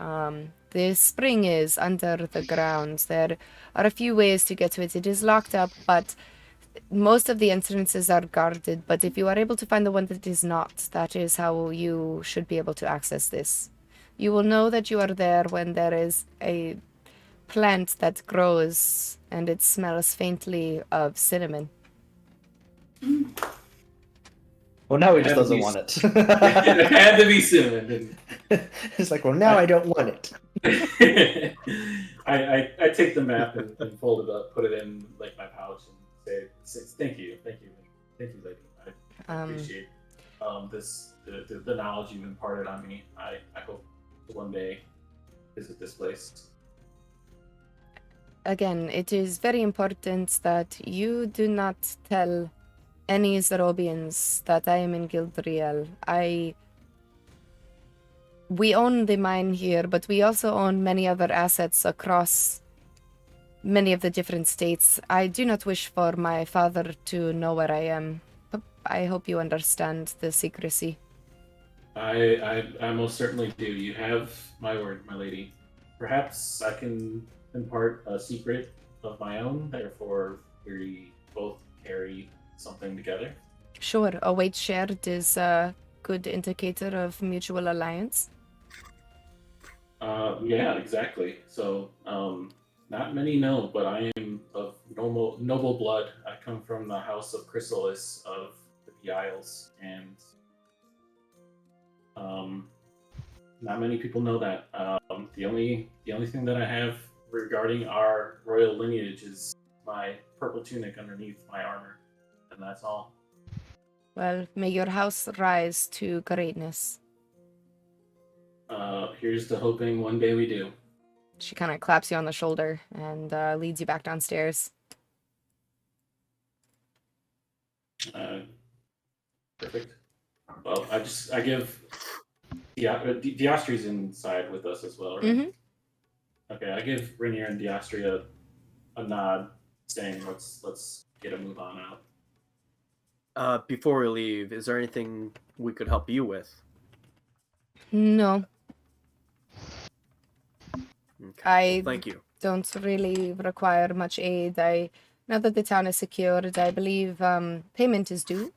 The spring is under the ground. There are a few ways to get to it. It is locked up, but most of the entrances are guarded. But if you are able to find the one that is not, that is how you should be able to access this. You will know that you are there when there is a plant that grows and it smells faintly of cinnamon. Well, now he Had just to doesn't be want it. It had to be soon. didn't It's like, well, now I don't want it. it? I take the map and fold it up, put it in like my pouch, and say thank you, lady. I appreciate the knowledge you've imparted on me. I hope to one day visit this place. again, it is very important that you do not tell any Zerobians that I am in Gildriel. We own the mine here, but we also own many other assets across many of the different states. I do not wish for my father to know where I am. I hope you understand the secrecy. I most certainly do. You have my word, my lady. Perhaps I can impart a secret of my own, therefore we both carry something together. Sure, a weight shared is a good indicator of mutual alliance. Yeah, exactly. So, not many know, but I am of noble blood. I come from the house of Chrysalis of the Isles, and not many people know that. The only thing that I have regarding our royal lineage is my purple tunic underneath my armor, and that's all. Well, may your house rise to greatness. Here's to hoping one day we do. She kind of claps you on the shoulder and leads you back downstairs. Perfect. Well, I give Diastri's inside with us as well, right? Mm-hmm. Okay, I give Rainier and Diastri a nod, saying let's get a move on out. Before we leave, is there anything we could help you with? No. Okay. Thank you. Don't really require much aid. Now that the town is secured, I believe payment is due.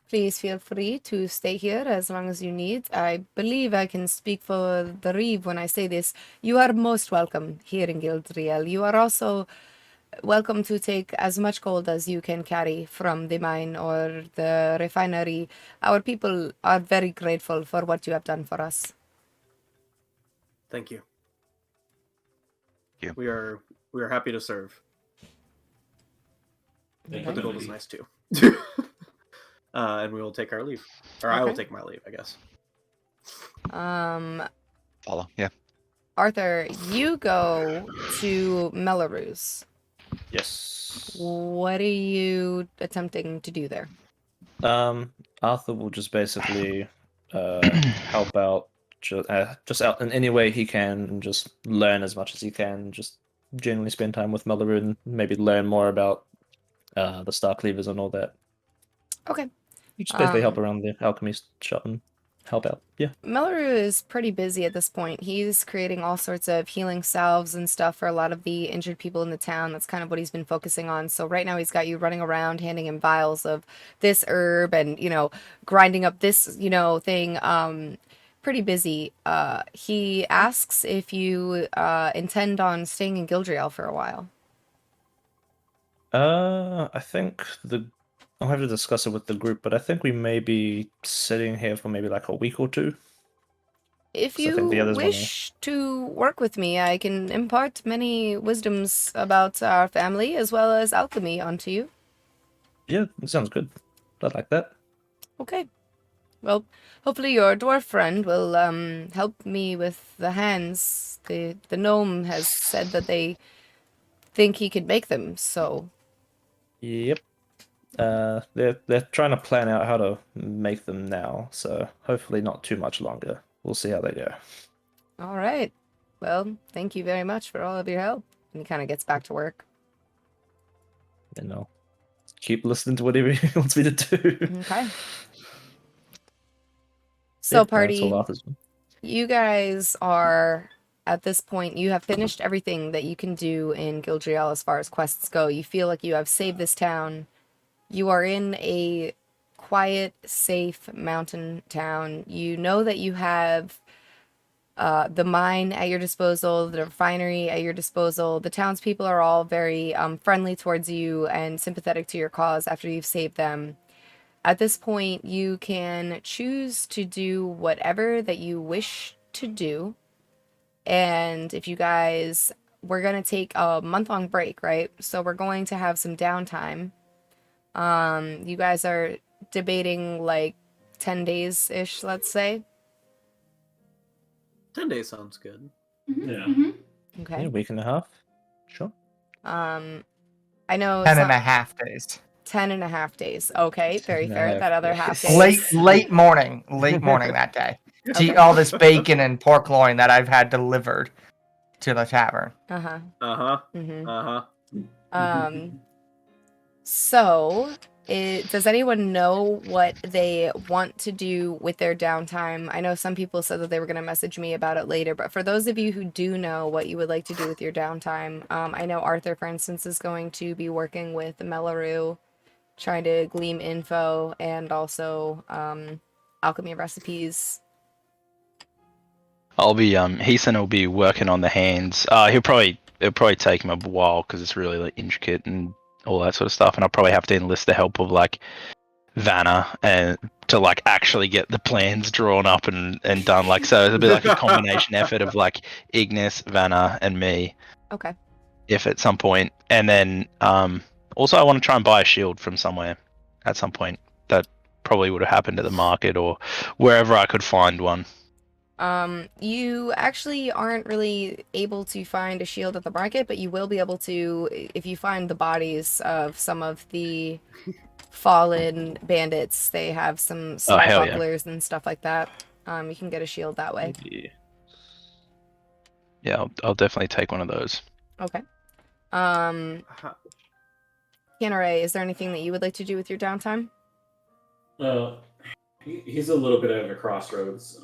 Please feel free to stay here as long as you need. I believe I can speak for the Reeve when I say this. You are most welcome here in Gildriel. You are also welcome to take as much gold as you can carry from the mine or the refinery. Our people are very grateful for what you have done for us. Thank you. Thank We are happy to serve. Thank But the you, gold is lady. nice too. And we will take our leave. Or I will Okay. take my leave, I guess. Follow. Yeah. Arthur, you go to Mawlerz. Yes. What are you attempting to do there? Arthur will just basically help out, just out in any way he can, and just learn as much as he can. Just generally spend time with Mawlerz and maybe learn more about the Star Cleavers and all that. Okay. Just basically help around the alchemy shop and help out. Yeah. Mawlerz is pretty busy at this point. He's creating all sorts of healing salves and stuff for a lot of the injured people in the town. That's kind of what he's been focusing on. So right now he's got you running around handing him vials of this herb and, grinding up this, thing. Pretty busy. He asks if you intend on staying in Gildriel for a while. I think I'll have to discuss it with the group, but I think we may be sitting here for maybe like a week or two. If 'Cause I think the you others wanna- wish to work with me, I can impart many wisdoms about our family as well as alchemy onto you. Yeah, it sounds good. I like that. Okay. Well, hopefully your dwarf friend will help me with the hands. The gnome has said that they think he could make them, so Yep. They're trying to plan out how to make them now, so hopefully not too much longer. We'll see how they go. all right. Well, thank you very much for all of your help. And he kind of gets back to work. And I'll keep listening to whatever he wants me to do. Okay. Yeah, So, that's party, all Arthur's been. you guys are, at this point, you have finished everything that you can do in Gildriel as far as quests go. You feel like you have saved this town. You are in a quiet, safe mountain town. You know that you have the mine at your disposal, the refinery at your disposal. The townspeople are all very friendly towards you and sympathetic to your cause after you've saved them. At this point, you can choose to do whatever that you wish to do. And if you guys, we're going to take a month-long break, right? So we're going to have some downtime. You guys are debating like 10 days-ish, let's say. 10 days sounds good. Mhm, Yeah. mhm. Yeah, Okay. a week and a half. Sure. I know 10 and a half days. 10 and a half days. Okay, very fair. 10.5 That other half days. days. Late morning that day. To eat all this bacon and pork loin that I've had delivered to the tavern. Uh-huh. Uh-huh. Mm-hmm. Uh-huh. So, does anyone know what they want to do with their downtime? I know some people said that they were going to message me about it later, but for those of you who do know what you would like to do with your downtime, I know Arthur, for instance, is going to be working with Mawlerz, trying to glean info, and also alchemy recipes. I'll be Heason will be working on the hands. It'll probably take him a while because it's really like intricate and all that sort of stuff, and I'll probably have to enlist the help of like Vanna and to like actually get the plans drawn up and done. Like, so it'll be like a combination effort of like Ignis, Vanna, and me. Okay. If at some point, and then also I want to try and buy a shield from somewhere at some point. That probably would have happened at the market or wherever I could find one. You actually aren't really able to find a shield at the market, but you will be able to if you find the bodies of some of the fallen bandits. They have some bucklers and stuff like that. You can get a shield that way. Yeah, I'll definitely take one of those. Okay. Kianaray, is there anything that you would like to do with your downtime? He's a little bit at a crossroads.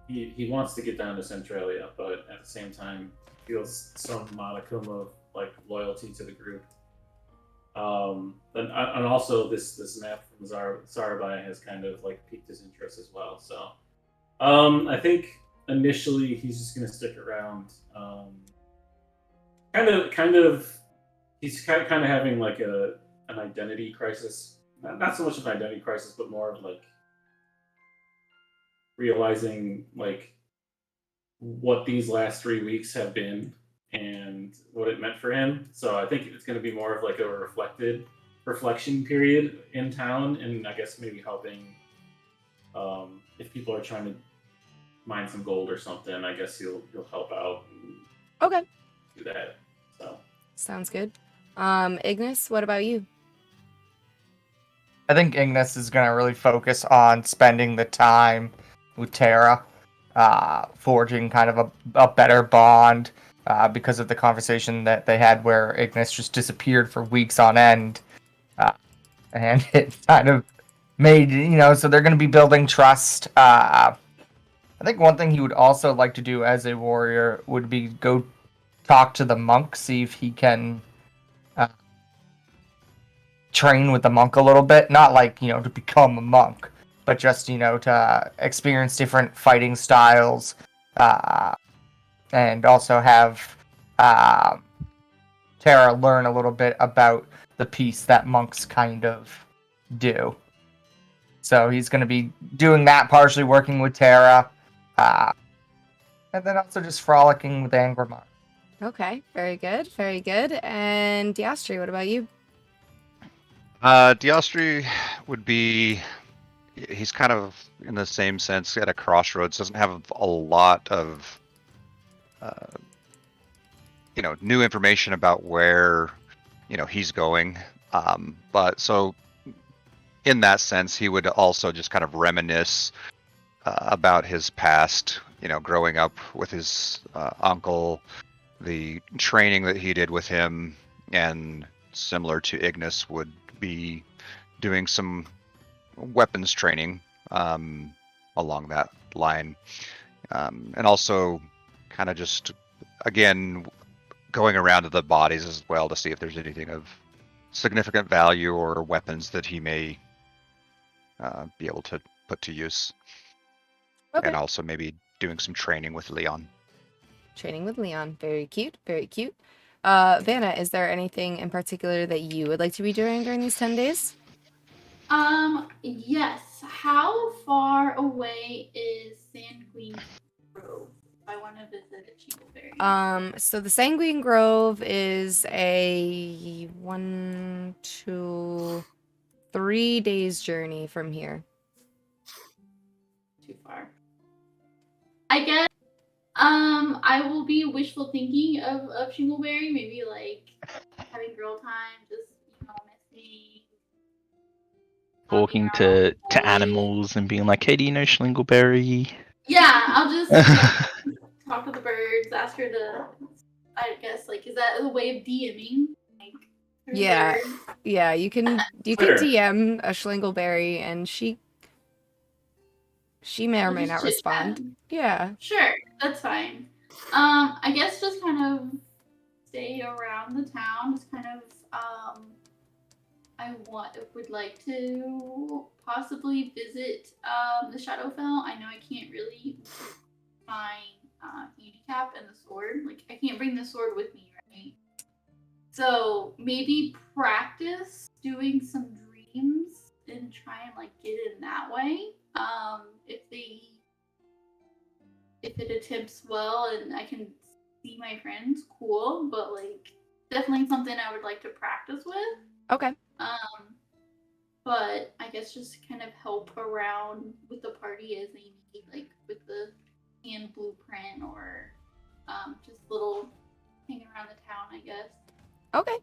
He wants to get down to Centralia, but at the same time feels some modicum of like loyalty to the group. And also this map from Zarabai has kind of like piqued his interest as well. So I think initially he's just gonna stick around. He's kind of having like an identity crisis. Not so much of an identity crisis, but more of like realizing like what these last 3 weeks have been and what it meant for him. So I think it's going to be more of like a reflection period in town, and I guess maybe helping if people are trying to mine some gold or something. I guess he'll help out. Okay. Do that. So sounds good. Ignis, what about you? I think Ignis is going to really focus on spending the time with Tara, forging kind of a better bond because of the conversation that they had where Ignis just disappeared for weeks on end. And it kind of made, so they're going to be building trust. I think one thing he would also like to do as a warrior would be go talk to the monk, see if he can train with the monk a little bit. Not like, to become a monk, but just, to experience different fighting styles, and also have Tara learn a little bit about the piece that monks kind of do. So he's going to be doing that, partially working with Tara, and then also just frolicking with Angramar. Okay, very good, very good. And Diastri, what about you? Diastri would be... He's kind of, in the same sense, at a crossroads. Doesn't have a lot of, new information about where, he's going. But so, in that sense, he would also just kind of reminisce about his past. Growing up with his uncle, the training that he did with him, and similar to Ignis, would be doing some weapons training along that line, and also kind of just again going around to the bodies as well to see if there's anything of significant value or weapons that he may be able to put to use. Okay. And also maybe doing some training with Leon. Training with Leon, very cute, very cute. Vanna, is there anything in particular that you would like to be doing during these 10 days? Yes. How far away is Sanguine Grove? I want to visit Chinkleberry. So the Sanguine Grove is a 1, 2, 3 days journey from here. Too far. I guess, I will be wishful thinking of Shingleberry, maybe like having girl time, just messing. Talking to animals and being like, hey, do you know Schlingleberry? Yeah, I'll just talk to the birds, ask her to. I guess is that a way of DMing? Yeah, yeah. You can Twitter. DM a Schlingleberry, and she may or We'll may just not chit-chat. respond. Yeah. Sure, that's fine. I guess just kind of stay around the town. Just kind of I would like to possibly visit the Shadowfell. I know I can't really my handicap and the sword. I can't bring the sword with me, right? So maybe practice doing some dreams and try and get in that way. If it attempts well and I can see my friends, cool. But definitely something I would like to practice with. Okay. But I guess just kind of help around with the party as they need, with the hand blueprint or just little hang around the town, I guess. Okay.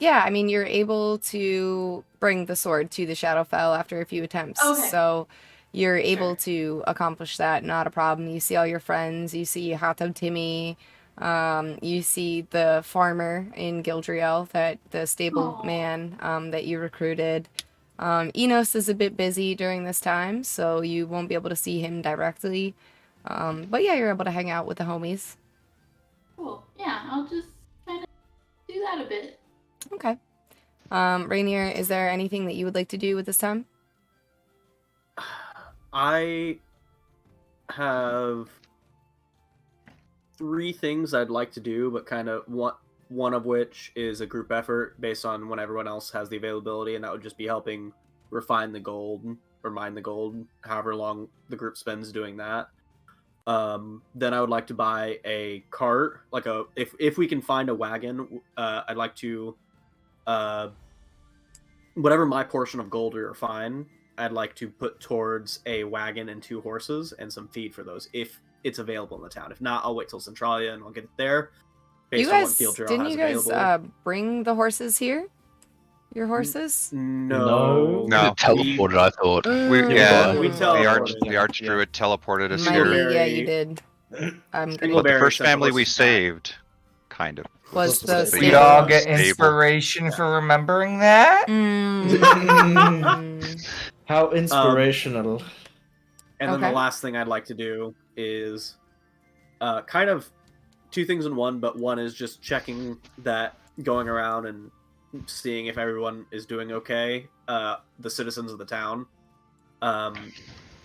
Yeah, I mean, you're able to bring the sword to the Shadowfell after a few attempts. Okay. So you're able to accomplish that, not a problem. You see all your friends, you see Hato Timmy, you see the farmer in Gildriel, the stable man that you recruited. Enos is a bit busy during this time, so you won't be able to see him directly. But yeah, you're able to hang out with the homies. Cool. Yeah, I'll just kind of do that a bit. Okay. Rainier, is there anything that you would like to do with this time? I have 3 things I'd like to do, but kind of one of which is a group effort based on when everyone else has the availability, and that would just be helping refine the gold or mine the gold, however long the group spends doing that. Then I would like to buy a cart, if we can find a wagon. I'd like to whatever my portion of gold we are fine. I'd like to put towards a wagon and 2 horses and some feed for those if it's available in the town. If not, I'll wait till Centralia and I'll get it there. Didn't you guys bring the horses here? Your horses? No. Teleported, I thought. The Archdruid teleported us here. Yeah, you did. But the first family we saved, kind of. Was the We all get inspiration for remembering that? How inspirational. And then the last thing I'd like to do is kind of 2 things in one, but one is just checking that, going around and seeing if everyone is doing okay, the citizens of the town.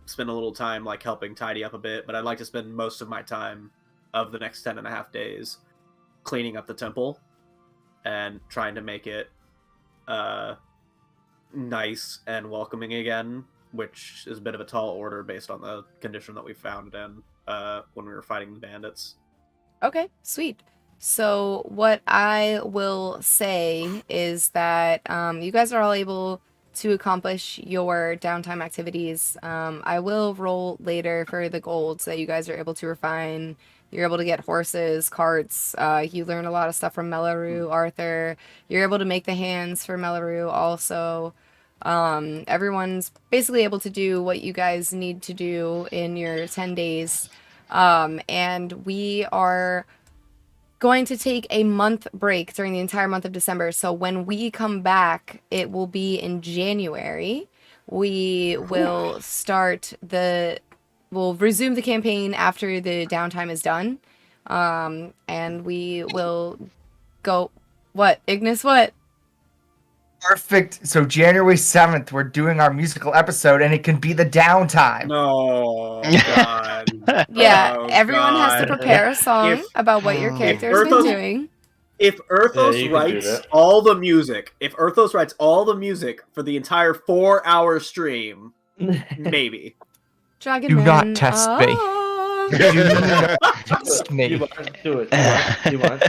Spend a little time helping tidy up a bit, but I'd like to spend most of my time of the next 10.5 days cleaning up the temple and trying to make it nice and welcoming again, which is a bit of a tall order based on the condition that we found in when we were fighting the bandits. Okay, sweet. So what I will say is that you guys are all able to accomplish your downtime activities. I will roll later for the golds that you guys are able to refine. You're able to get horses, carts. You learn a lot of stuff from Mawlerz, Arthur. You're able to make the hands for Mawlerz also. Everyone's basically able to do what you guys need to do in your 10 days. And we are going to take a month break during the entire month of December. So when we come back, it will be in January. We will we'll resume the campaign after the downtime is done. And we will go, what, Ignis, what? Perfect. So January 7th, we're doing our musical episode, and it can be the downtime. No, God. Yeah, everyone has to prepare a song about what your character has been doing. If Erthos writes all the music, for the entire 4-hour stream, maybe. Dragon Do Man, not test me. Do not test me. Do it. Do it.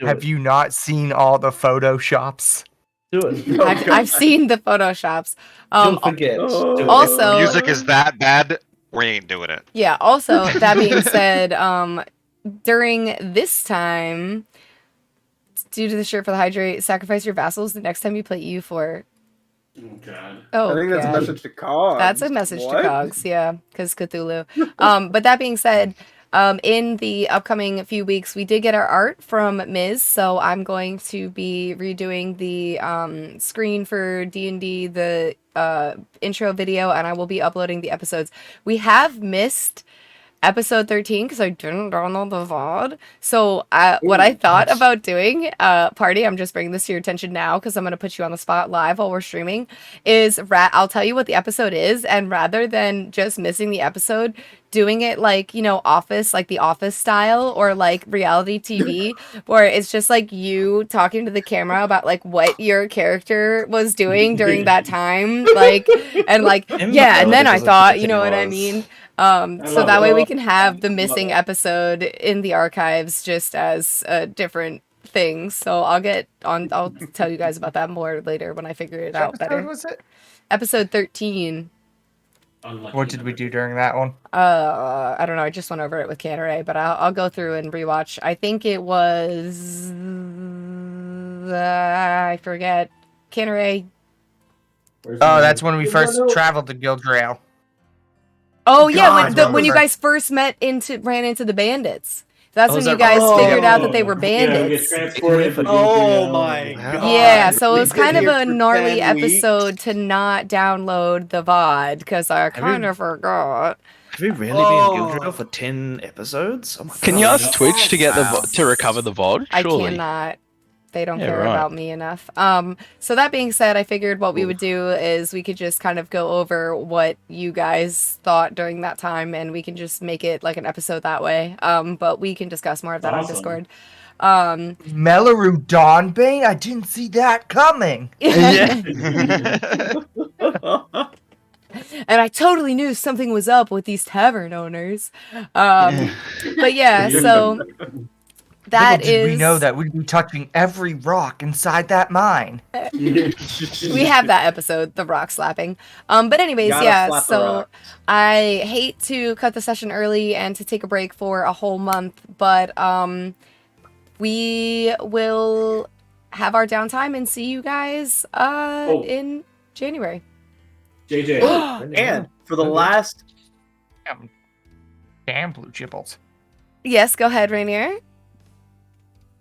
Have you not seen all the photoshops? Do it. I've seen the photoshops. Don't forget. Also, Music is that bad. We ain't doing it. Yeah, also, that being said, during this time, due to the shirt for the hydrate, sacrifice your vassals the next time you play EU4. Oh god. Oh, I think that's God. a message to Cogs. That's a message What? to Cogs, yeah, because Cthulhu. But that being said, in the upcoming few weeks, we did get our art from Miz, so I'm going to be redoing the screen for D&D, the intro video, and I will be uploading the episodes. We have missed episode 13 because I didn't download the VOD. So what I thought about doing, Party, I'm just bringing this to your attention now because I'm going to put you on the spot live while we're streaming, is I'll tell you what the episode is, and rather than just missing the episode, doing it like, you know, Office, like the Office style, or like reality TV, where it's just like you talking to the camera about like what your character was doing during that time, like, and like, yeah, and then I thought, you know what I mean? So that way we can have the missing episode in the archives just as a different thing. So I'll tell you guys about that more later when I figure it out better. What was it? Episode 13. What did we do during that one? I don't know. I just went over it with Canteray, but I'll go through and rewatch. I think it was I forget. Canteray. Oh, that's when we first traveled to Gildrail. Oh yeah, God, when you guys first ran into the bandits. That's when you guys figured out that they were bandits. Oh my god. Yeah, so it was We've been kind of here a for gnarly 10 weeks. episode to not download the VOD because I kind of forgot. Have we really been in Gildrill for 10 episodes? Oh my Can you God. ask Twitch to get to recover the VOD? I Surely. cannot. They don't Yeah, care right. about me enough. So that being said, I figured what we would do is we could just kind of go over what you guys thought during that time, and we can just make it like an episode that way. But we can discuss more of that on Awesome. Discord. Melleru Dawnbane? I didn't see that coming. And I totally knew something was up with these tavern owners. But yeah, so that Little did is. we know that we'd be touching every rock inside that mine. We have that episode, the rock slapping. But anyways, Gotta yeah, slap the so rocks. I hate to cut the session early and to take a break for a whole month, but we will have our downtime and see you guys in January. JJ. And for the last Damn blue jibbles. Yes, go ahead, Rainier.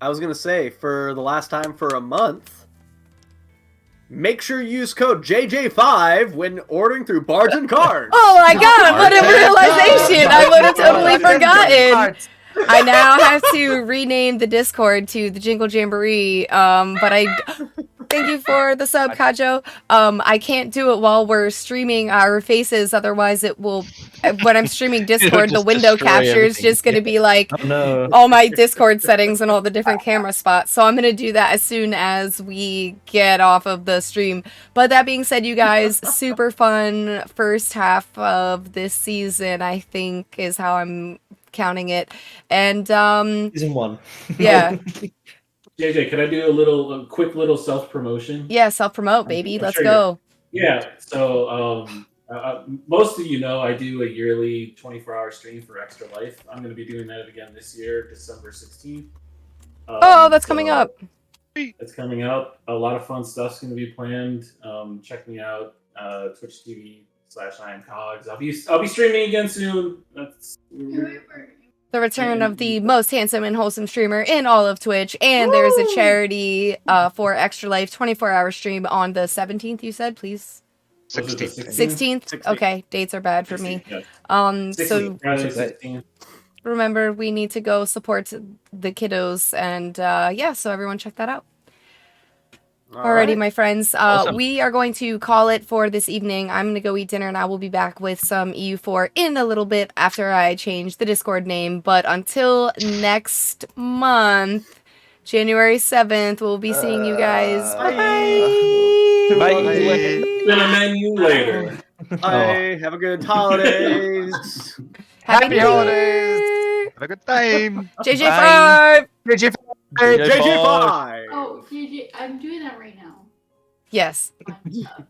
I was gonna say, for the last time for a month, make sure you use code JJ5 when ordering through Bards and Cards. Oh my god, what a realization! I would have totally forgotten. I now have to rename the Discord to the Jingle Jamboree, but I... Thank you for the sub, Kajo. I can't do it while we're streaming our faces, otherwise it will... When I'm streaming Discord, the just window destroy capture is everything. just going to be like Oh no. all my Discord settings and all the different camera spots. So I'm going to do that as soon as we get off of the stream. But that being said, you guys, super fun first half of this season, I think, is how I'm counting it. And Season 1. yeah. JJ, could I do a quick little self promotion? Yeah, self-promote, baby. I'm Let's sure go. Yeah. So most of you know I do a yearly 24-hour stream for Extra Life. I'm going to be doing that again this year, December 16th. Oh, that's coming up. It's coming up. A lot of fun stuff's going to be planned. Check me out, Twitch TV/IamCogs. I'll be streaming again soon. That's The return of the most handsome and wholesome streamer in all of Twitch. And there's a charity for Extra Life 24-hour stream on the 17th, you said, please? 16th? Okay, dates are bad for me. Yeah. So Friday 16th. remember, we need to go support the kiddos. And yeah, so everyone check that out. Alrighty, my friends. Awesome. We are going to call it for this evening. I'm going to go eat dinner and I will be back with some EU4 in a little bit after I change the Discord name. But until next month, January 7th, we'll be seeing you guys. Bye-bye. Bye. Gonna menu later. Bye. Have a good holidays. Happy Happy New holidays. Year. Have a good time. JJ5. JJ, JJ5. Oh, JJ, I'm doing that right now. Yes. Fine stuff.